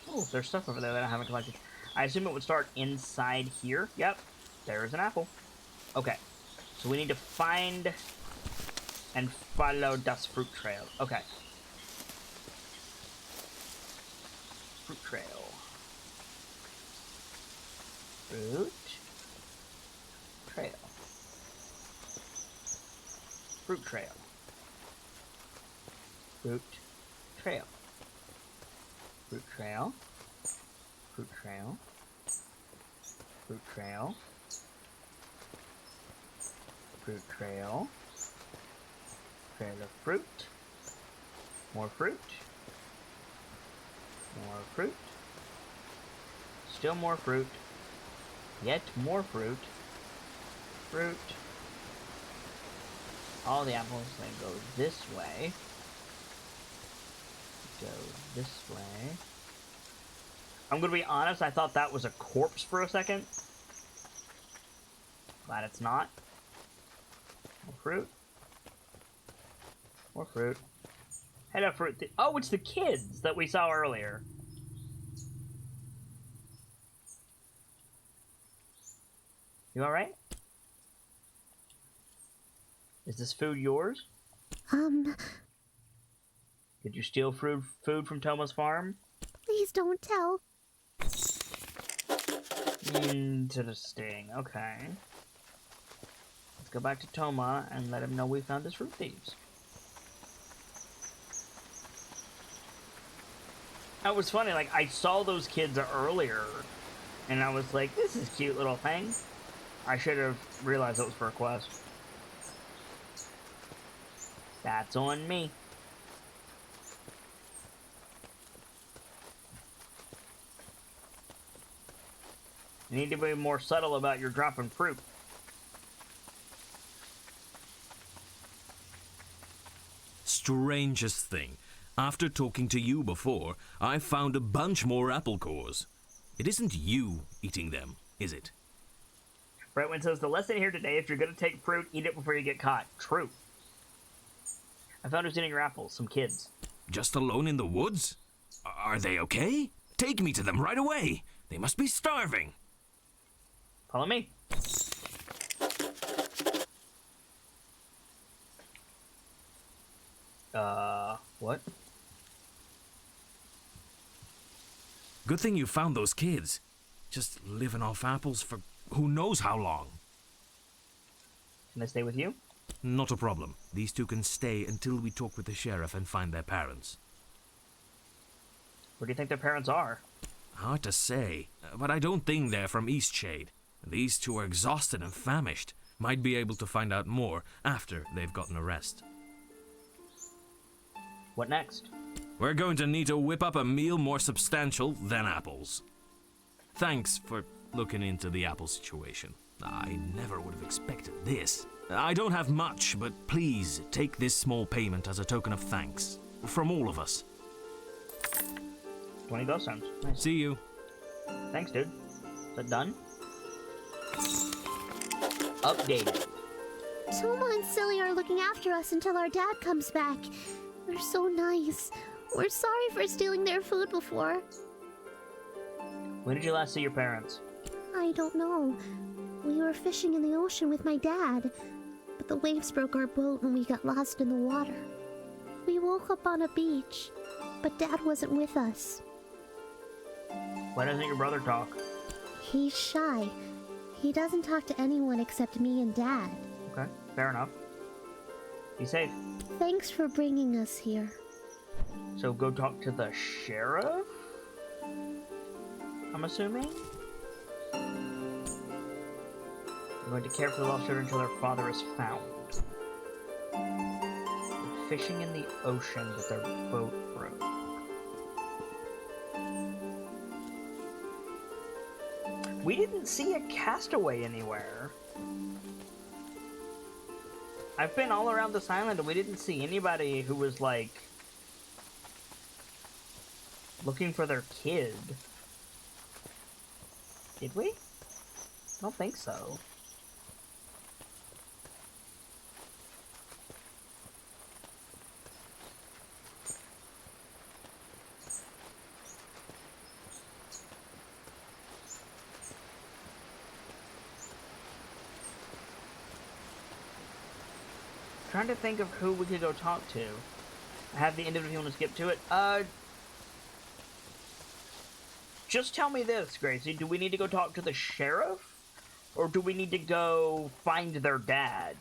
Oh, there's stuff over there that I haven't collected. I assume it would start inside here. Yep. There's an apple. Okay. So we need to find and follow das fruit trail. Okay. Fruit trail. Fruit trail. Fruit trail. Fruit trail. Fruit trail. Fruit trail. Fruit trail. Fruit trail. Trail of fruit. More fruit. More fruit. Still more fruit. Yet more fruit. Fruit. All the apples then go this way. Go this way. I'm gonna be honest, I thought that was a corpse for a second. Glad it's not. More fruit. More fruit. Head up fruit. Oh, it's the kids that we saw earlier. You alright? Is this food yours? Did you steal food from Toma's farm? Please don't tell. Interesting. Okay. Let's go back to Toma and let him know we found his fruit thieves. That was funny, like, I saw those kids earlier, and I was like, this is a cute little thing. I should have realized it was for a quest. That's on me. You need to be more subtle about your dropping fruit. Strangest thing. After talking to you before, I found a bunch more apple cores. It isn't you eating them, is it? Brightwind says, the lesson here today, if you're going to take fruit, eat it before you get caught. True. I found who's eating your apples. Some kids. Just alone in the woods? Are they okay? Take me to them right away. They must be starving. Follow me. What? Good thing you found those kids. Just living off apples for who knows how long. Can I stay with you? Not a problem. These two can stay until we talk with the sheriff and find their parents. Where do you think their parents are? Hard to say, but I don't think they're from Eastshade. These two are exhausted and famished. Might be able to find out more after they've gotten a rest. What next? We're going to need to whip up a meal more substantial than apples. Thanks for looking into the apple situation. I never would have expected this. I don't have much, but please take this small payment as a token of thanks. From all of us. 20 ghost stones. Nice. See you. Thanks, dude. Is that done? Updated. Toma and Silly are looking after us until our dad comes back. They're so nice. We're sorry for stealing their food before. When did you last see your parents? I don't know. We were fishing in the ocean with my dad, but the waves broke our boat and we got lost in the water. We woke up on a beach, but Dad wasn't with us. Why doesn't your brother talk? He's shy. He doesn't talk to anyone except me and Dad. Okay, fair enough. Be safe. Thanks for bringing us here. So go talk to the sheriff? I'm assuming? I'm going to care for the lost children until their father is found. They're fishing in the ocean, but their boat broke. We didn't see a castaway anywhere. I've been all around this island and we didn't see anybody who was like looking for their kid. Did we? I don't think so. Trying to think of who we could go talk to. I have the end of it if you want to skip to it. Just tell me this, Gracie. Do we need to go talk to the sheriff? Or do we need to go find their dad?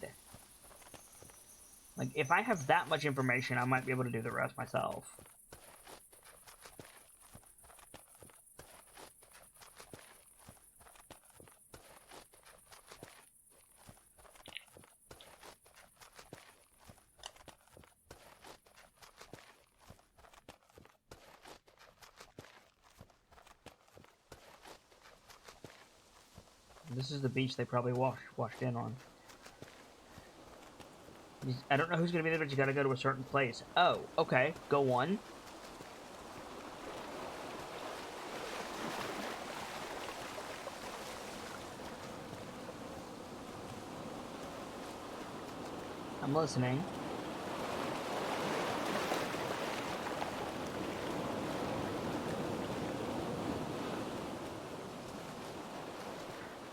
Like, if I have that much information, I might be able to do the rest myself. This is the beach they probably washed in on. I don't know who's gonna be there, but you gotta go to a certain place. Oh, okay. Go on. I'm listening.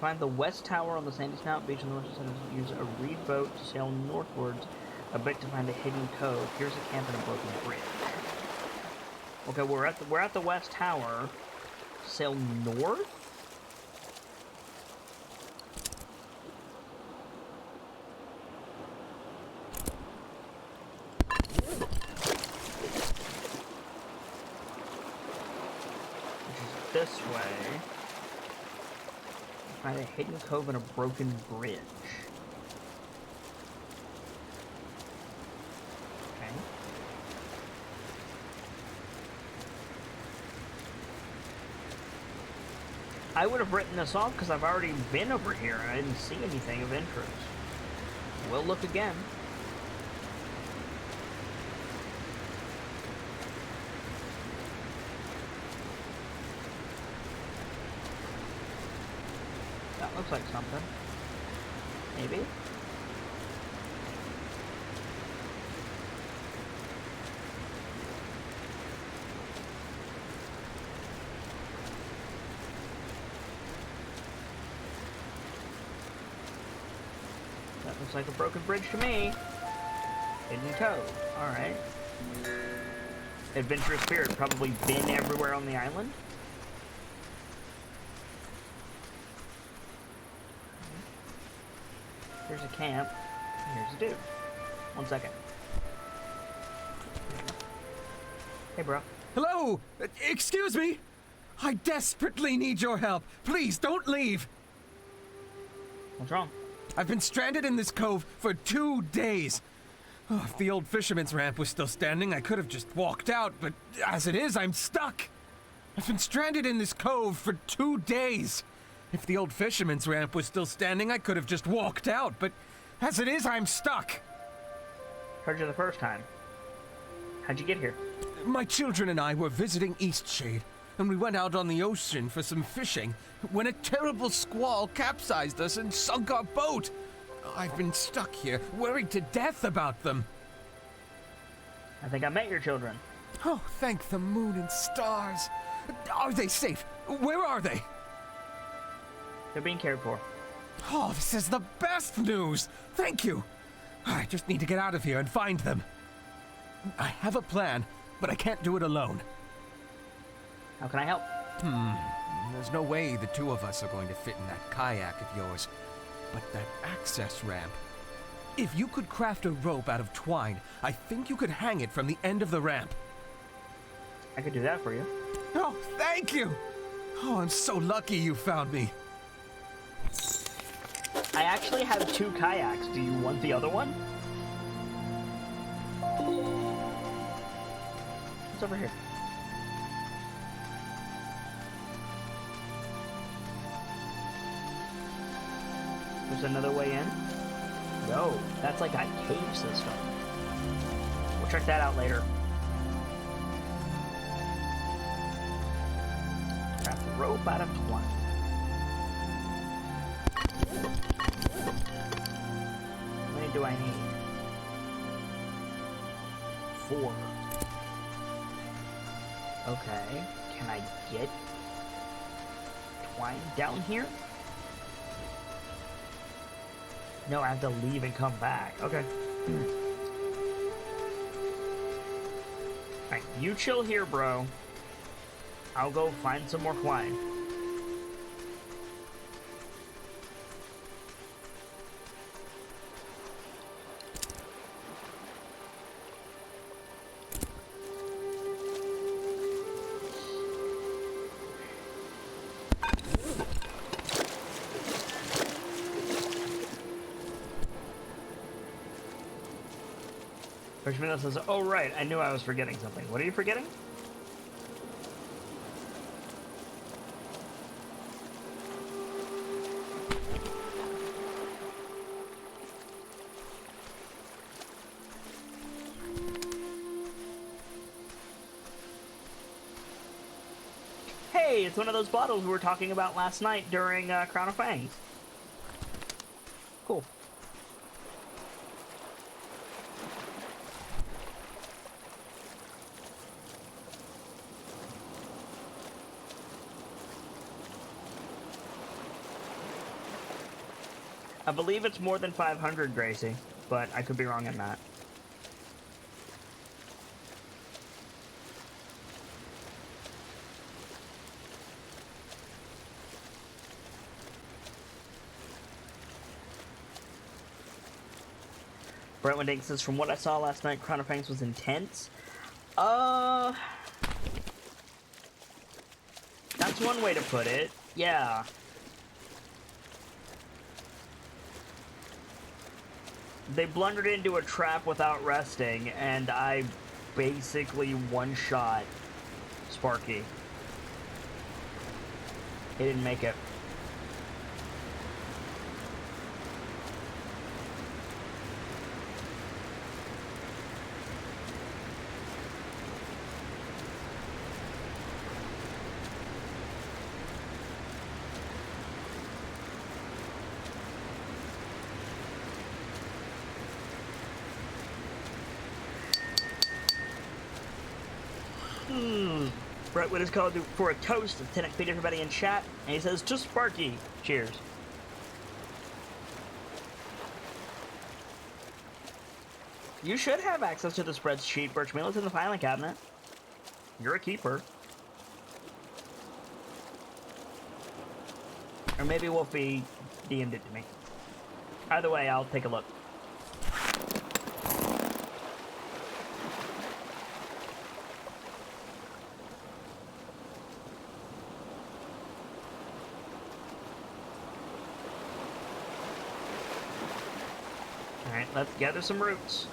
Find the west tower on the sandy snout beach on the western side. Use a reed boat to sail northwards a bit to find a hidden cove. Here's a camp and a broken bridge. Okay, we're at the west tower. Sail north? Which is this way. Find a hidden cove and a broken bridge. Okay. I would have written this off because I've already been over here and I didn't see anything of interest. We'll look again. Looks like something. Maybe? That looks like a broken bridge to me. Hidden cove. Alright. Adventurous spirit. Probably been everywhere on the island. Here's a camp. Here's a dude. 1 second. Hey, bro. Hello! Excuse me! I desperately need your help. Please, don't leave! What's wrong? I've been stranded in this cove for 2 days. Oh, if the old fisherman's ramp was still standing, I could have just walked out, but as it is, I'm stuck. I've been stranded in this cove for 2 days. If the old fisherman's ramp was still standing, I could have just walked out, but as it is, I'm stuck. Heard you the first time. How'd you get here? My children and I were visiting Eastshade, and we went out on the ocean for some fishing when a terrible squall capsized us and sunk our boat. I've been stuck here, worried to death about them. I think I met your children. Oh, thank the moon and stars. Are they safe? Where are they? They're being cared for. Oh, this is the best news! Thank you! I just need to get out of here and find them. I have a plan, but I can't do it alone. How can I help? There's no way the two of us are going to fit in that kayak of yours. But that access ramp, If you could craft a rope out of twine, I think you could hang it from the end of the ramp. I could do that for you. Oh, thank you! Oh, I'm so lucky you found me. I actually have 2 kayaks. Do you want the other one? It's over here. There's another way in? No, that's like a cave system. We'll check that out later. Craft a rope out of twine. How many do I need? 4. Okay, can I get twine down here? No, I have to leave and come back. Okay. Alright, you chill here, bro. I'll go find some more twine. Freshman says, oh right, I knew I was forgetting something. What are you forgetting? Hey, it's one of those bottles we were talking about last night during Crown of Fangs. Cool. I believe it's more than 500, Gracie, but I could be wrong on that. Brentwood Inc. says, from what I saw last night, Crown of Fangs was intense. That's one way to put it. Yeah. They blundered into a trap without resting, and I basically one-shot Sparky. He didn't make it. Brentwood is called for a toast. Lieutenant feed everybody in chat, and he says, just Sparky. Cheers. You should have access to the spreadsheet, Birchmeal. It's in the filing cabinet. You're a keeper. Or maybe Wolfie DM'd it to me. Either way, I'll take a look. Alright, let's gather some roots.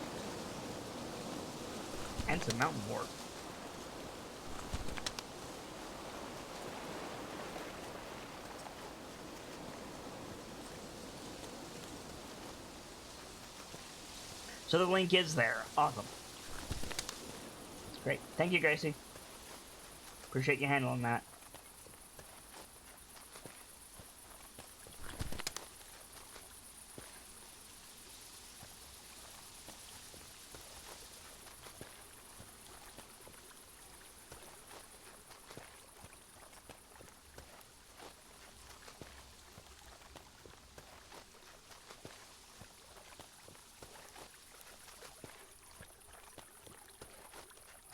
And some mountain wort. So the link is there. Awesome. That's great. Thank you, Gracie. Appreciate you handling that.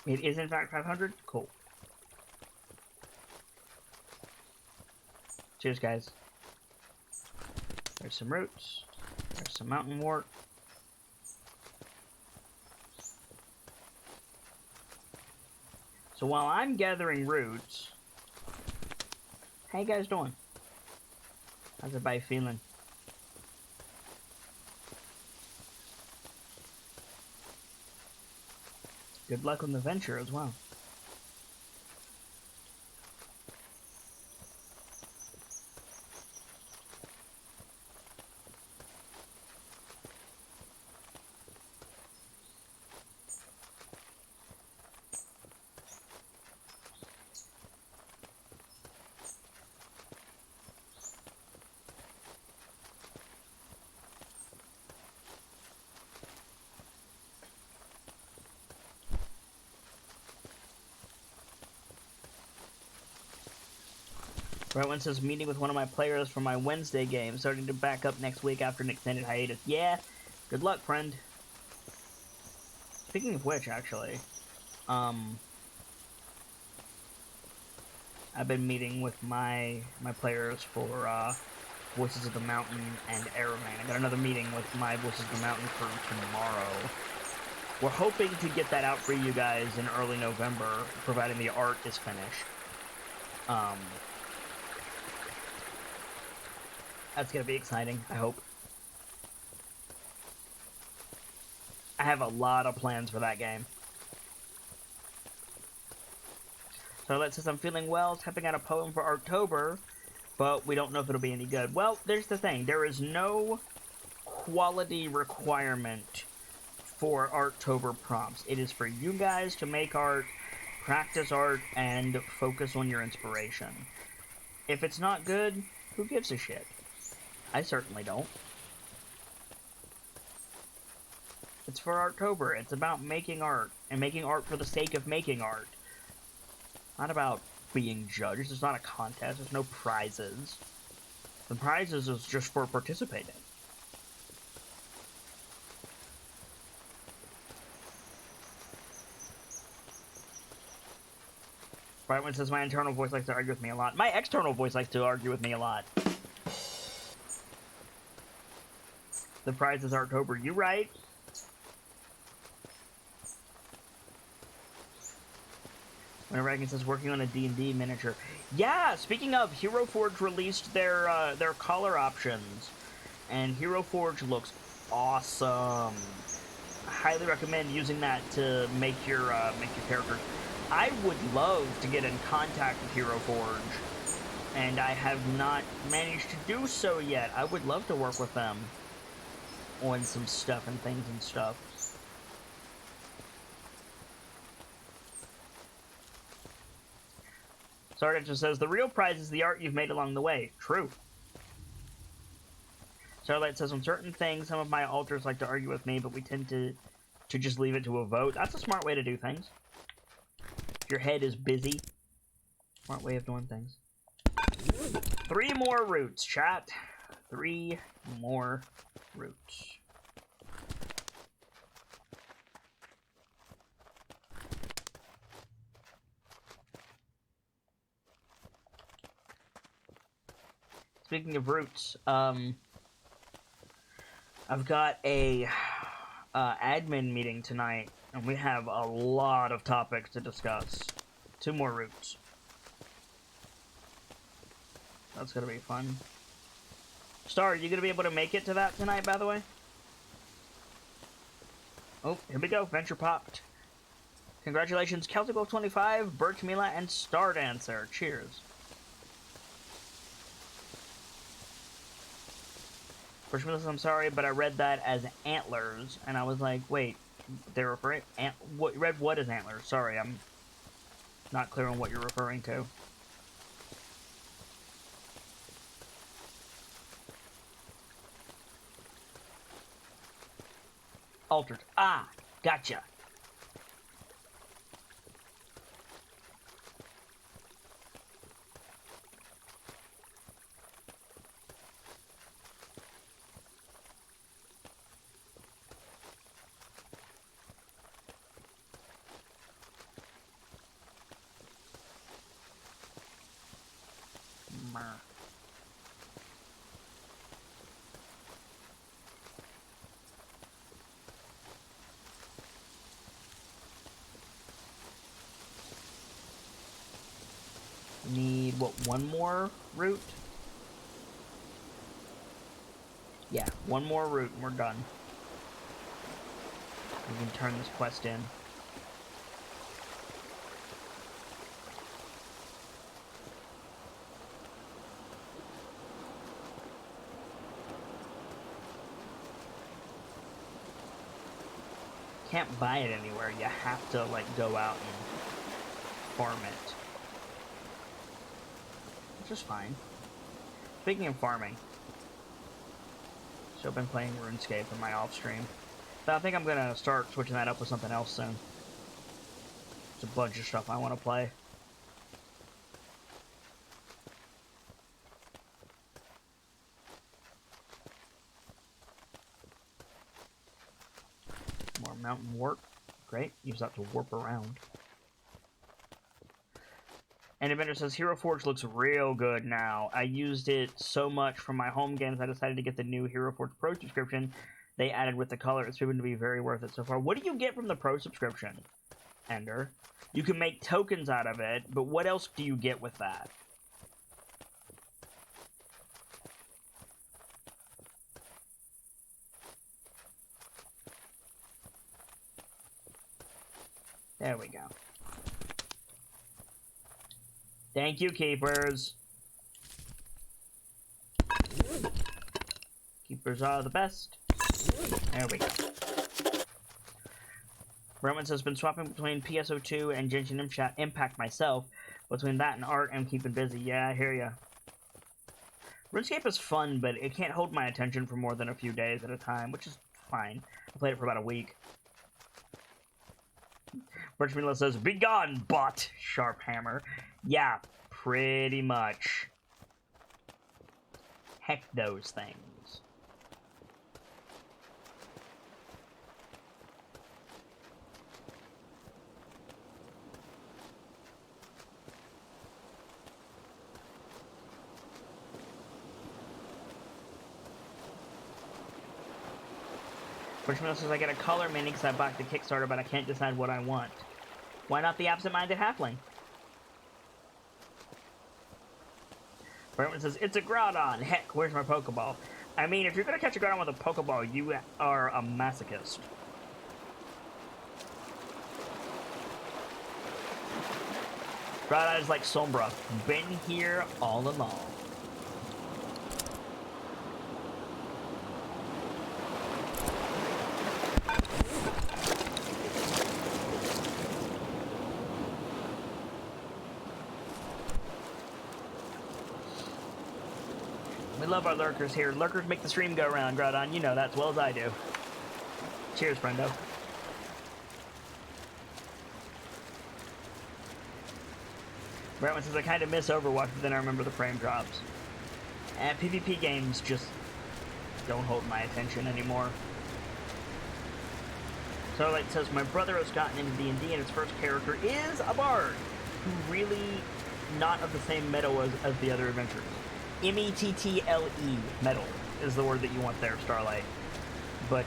It is in fact 500? Cool. Cheers, guys. There's some roots. There's some mountain wort. So while I'm gathering roots, how you guys doing? How's everybody feeling? Good luck on the venture as well. Brightwin says, meeting with one of my players for my Wednesday game, starting to back up next week after an extended hiatus. Yeah, good luck, friend. Speaking of which, actually, I've been meeting with my players for Voices of the Mountain and Airman. I got another meeting with my Voices of the Mountain crew tomorrow. We're hoping to get that out for you guys in early November, providing the art is finished. That's gonna be exciting, I hope. I have a lot of plans for that game. So that says, I'm feeling well, typing out a poem for Artober, but we don't know if it'll be any good. Well, there's the thing. There is no quality requirement for Artober prompts. It is for you guys to make art, practice art, and focus on your inspiration. If it's not good, who gives a shit? I certainly don't. It's for Artober. It's about making art, and making art for the sake of making art. Not about being judged. It's not a contest. There's no prizes. The prizes is just for participating. Brightwin says, my internal voice likes to argue with me a lot. My external voice likes to argue with me a lot. The prize is Artober. You right? When Reagan says working on a D&D miniature. Yeah, speaking of, Hero Forge released their color options, and Hero Forge looks awesome. I highly recommend using that to make your characters. I would love to get in contact with Hero Forge, and I have not managed to do so yet. I would love to work with them on some stuff and things and stuff. Sargent just says, the real prize is the art you've made along the way. True. Starlight says, on certain things, some of my alters like to argue with me, but we tend to just leave it to a vote. That's a smart way to do things. If your head is busy. Smart way of doing things. 3 more roots, chat. 3 more roots. Speaking of roots, I've got a admin meeting tonight, and we have a lot of topics to discuss. 2 more roots. That's gonna be fun. Star, are you gonna be able to make it to that tonight, by the way? Oh, here we go. Venture popped. Congratulations, Celtic Wolf 25, Birch Mila, and Star Dancer. Cheers. Birch Mila says, I'm sorry, but I read that as antlers, and I was like, wait, they're referring... you read what as antlers? Sorry, I'm not clear on what you're referring to. Altered. Ah, gotcha. Need, what, one more route? Yeah, one more route and we're done. We can turn this quest in. Can't buy it anywhere. You have to, like, go out and farm it. Which is fine. Speaking of farming, so I've been playing RuneScape in my off stream. But I think I'm gonna start switching that up with something else soon. There's a bunch of stuff I want to play. More mountain warp. Great. Use that to warp around. And Inventor says, Hero Forge looks real good now. I used it so much for my home games, I decided to get the new Hero Forge Pro subscription they added with the color. It's proven to be very worth it so far. What do you get from the Pro subscription, Ender? You can make tokens out of it, but what else do you get with that? There we go. Thank you, keepers. Keepers are the best. There we go. Roman says, been swapping between PSO2 and Genshin Impact myself. Between that and art, I'm keeping busy. Yeah, I hear ya. RuneScape is fun, but it can't hold my attention for more than a few days at a time, which is fine. I played it for about a week. Birchmila says, be gone, bot! Sharp hammer. Yeah, pretty much. Heck those things. Birchmila says, I get a color mini because I bought the Kickstarter, but I can't decide what I want. Why not the absent-minded halfling? Brentman says, it's a Groudon. Heck, where's my Pokeball? I mean, if you're going to catch a Groudon with a Pokeball, you are a masochist. Groudon is like Sombra. Been here all along. Love our lurkers here. Lurkers make the stream go round, Groudon. You know that as well as I do. Cheers, friendo. Brentman says, I kind of miss Overwatch, but then I remember the frame drops. And PvP games just don't hold my attention anymore. Starlight says, my brother has gotten into D&D and his first character is a bard, who really not of the same metal as the other adventurers. M-E-T-T-L-E, metal, is the word that you want there, Starlight. But,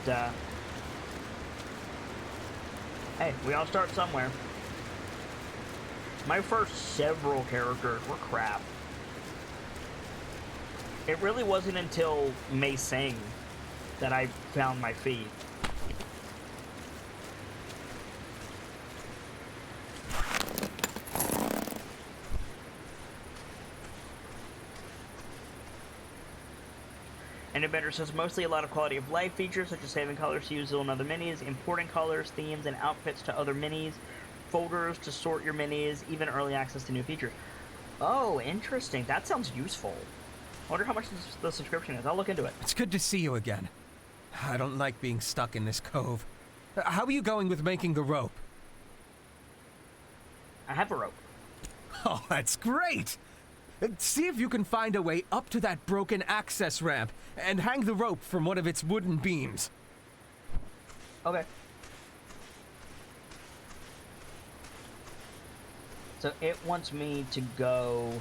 hey, we all start somewhere. My first several characters were crap. It really wasn't until Mei Sing that I found my feet. And Inventor says, mostly a lot of quality of life features, such as saving colors to use in other minis, importing colors, themes, and outfits to other minis, folders to sort your minis, even early access to new features. Oh, interesting. That sounds useful. I wonder how much the subscription is. I'll look into it. It's good to see you again. I don't like being stuck in this cove. How are you going with making the rope? I have a rope. Oh, that's great! See if you can find a way up to that broken access ramp and hang the rope from one of its wooden beams. Okay. So it wants me to go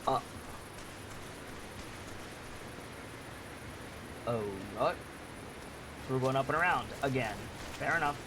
up. Oh, what? So we're going up and around again. Fair enough.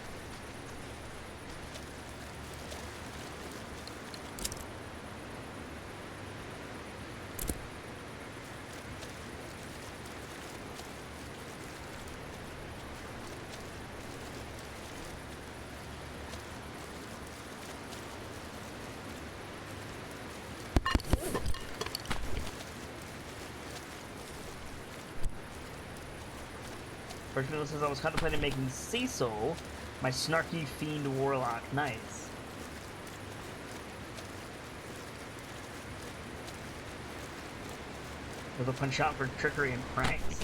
Bertrand says I was contemplating making Cecil my snarky fiend warlock. Nice. With a penchant for trickery and pranks.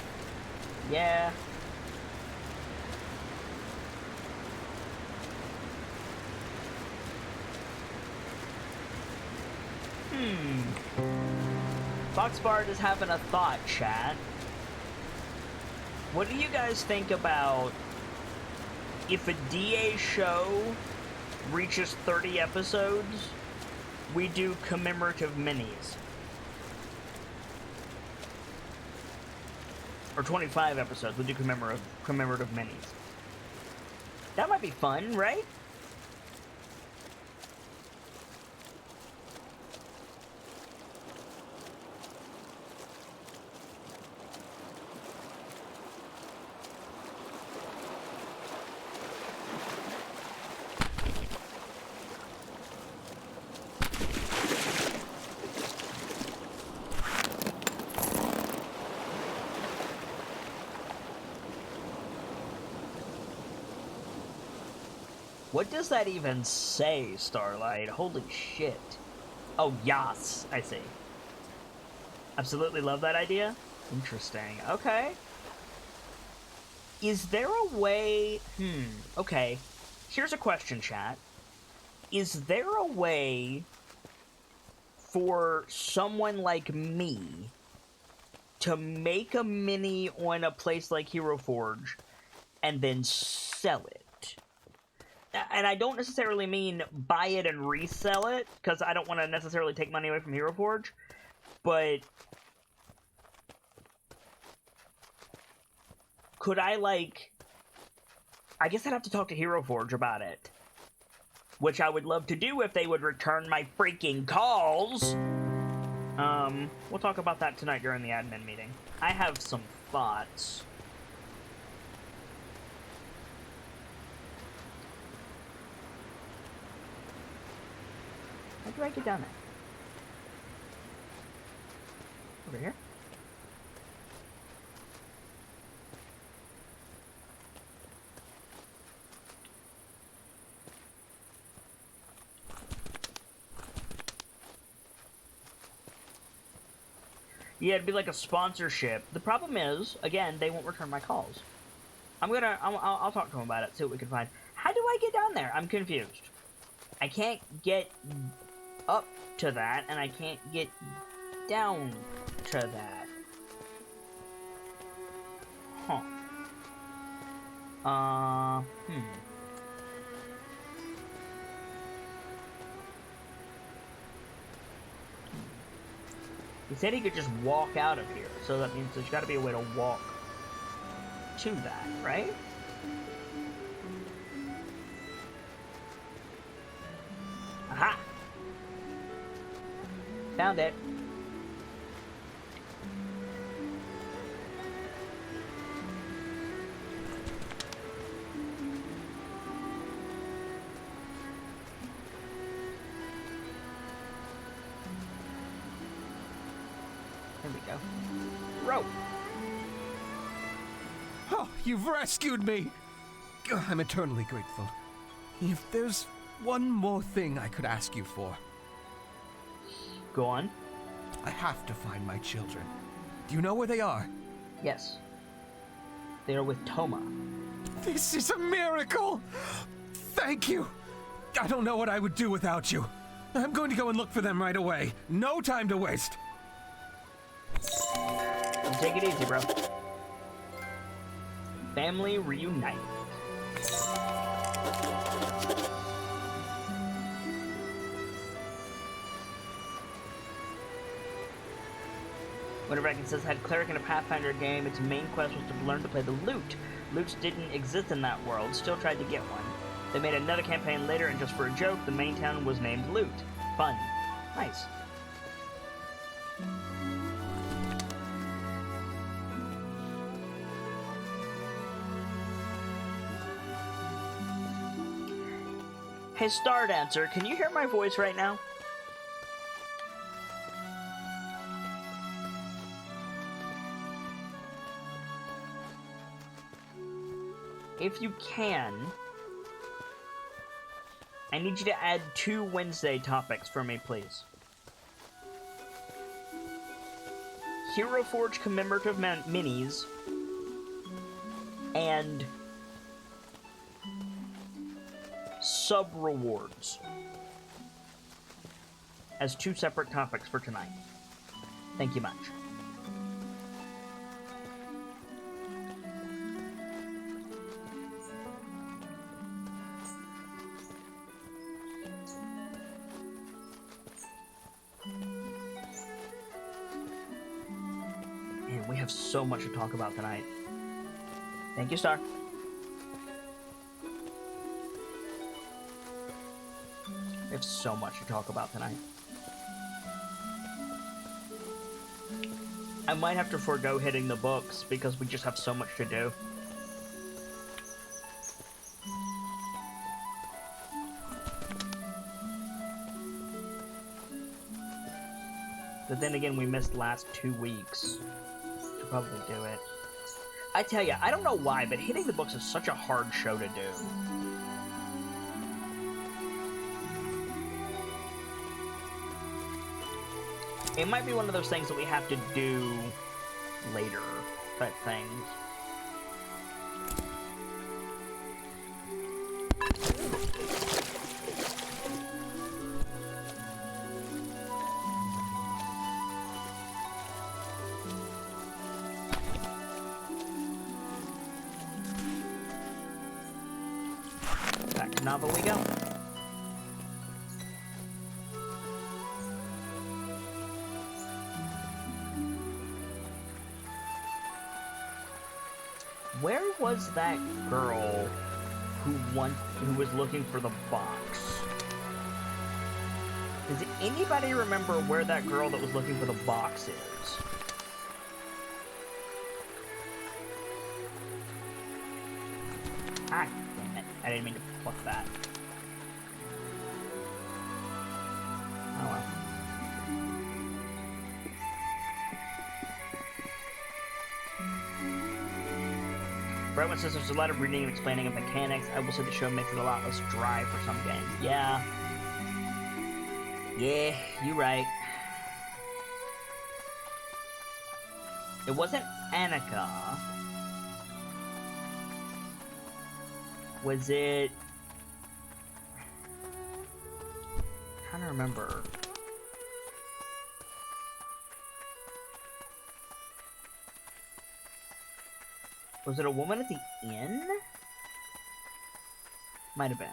Yeah. Foxbard is having a thought, chat. What do you guys think about if a DA show reaches 30 episodes, we do commemorative minis? Or 25 episodes, we do commemorative minis. That might be fun, right? What does that even say, Starlight? Holy shit. Oh, yas. I see. Absolutely love that idea. Interesting. Okay. Is there a way... Okay. Here's a question, chat. Is there a way for someone like me to make a mini on a place like Hero Forge and then sell it? And I don't necessarily mean buy it and resell it, because I don't want to necessarily take money away from Hero Forge, but could I, like... I guess I'd have to talk to Hero Forge about it, which I would love to do if they would return my freaking calls. We'll talk about that tonight during the admin meeting. I have some thoughts. How do I get down there? Over here? Yeah, it'd be like a sponsorship. The problem is, again, they won't return my calls. I'll talk to them about it, see what we can find. How do I get down there? I'm confused. I can't get up to that, and I can't get down to that. Huh. He said he could just walk out of here, so that means there's got to be a way to walk to that, right? Aha! Found it. There we go. Rope! Oh, you've rescued me! I'm eternally grateful. If there's one more thing I could ask you for. Go on. I have to find my children. Do you know where they are? Yes. They are with Toma. This is a miracle! Thank you! I don't know what I would do without you. I'm going to go and look for them right away. No time to waste. Take it easy, bro. Family reunite. Whenever I can says had cleric in a Pathfinder game, its main quest was to learn to play the lute. Lutes didn't exist in that world, still tried to get one. They made another campaign later, and just for a joke, the main town was named Lute. Fun. Nice. Hey, Star Dancer, can you hear my voice right now? if you can, I need you to add 2 Wednesday topics for me, please. Hero Forge commemorative minis and sub rewards as 2 separate topics for tonight. Thank you much. Man, we have so much to talk about tonight. Thank you, Star. We have so much to talk about tonight. I might have to forego hitting the books because we just have so much to do. But then again, we missed the last 2 weeks. Should probably do it. I tell ya, I don't know why, but hitting the books is such a hard show to do. It might be one of those things that we have to do later, type things. Back to novel we go. Where was that girl who was looking for the box? Does anybody remember where that girl that was looking for the box is? Ah, damn it. I didn't mean to pluck that. Oh well. Brentwood says there's a lot of reading and explaining of mechanics. I will say the show makes it a lot less dry for some games. Yeah. Yeah, you're right. It wasn't Annika. Was it... I'm trying to remember. Was it a woman at the inn? Might have been.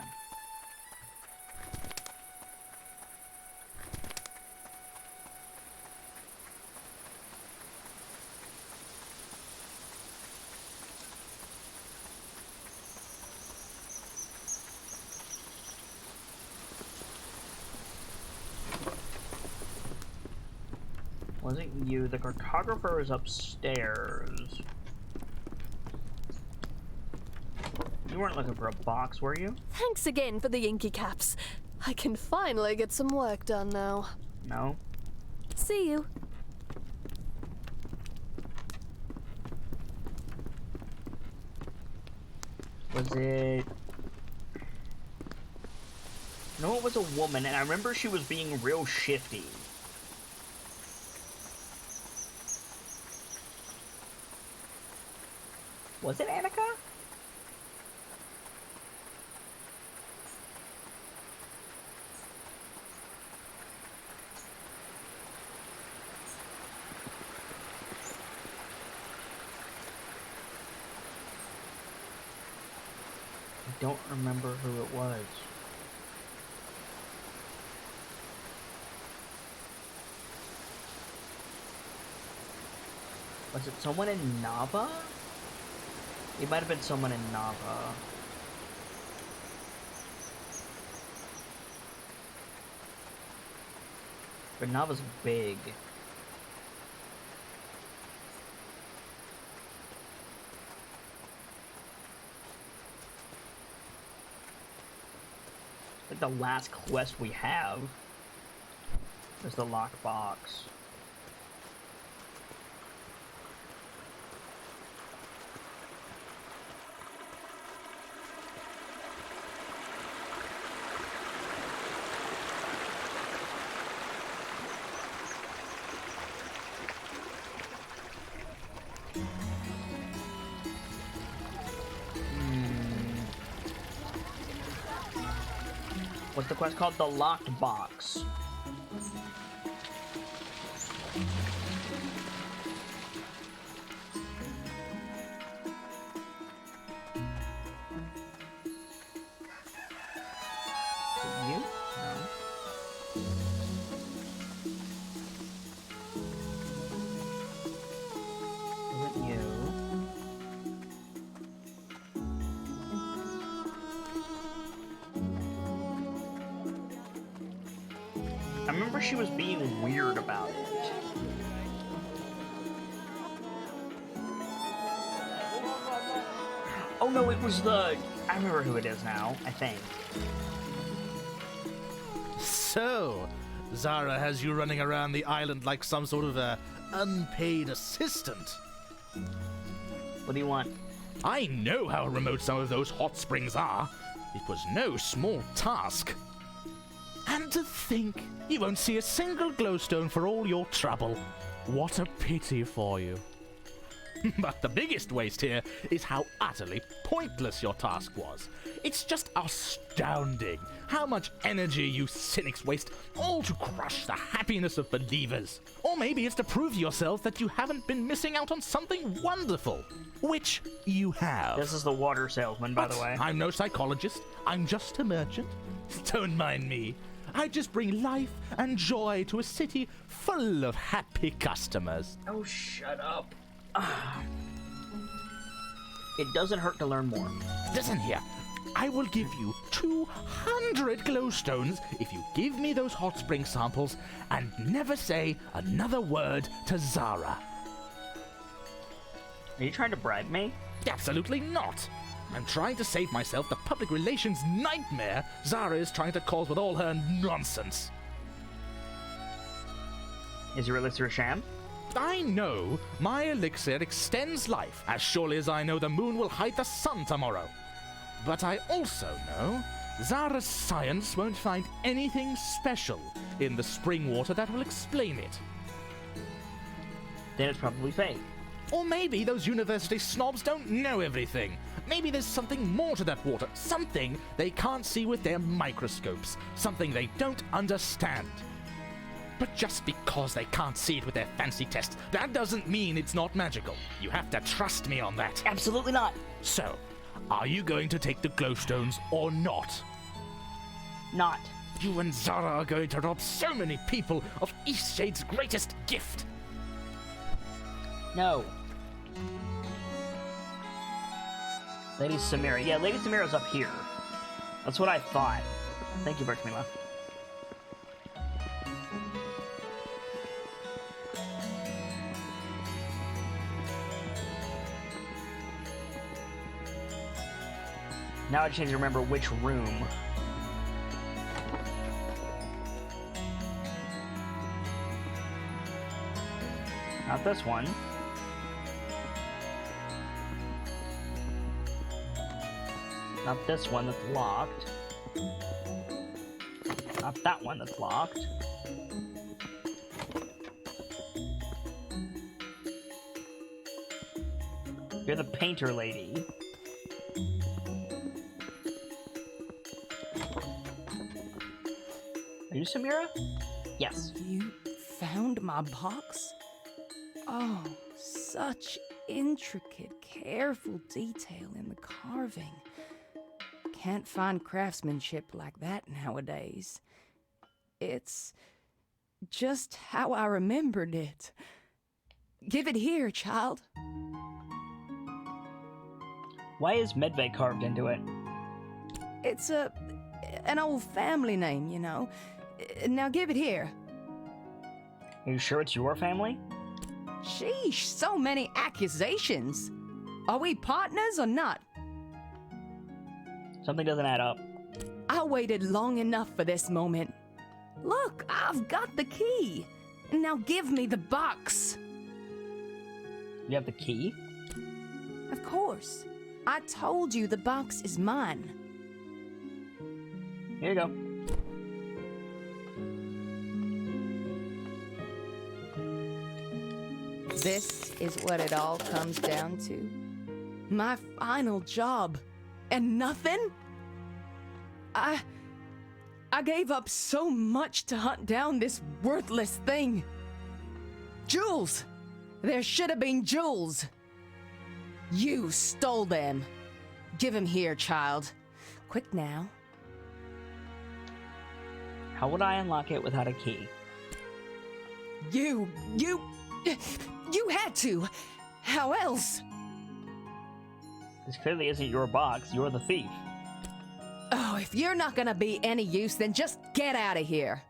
Wasn't you. The cartographer is upstairs. You weren't looking for a box, were you? Thanks again for the inky caps. I can finally get some work done now. No. See you. Was it... No, it was a woman, and I remember she was being real shifty. Was it Annika? I don't remember who it was. Was it someone in Nava? It might have been someone in Nava. But Nava's big. Like the last quest we have is the locked box. What's the quest called? The Locked Box. You? No. Is it you? I remember she was being weird about it. Oh no, it was the... I remember who it is now, I think. So, Zara has you running around the island like some sort of unpaid assistant. What do you want? I know how remote some of those hot springs are. It was no small task. And to think, you won't see a single glowstone for all your trouble. What a pity for you. But the biggest waste here is how utterly pointless your task was. It's just astounding how much energy you cynics waste, all to crush the happiness of believers. Or maybe it's to prove to yourself that you haven't been missing out on something wonderful, which you have. This is the water salesman, by But the way. I'm no psychologist. I'm just a merchant. Don't mind me. I just bring life and joy to a city full of happy customers. Oh, shut up. It doesn't hurt to learn more. Listen here. I will give you 200 glowstones if you give me those hot spring samples and never say another word to Zara. Are you trying to bribe me? Absolutely not. I'm trying to save myself the public relations nightmare Zara is trying to cause with all her nonsense. Is your elixir a sham? I know my elixir extends life, as surely as I know the moon will hide the sun tomorrow. But I also know Zara's science won't find anything special in the spring water that will explain it. Then it's probably fake. Or maybe those university snobs don't know everything. Maybe there's something more to that water, something they can't see with their microscopes, something they don't understand. But just because they can't see it with their fancy tests, that doesn't mean it's not magical. You have to trust me on that. Absolutely not. So, are you going to take the glowstones or not? Not. You and Zara are going to rob so many people of Eastshade's greatest gift. No. Lady Samira. Yeah, Lady Samira's up here. That's what I thought. Thank you, Bertmila. Now I just need to remember which room. Not this one. Not this one that's locked. Not that one that's locked. You're the painter lady. Are you Samira? Yes. You found my box? Oh, such intricate, careful detail in the carving. Can't find craftsmanship like that nowadays. It's just how I remembered it. Give it here, child. Why is Medvay carved into it? It's an old family name, you know. Now give it here. Are you sure it's your family? Sheesh, so many accusations. Are we partners or not? Something doesn't add up. I waited long enough for this moment. Look, I've got the key. Now give me the box. You have the key? Of course. I told you the box is mine. Here you go. This is what it all comes down to. My final job. And nothing? I I gave up so much to hunt down this worthless thing. Jewels! There should have been jewels. You stole them. Give them here, child. Quick now. How would I unlock it without a key? You had to. How else? This clearly isn't your box. You're the thief. Oh, if you're not gonna be any use, then just get out of here.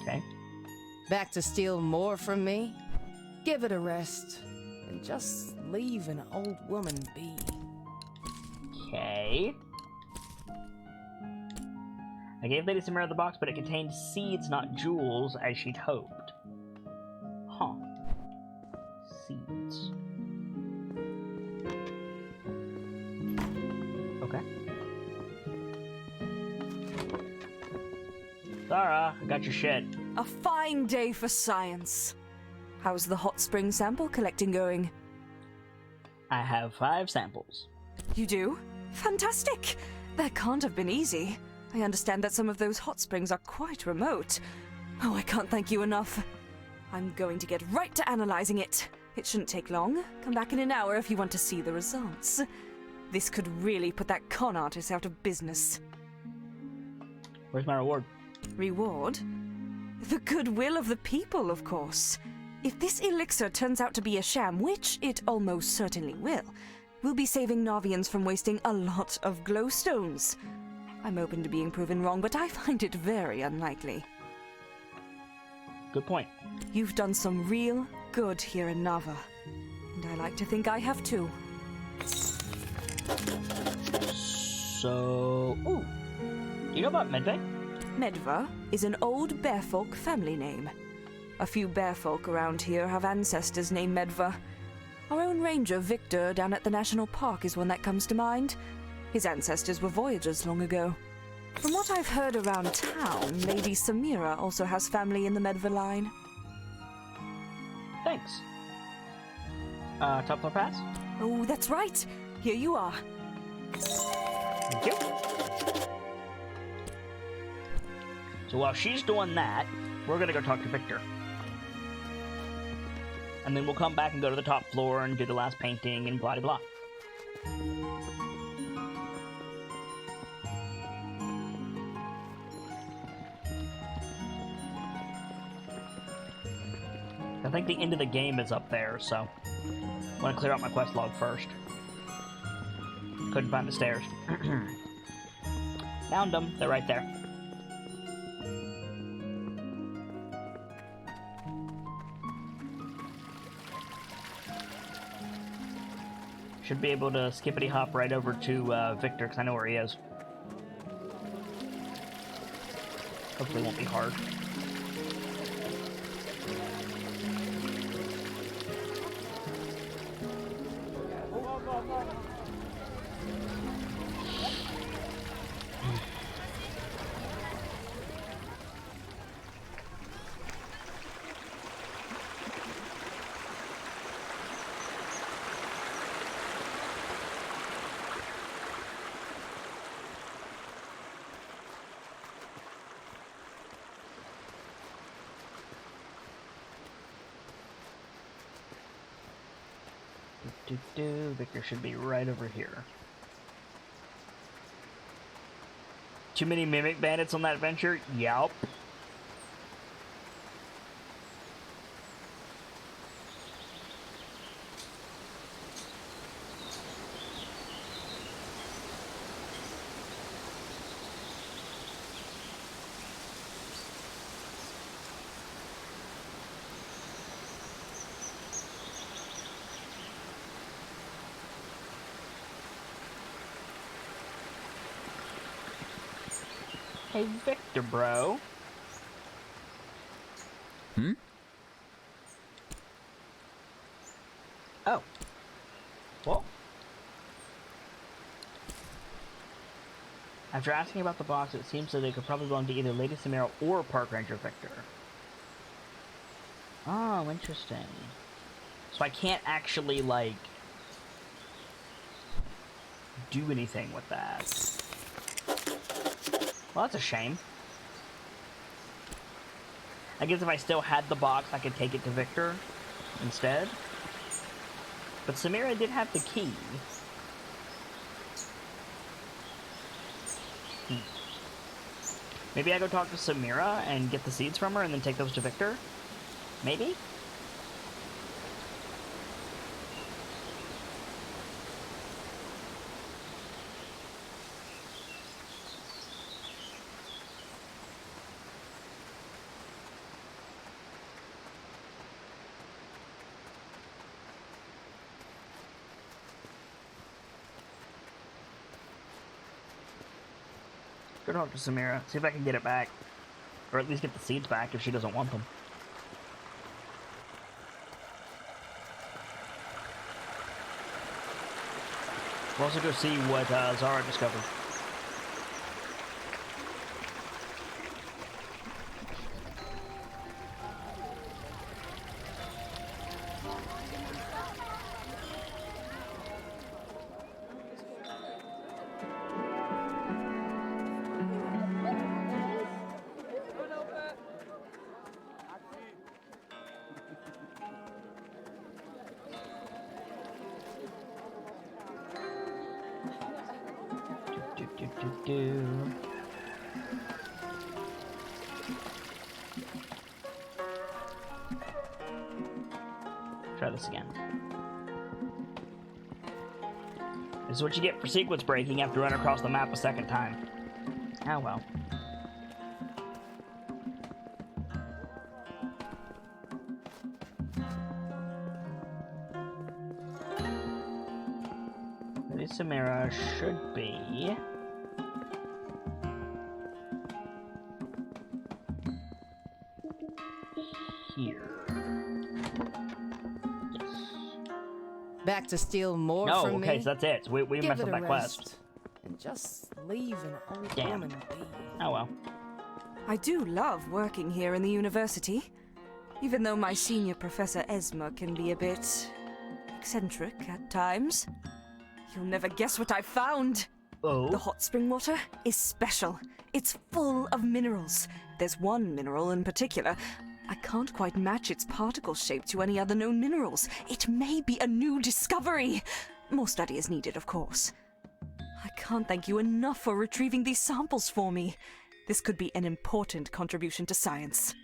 Okay. Back to steal more from me? Give it a rest. And just leave an old woman be. Okay. I gave Lady Samira the box, but it contained seeds, not jewels, as she'd hoped. Huh. Seeds. Okay. Zara, I got your shit. A fine day for science. How's the hot spring sample collecting going? I have 5 samples. You do? Fantastic! That can't have been easy. I understand that some of those hot springs are quite remote. Oh, I can't thank you enough. I'm going to get right to analyzing it. It shouldn't take long. Come back in an hour if you want to see the results. This could really put that con artist out of business. Where's my reward? Reward? The goodwill of the people, of course. If this elixir turns out to be a sham, which it almost certainly will, we'll be saving Navians from wasting a lot of glowstones. I'm open to being proven wrong, but I find it very unlikely. Good point. You've done some real good here in Nava, and I like to think I have too. So... Ooh. Do you know about Medve? Medva is an old bearfolk family name. A few bearfolk around here have ancestors named Medva. Our own ranger, Victor, down at the national park is one that comes to mind. His ancestors were voyagers long ago. From what I've heard around town, Lady Samira also has family in the Medva line. Thanks. Top floor pass? Oh, that's right. Here you are. Thank you. So while she's doing that, we're gonna go talk to Victor. And then we'll come back and go to the top floor and do the last painting and blah blah. I think the end of the game is up there, so I want to clear out my quest log first. Couldn't find the stairs. Found them. They're right there. Should be able to skippity hop right over to Victor, because I know where he is. Hopefully it won't be hard. Victor should be right over here. Too many mimic bandits on that adventure? Yup. Hey, Victor, bro. Oh. Well. After asking about the box, it seems that they could probably belong to either Lady Samira or Park Ranger Victor. Oh, interesting. So I can't actually, like... do anything with that. Well, that's a shame. I guess if I still had the box, I could take it to Victor instead. But Samira did have the key. Maybe I go talk to Samira and get the seeds from her and then take those to Victor? Maybe? Go talk to Samira, see if I can get it back. Or at least get the seeds back if she doesn't want them. We'll also go see what Zara discovered. Try this again. This is what you get for sequence breaking after running across the map a second time. Oh well. Maybe Samira should be here. Back to steal more No, from okay, me? so that's it. So we Give messed it up a that rest, quest. and just leave an old Damn. woman be. Oh well. I do love working here in the university, even though my senior professor Esma can be a bit eccentric at times. You'll never guess what I found. Oh? The hot spring water is special. It's full of minerals. There's one mineral in particular. I can't quite match its particle shape to any other known minerals. It may be a new discovery. More study is needed, of course. I can't thank you enough for retrieving these samples for me. This could be an important contribution to science.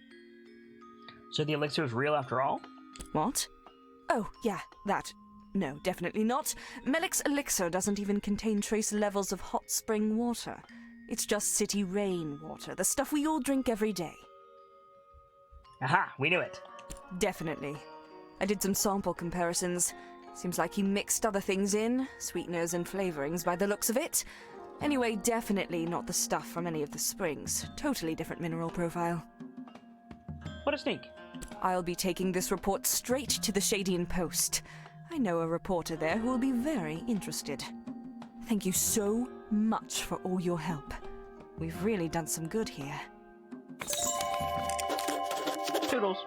So the elixir is real after all? What? Oh, yeah, that. No, definitely not. Melik's elixir doesn't even contain trace levels of hot spring water. It's just city rainwater, the stuff we all drink every day. Aha, we knew it. Definitely. I did some sample comparisons. Seems like he mixed other things in, sweeteners and flavorings by the looks of it. Anyway, definitely not the stuff from any of the springs. Totally different mineral profile. What a sneak. I'll be taking this report straight to the Shadian Post. I know a reporter there who will be very interested. Thank you so much for all your help. We've really done some good here. Toodles.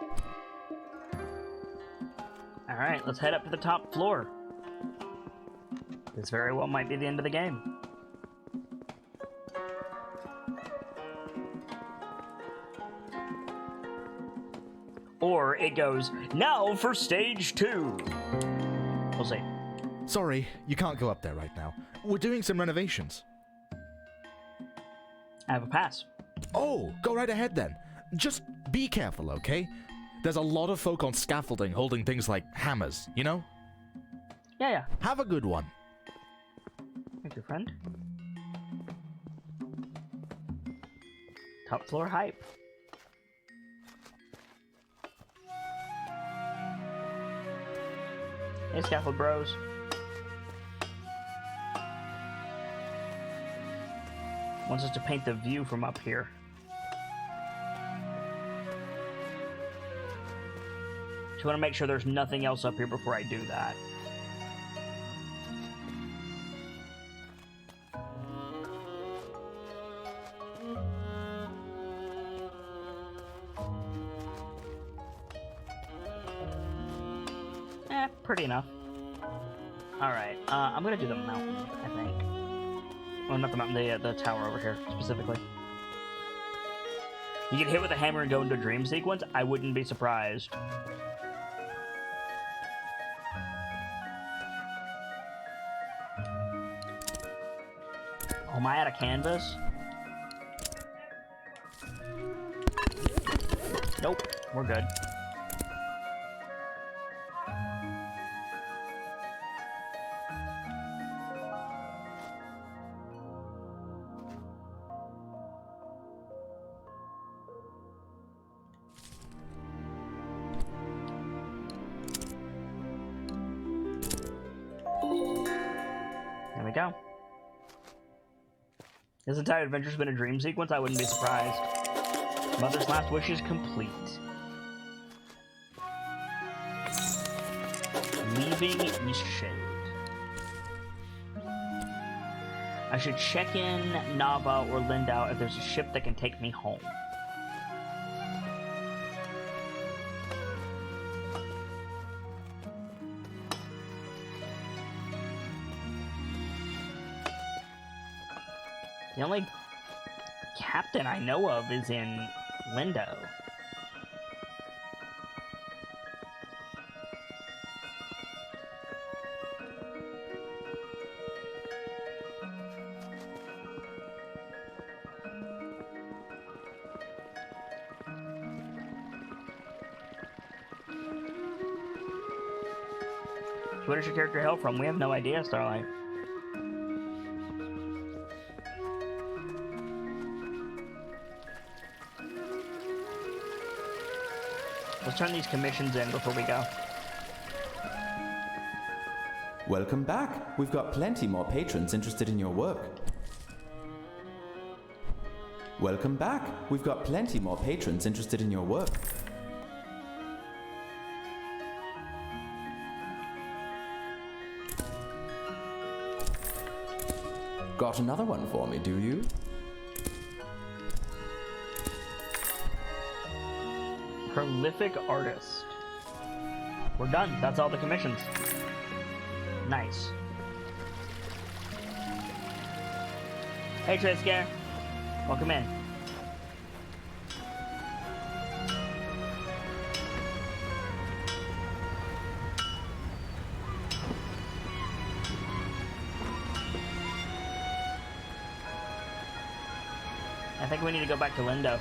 Alright, let's head up to the top floor. This very well might be the end of the game. Or it goes, now for stage 2. We'll see. Sorry, you can't go up there right now. We're doing some renovations. I have a pass. Oh, go right ahead then. Just be careful, okay? There's a lot of folk on scaffolding holding things like hammers, you know? Yeah. Have a good one. Thank you, friend. Top floor hype. Hey, Scaffold Bros. Wants us to paint the view from up here. Just want to make sure there's nothing else up here before I do that. Pretty enough. Alright, I'm gonna do the mountain, I think. Well, not the mountain, the tower over here, specifically. You get hit with a hammer and go into a dream sequence? I wouldn't be surprised. Oh, am I out of canvas? Nope, we're good. There we go. This entire adventure's been a dream sequence, I wouldn't be surprised. Mother's last wish is complete. Leaving Eastshade. I should check in Nava or Lindau if there's a ship that can take me home. The only captain I know of is in Lindo. So where does your character hail from? We have no idea, Starlight. Let's turn these commissions in before we go. Welcome back. We've got plenty more patrons interested in your work. Welcome back. We've got plenty more patrons interested in your work. Got another one for me, do you? Prolific artist. We're done. That's all the commissions. Nice. Hey, Triska. Welcome in. I think we need to go back to Lindo.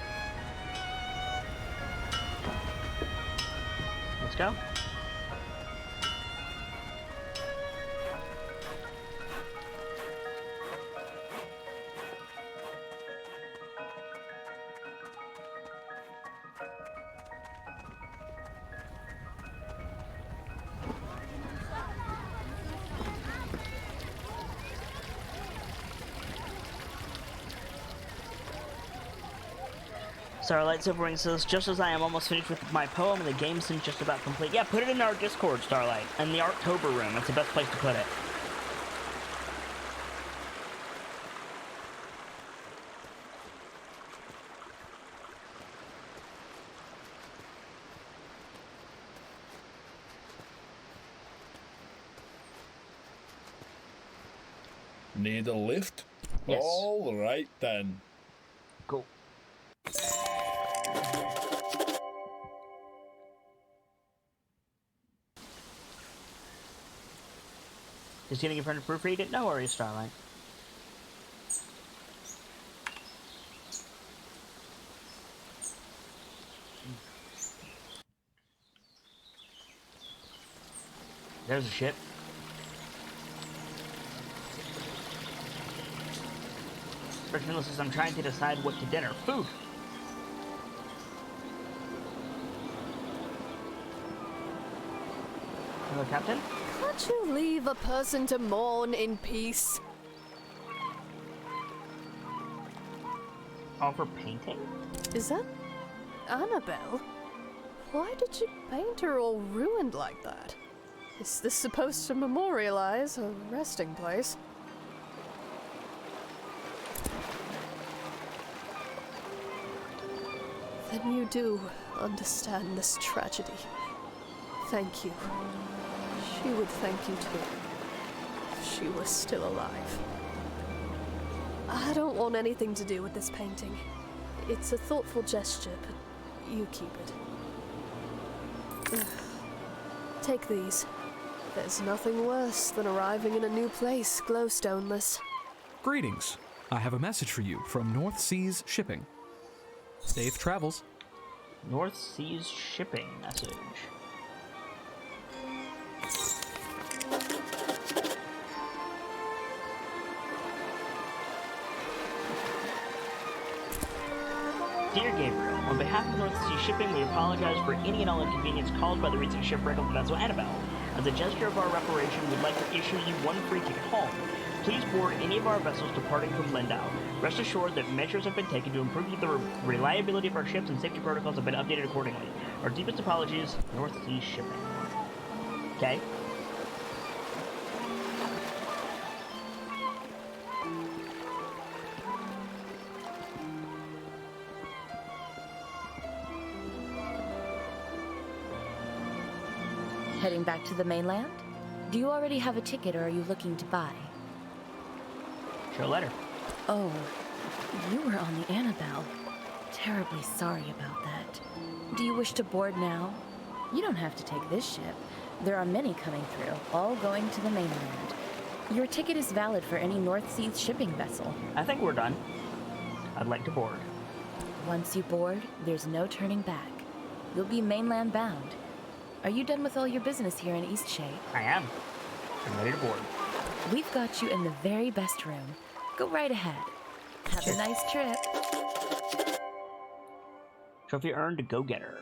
Let's go. Starlight Silverwing says, just as I am almost finished with my poem and the game seems just about complete. Yeah, put it in our Discord, Starlight, in the Artober room. It's the best place to put it. Need a lift? Yes. All right then. Cool. Just getting in front of proofread it? No worries, Starlight. There's a ship. Spectral says, I'm trying to decide what to dinner. Food! Hello, Captain? Can't you leave a person to mourn in peace? Offer painting? Is that Annabelle? Why did you paint her all ruined like that? Is this supposed to memorialize her resting place? Then you do understand this tragedy. Thank you. She would thank you too. she was still alive. I don't want anything to do with this painting. It's a thoughtful gesture, but you keep it. Take these. There's nothing worse than arriving in a new place glowstoneless. Greetings. I have a message for you from North Seas Shipping. Safe travels. North Seas Shipping message. Dear Gabriel, on behalf of North Sea Shipping, we apologize for any and all inconvenience caused by the recent shipwreck of the vessel Annabelle. As a gesture of our reparation, we'd like to issue you one free ticket home. Please board any of our vessels departing from Lindau. Rest assured that measures have been taken to improve the reliability of our ships and safety protocols have been updated accordingly. Our deepest apologies, North Sea Shipping. Okay. Heading back to the mainland? Do you already have a ticket or are you looking to buy? Show letter. Oh, you were on the Annabelle. Terribly sorry about that. Do you wish to board now? You don't have to take this ship. There are many coming through, all going to the mainland. Your ticket is valid for any North Seas shipping vessel. I think we're done. I'd like to board. Once you board, there's no turning back. You'll be mainland bound. Are you done with all your business here in Eastshade? I am. I'm ready to board. We've got you in the very best room. Go right ahead. Have a nice trip. Trophy earned to go-getter.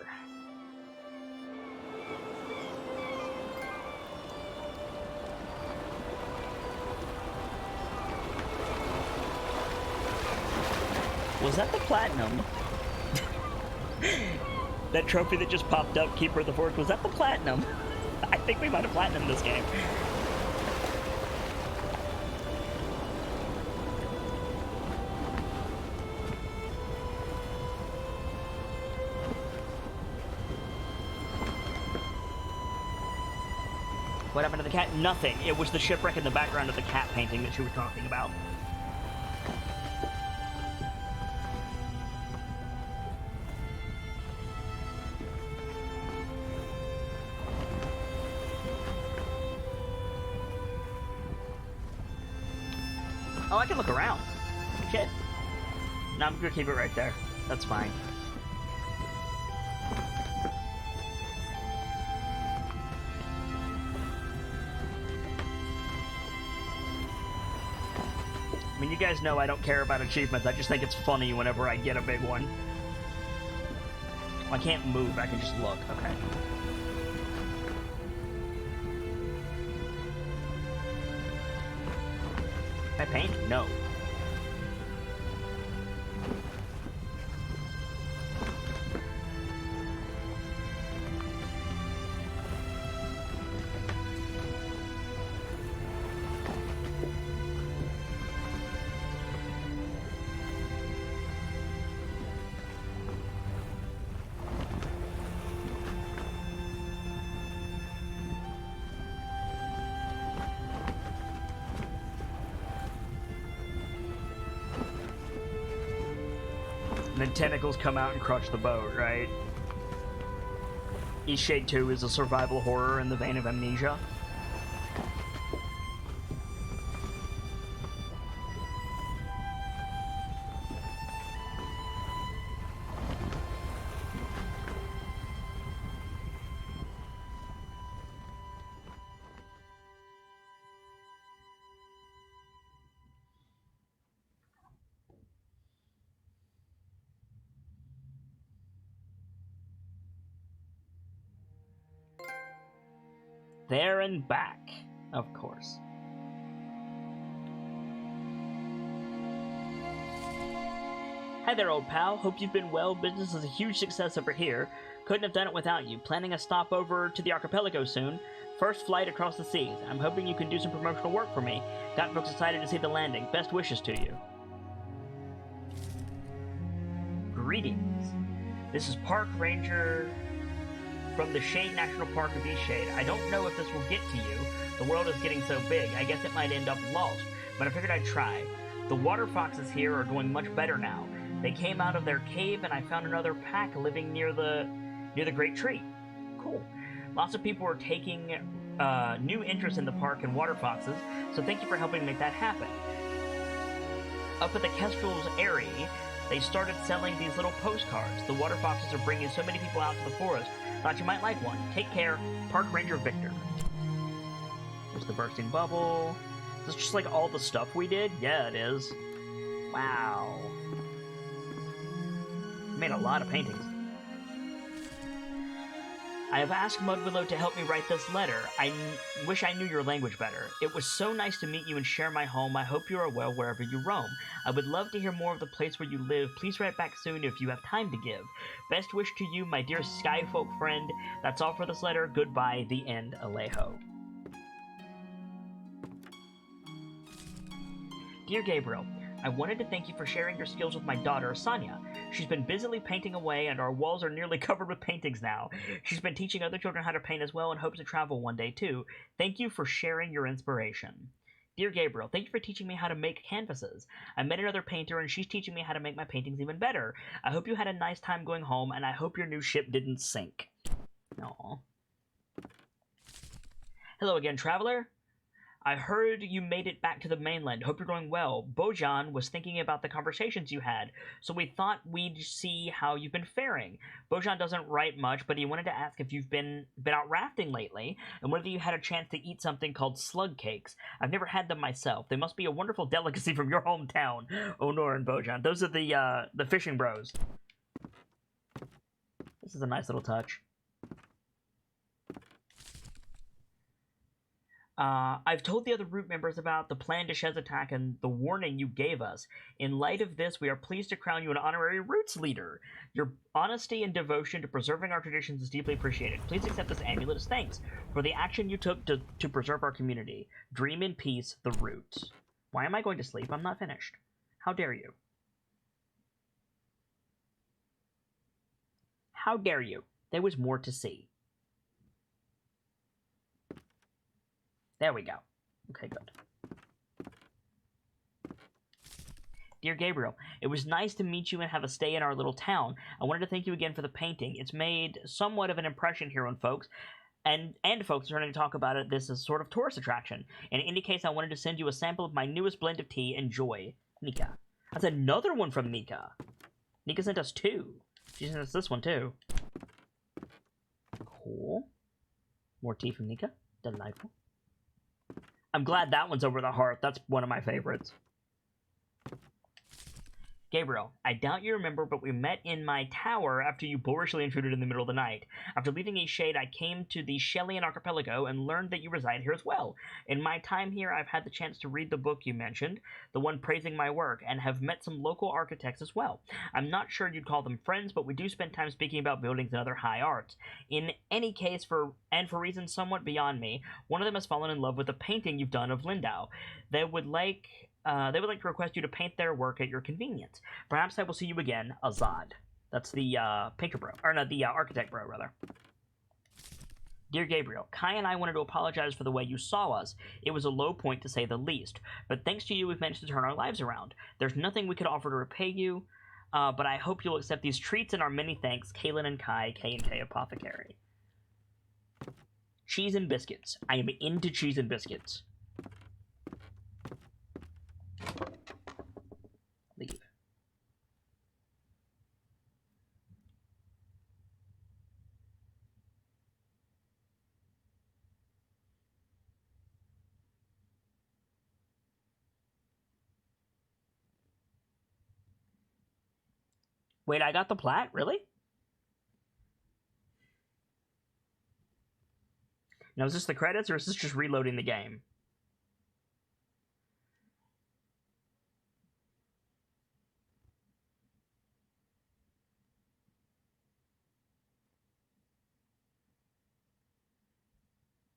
Was that the platinum? That trophy that just popped up, Keeper of the Forge, was that the platinum? I think we might have platinumed this game. What happened to the cat? Nothing. It was the shipwreck in the background of the cat painting that she was talking about. Oh, I can look around. Shit. No, I'm gonna keep it right there. That's fine. I mean, you guys know I don't care about achievements. I just think it's funny whenever I get a big one. I can't move. I can just look. Okay. Can I paint? No. And then tentacles come out and crush the boat, right? Eastshade 2 is a survival horror in the vein of Amnesia. There and back, of course. Hi there, old pal. Hope you've been well. Business is a huge success over here. Couldn't have done it without you. Planning a stopover to the archipelago soon. First flight across the seas. I'm hoping you can do some promotional work for me. Got folks excited to see the landing. Best wishes to you. Greetings. This is Park Ranger from the Shade National Park of Eastshade. I don't know if this will get to you. The world is getting so big. I guess it might end up lost, but I figured I'd try. The water foxes here are doing much better now. They came out of their cave, and I found another pack living near the Great Tree. Cool. Lots of people are taking new interest in the park and water foxes, so thank you for helping make that happen. Up at the Kestrel's Eyrie, they started selling these little postcards. The water foxes are bringing so many people out to the forest. Thought you might like one. Take care, Park Ranger Victor. There's the bursting bubble. Is this just like all the stuff we did? Yeah, it is. Wow. Made a lot of paintings. I have asked Mudwillow to help me write this letter. I wish I knew your language better. It was so nice to meet you and share my home. I hope you are well wherever you roam. I would love to hear more of the place where you live. Please write back soon if you have time to give. Best wish to you, my dear Skyfolk friend. That's all for this letter. Goodbye, the end, Alejo. Dear Gabriel, I wanted to thank you for sharing your skills with my daughter, Sonia. She's been busily painting away, and our walls are nearly covered with paintings now. She's been teaching other children how to paint as well and hopes to travel one day, too. Thank you for sharing your inspiration. Dear Gabriel, thank you for teaching me how to make canvases. I met another painter, and she's teaching me how to make my paintings even better. I hope you had a nice time going home, and I hope your new ship didn't sink. Aww. Hello again, traveler. I heard you made it back to the mainland. Hope you're doing well. Bojan was thinking about the conversations you had, so we thought we'd see how you've been faring. Bojan doesn't write much, but he wanted to ask if you've been out rafting lately, and whether you had a chance to eat something called slug cakes. I've never had them myself. They must be a wonderful delicacy from your hometown. Onor and Bojan. Those are the fishing bros. This is a nice little touch. I've told the other root members about the planned Deshez attack and the warning you gave us. In light of this, we are pleased to crown you an honorary roots leader. Your honesty and devotion to preserving our traditions is deeply appreciated. Please accept this amulet as thanks for the action you took to preserve our community. Dream in peace, the roots. Why am I going to sleep? I'm not finished. How dare you? How dare you? There was more to see. There we go. Okay, good. Dear Gabriel, it was nice to meet you and have a stay in our little town. I wanted to thank you again for the painting. It's made somewhat of an impression here on folks, and folks are starting to talk about it. This is sort of tourist attraction. In any case, I wanted to send you a sample of my newest blend of tea. Enjoy. Nika. That's another one from Nika. Nika sent us two. She sent us this one, too. Cool. More tea from Nika. Delightful. I'm glad that one's over the heart. That's one of my favorites. Gabriel, I doubt you remember, but we met in my tower after you boorishly intruded in the middle of the night. After leaving Eastshade, I came to the Shellian Archipelago and learned that you reside here as well. In my time here, I've had the chance to read the book you mentioned, the one praising my work, and have met some local architects as well. I'm not sure you'd call them friends, but we do spend time speaking about buildings and other high arts. In any case, for reasons somewhat beyond me, one of them has fallen in love with a painting you've done of Lindau. They would like to request you to paint their work at your convenience. Perhaps I will see you again, Azad. That's the painter bro, or no, the architect bro, rather. Dear Gabriel, Kai and I wanted to apologize for the way you saw us. It was a low point to say the least. But thanks to you, we've managed to turn our lives around. There's nothing we could offer to repay you, but I hope you'll accept these treats and our many thanks, Kaylin and Kai, K&K Apothecary. Cheese and biscuits. I am into cheese and biscuits. Leave. Wait, I got the plat? Really? Now, is this the credits, or is this just reloading the game?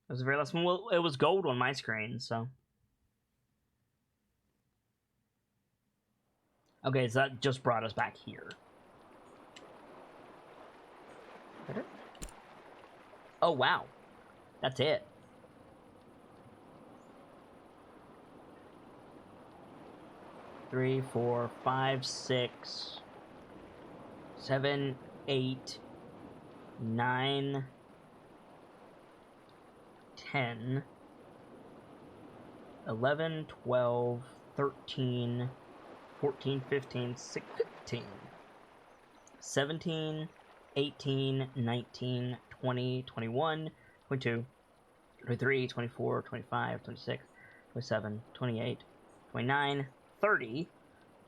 It was the very last one. Well, it was gold on my screen, so. Okay, so that just brought us back here. Oh, wow. That's it. Three, 4, 5, 6, 7, 8, 9, 10, 11, 12, 13, 14, 15, 16, 17, 18, 19, 20, 21, 22, 23, 24, 25, 26, 27, 28, 29, 30,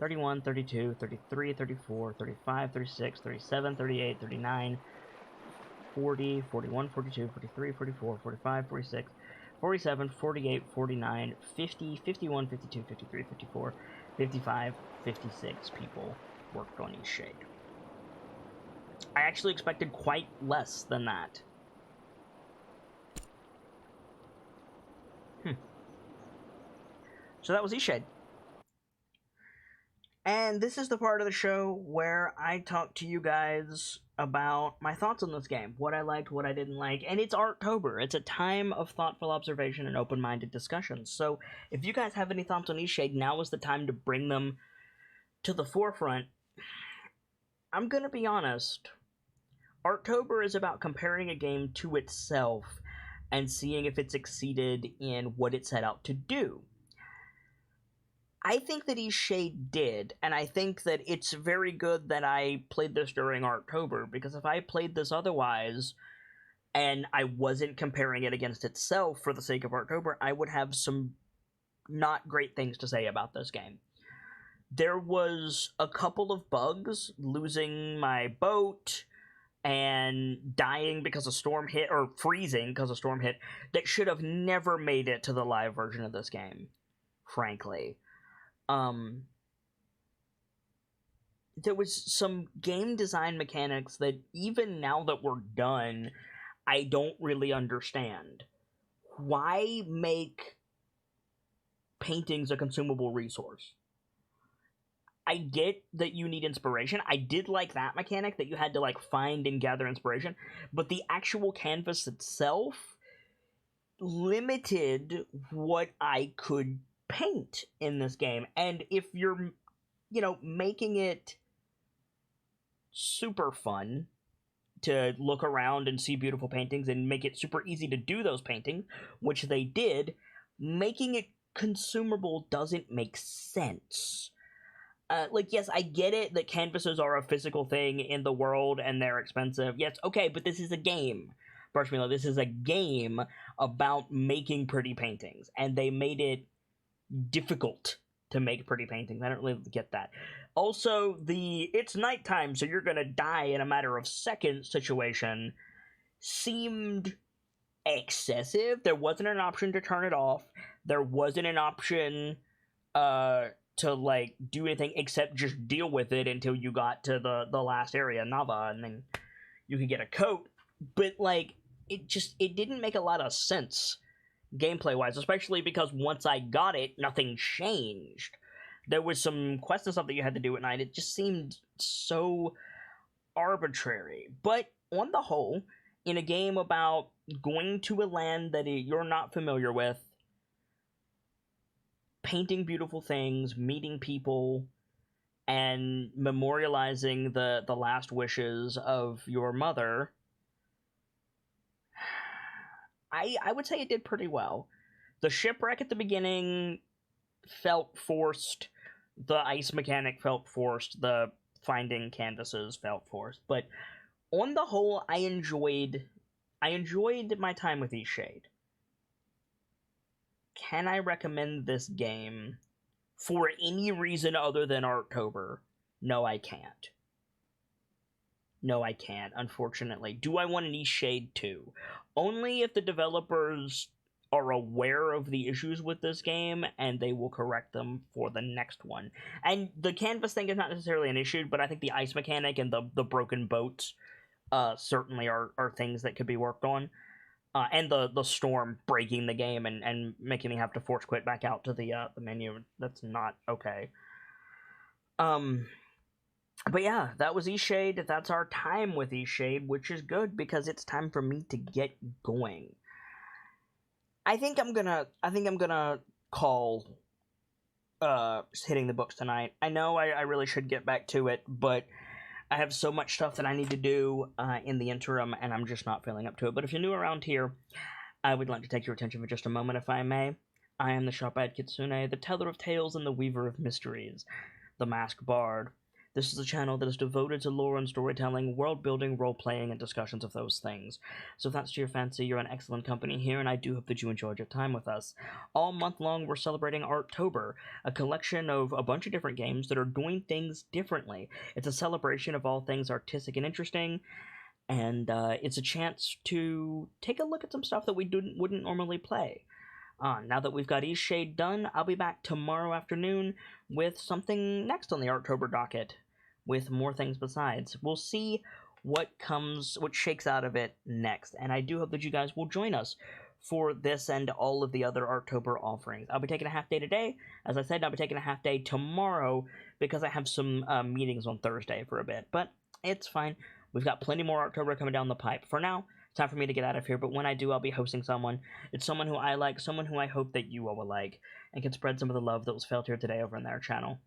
31, 32, 33, 34, 35, 36, 37, 38, 39, 40, 41, 42, 43, 44, 45, 46, 47, 48, 49, 50, 51, 52, 53, 54, 55, 56 people worked on Eastshade. I actually expected quite less than that. So that was Eastshade. And this is the part of the show where I talk to you guys about my thoughts on this game, what I liked, what I didn't like, and it's Artober. It's a time of thoughtful observation and open-minded discussions. So if you guys have any thoughts on Eastshade, now is the time to bring them to the forefront. I'm gonna be honest. Artober is about comparing a game to itself and seeing if it succeeded in what it set out to do. I think that Eastshade did, and I think that it's very good that I played this during Artober, because if I played this otherwise, and I wasn't comparing it against itself for the sake of Artober, I would have some not great things to say about this game. There was a couple of bugs, losing my boat, and dying because a storm hit, or freezing because a storm hit, that should have never made it to the live version of this game, frankly. There was some game design mechanics that even now that we're done, I don't really understand. Why make paintings a consumable resource? I get that you need inspiration. I did like that mechanic, that you had to like find and gather inspiration, but the actual canvas itself limited what I could paint in this game. And if you're, making it super fun to look around and see beautiful paintings and make it super easy to do those paintings, which they did, making it consumable doesn't make sense. Yes, I get it that canvases are a physical thing in the world and they're expensive. Yes, okay, but this is a game. Brushmilo, this is a game about making pretty paintings, and they made it difficult to make pretty paintings. I don't really get that. Also, it's nighttime, so you're gonna die in a matter of seconds situation seemed excessive. There wasn't an option to turn it off. There wasn't an option to do anything except just deal with it until you got to the last area, Nava, and then you could get a coat. But it didn't make a lot of sense gameplay wise, especially because once I got it, nothing changed. There was some quests and stuff that you had to do at night. It just seemed so arbitrary. But on the whole, in a game about going to a land that you're not familiar with, painting beautiful things, meeting people, and memorializing the last wishes of your mother, I would say it did pretty well. The shipwreck at the beginning felt forced. The ice mechanic felt forced. The finding canvases felt forced. But on the whole, I enjoyed my time with Eastshade. Can I recommend this game for any reason other than Artober? No, I can't. No, I can't, unfortunately. Do I want an Eastshade 2? Only if the developers are aware of the issues with this game and they will correct them for the next one. And the canvas thing is not necessarily an issue, but I think the ice mechanic and the broken boats certainly are things that could be worked on. And the storm breaking the game and making me have to force quit back out to the menu. That's not okay. But yeah, that was Eastshade. That's our time with Eastshade, which is good because it's time for me to get going. I think I'm gonna call hitting the books tonight. I know I really should get back to it, but I have so much stuff that I need to do in the interim, and I'm just not feeling up to it. But if you're new around here, I would like to take your attention for just a moment, if I may. I am the Sharp-Eyed Kitsune, the teller of tales and the weaver of mysteries, the masked bard. This is a channel that is devoted to lore and storytelling, world-building, role-playing, and discussions of those things. So if that's to your fancy, you're in excellent company here, and I do hope that you enjoyed your time with us. All month long, we're celebrating Artober, a collection of a bunch of different games that are doing things differently. It's a celebration of all things artistic and interesting, and it's a chance to take a look at some stuff that we wouldn't normally play. Now that we've got Eastshade done, I'll be back tomorrow afternoon with something next on the Artober docket, with more things besides. We'll see what shakes out of it next, and I do hope that you guys will join us for this and all of the other Artober offerings. I'll be taking a half day today. As I said, I'll be taking a half day tomorrow because I have some meetings on Thursday for a bit, but it's fine. We've got plenty more Artober coming down the pipe. For now, it's time for me to get out of here, but when I do, I'll be hosting someone. It's someone who I like, someone who I hope that you all will like, and can spread some of the love that was felt here today over in their channel.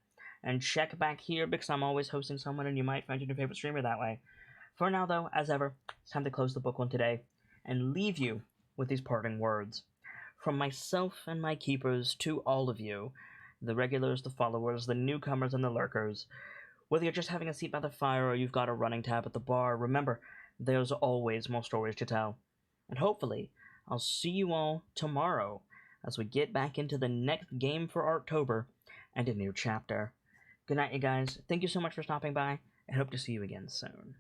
And check back here because I'm always hosting someone and you might find your new favorite streamer that way. For now, though, as ever, it's time to close the book on today and leave you with these parting words. From myself and my keepers to all of you, the regulars, the followers, the newcomers, and the lurkers, whether you're just having a seat by the fire or you've got a running tab at the bar, remember, there's always more stories to tell. And hopefully, I'll see you all tomorrow as we get back into the next game for Artober and a new chapter. Good night, you guys. Thank you so much for stopping by, and hope to see you again soon.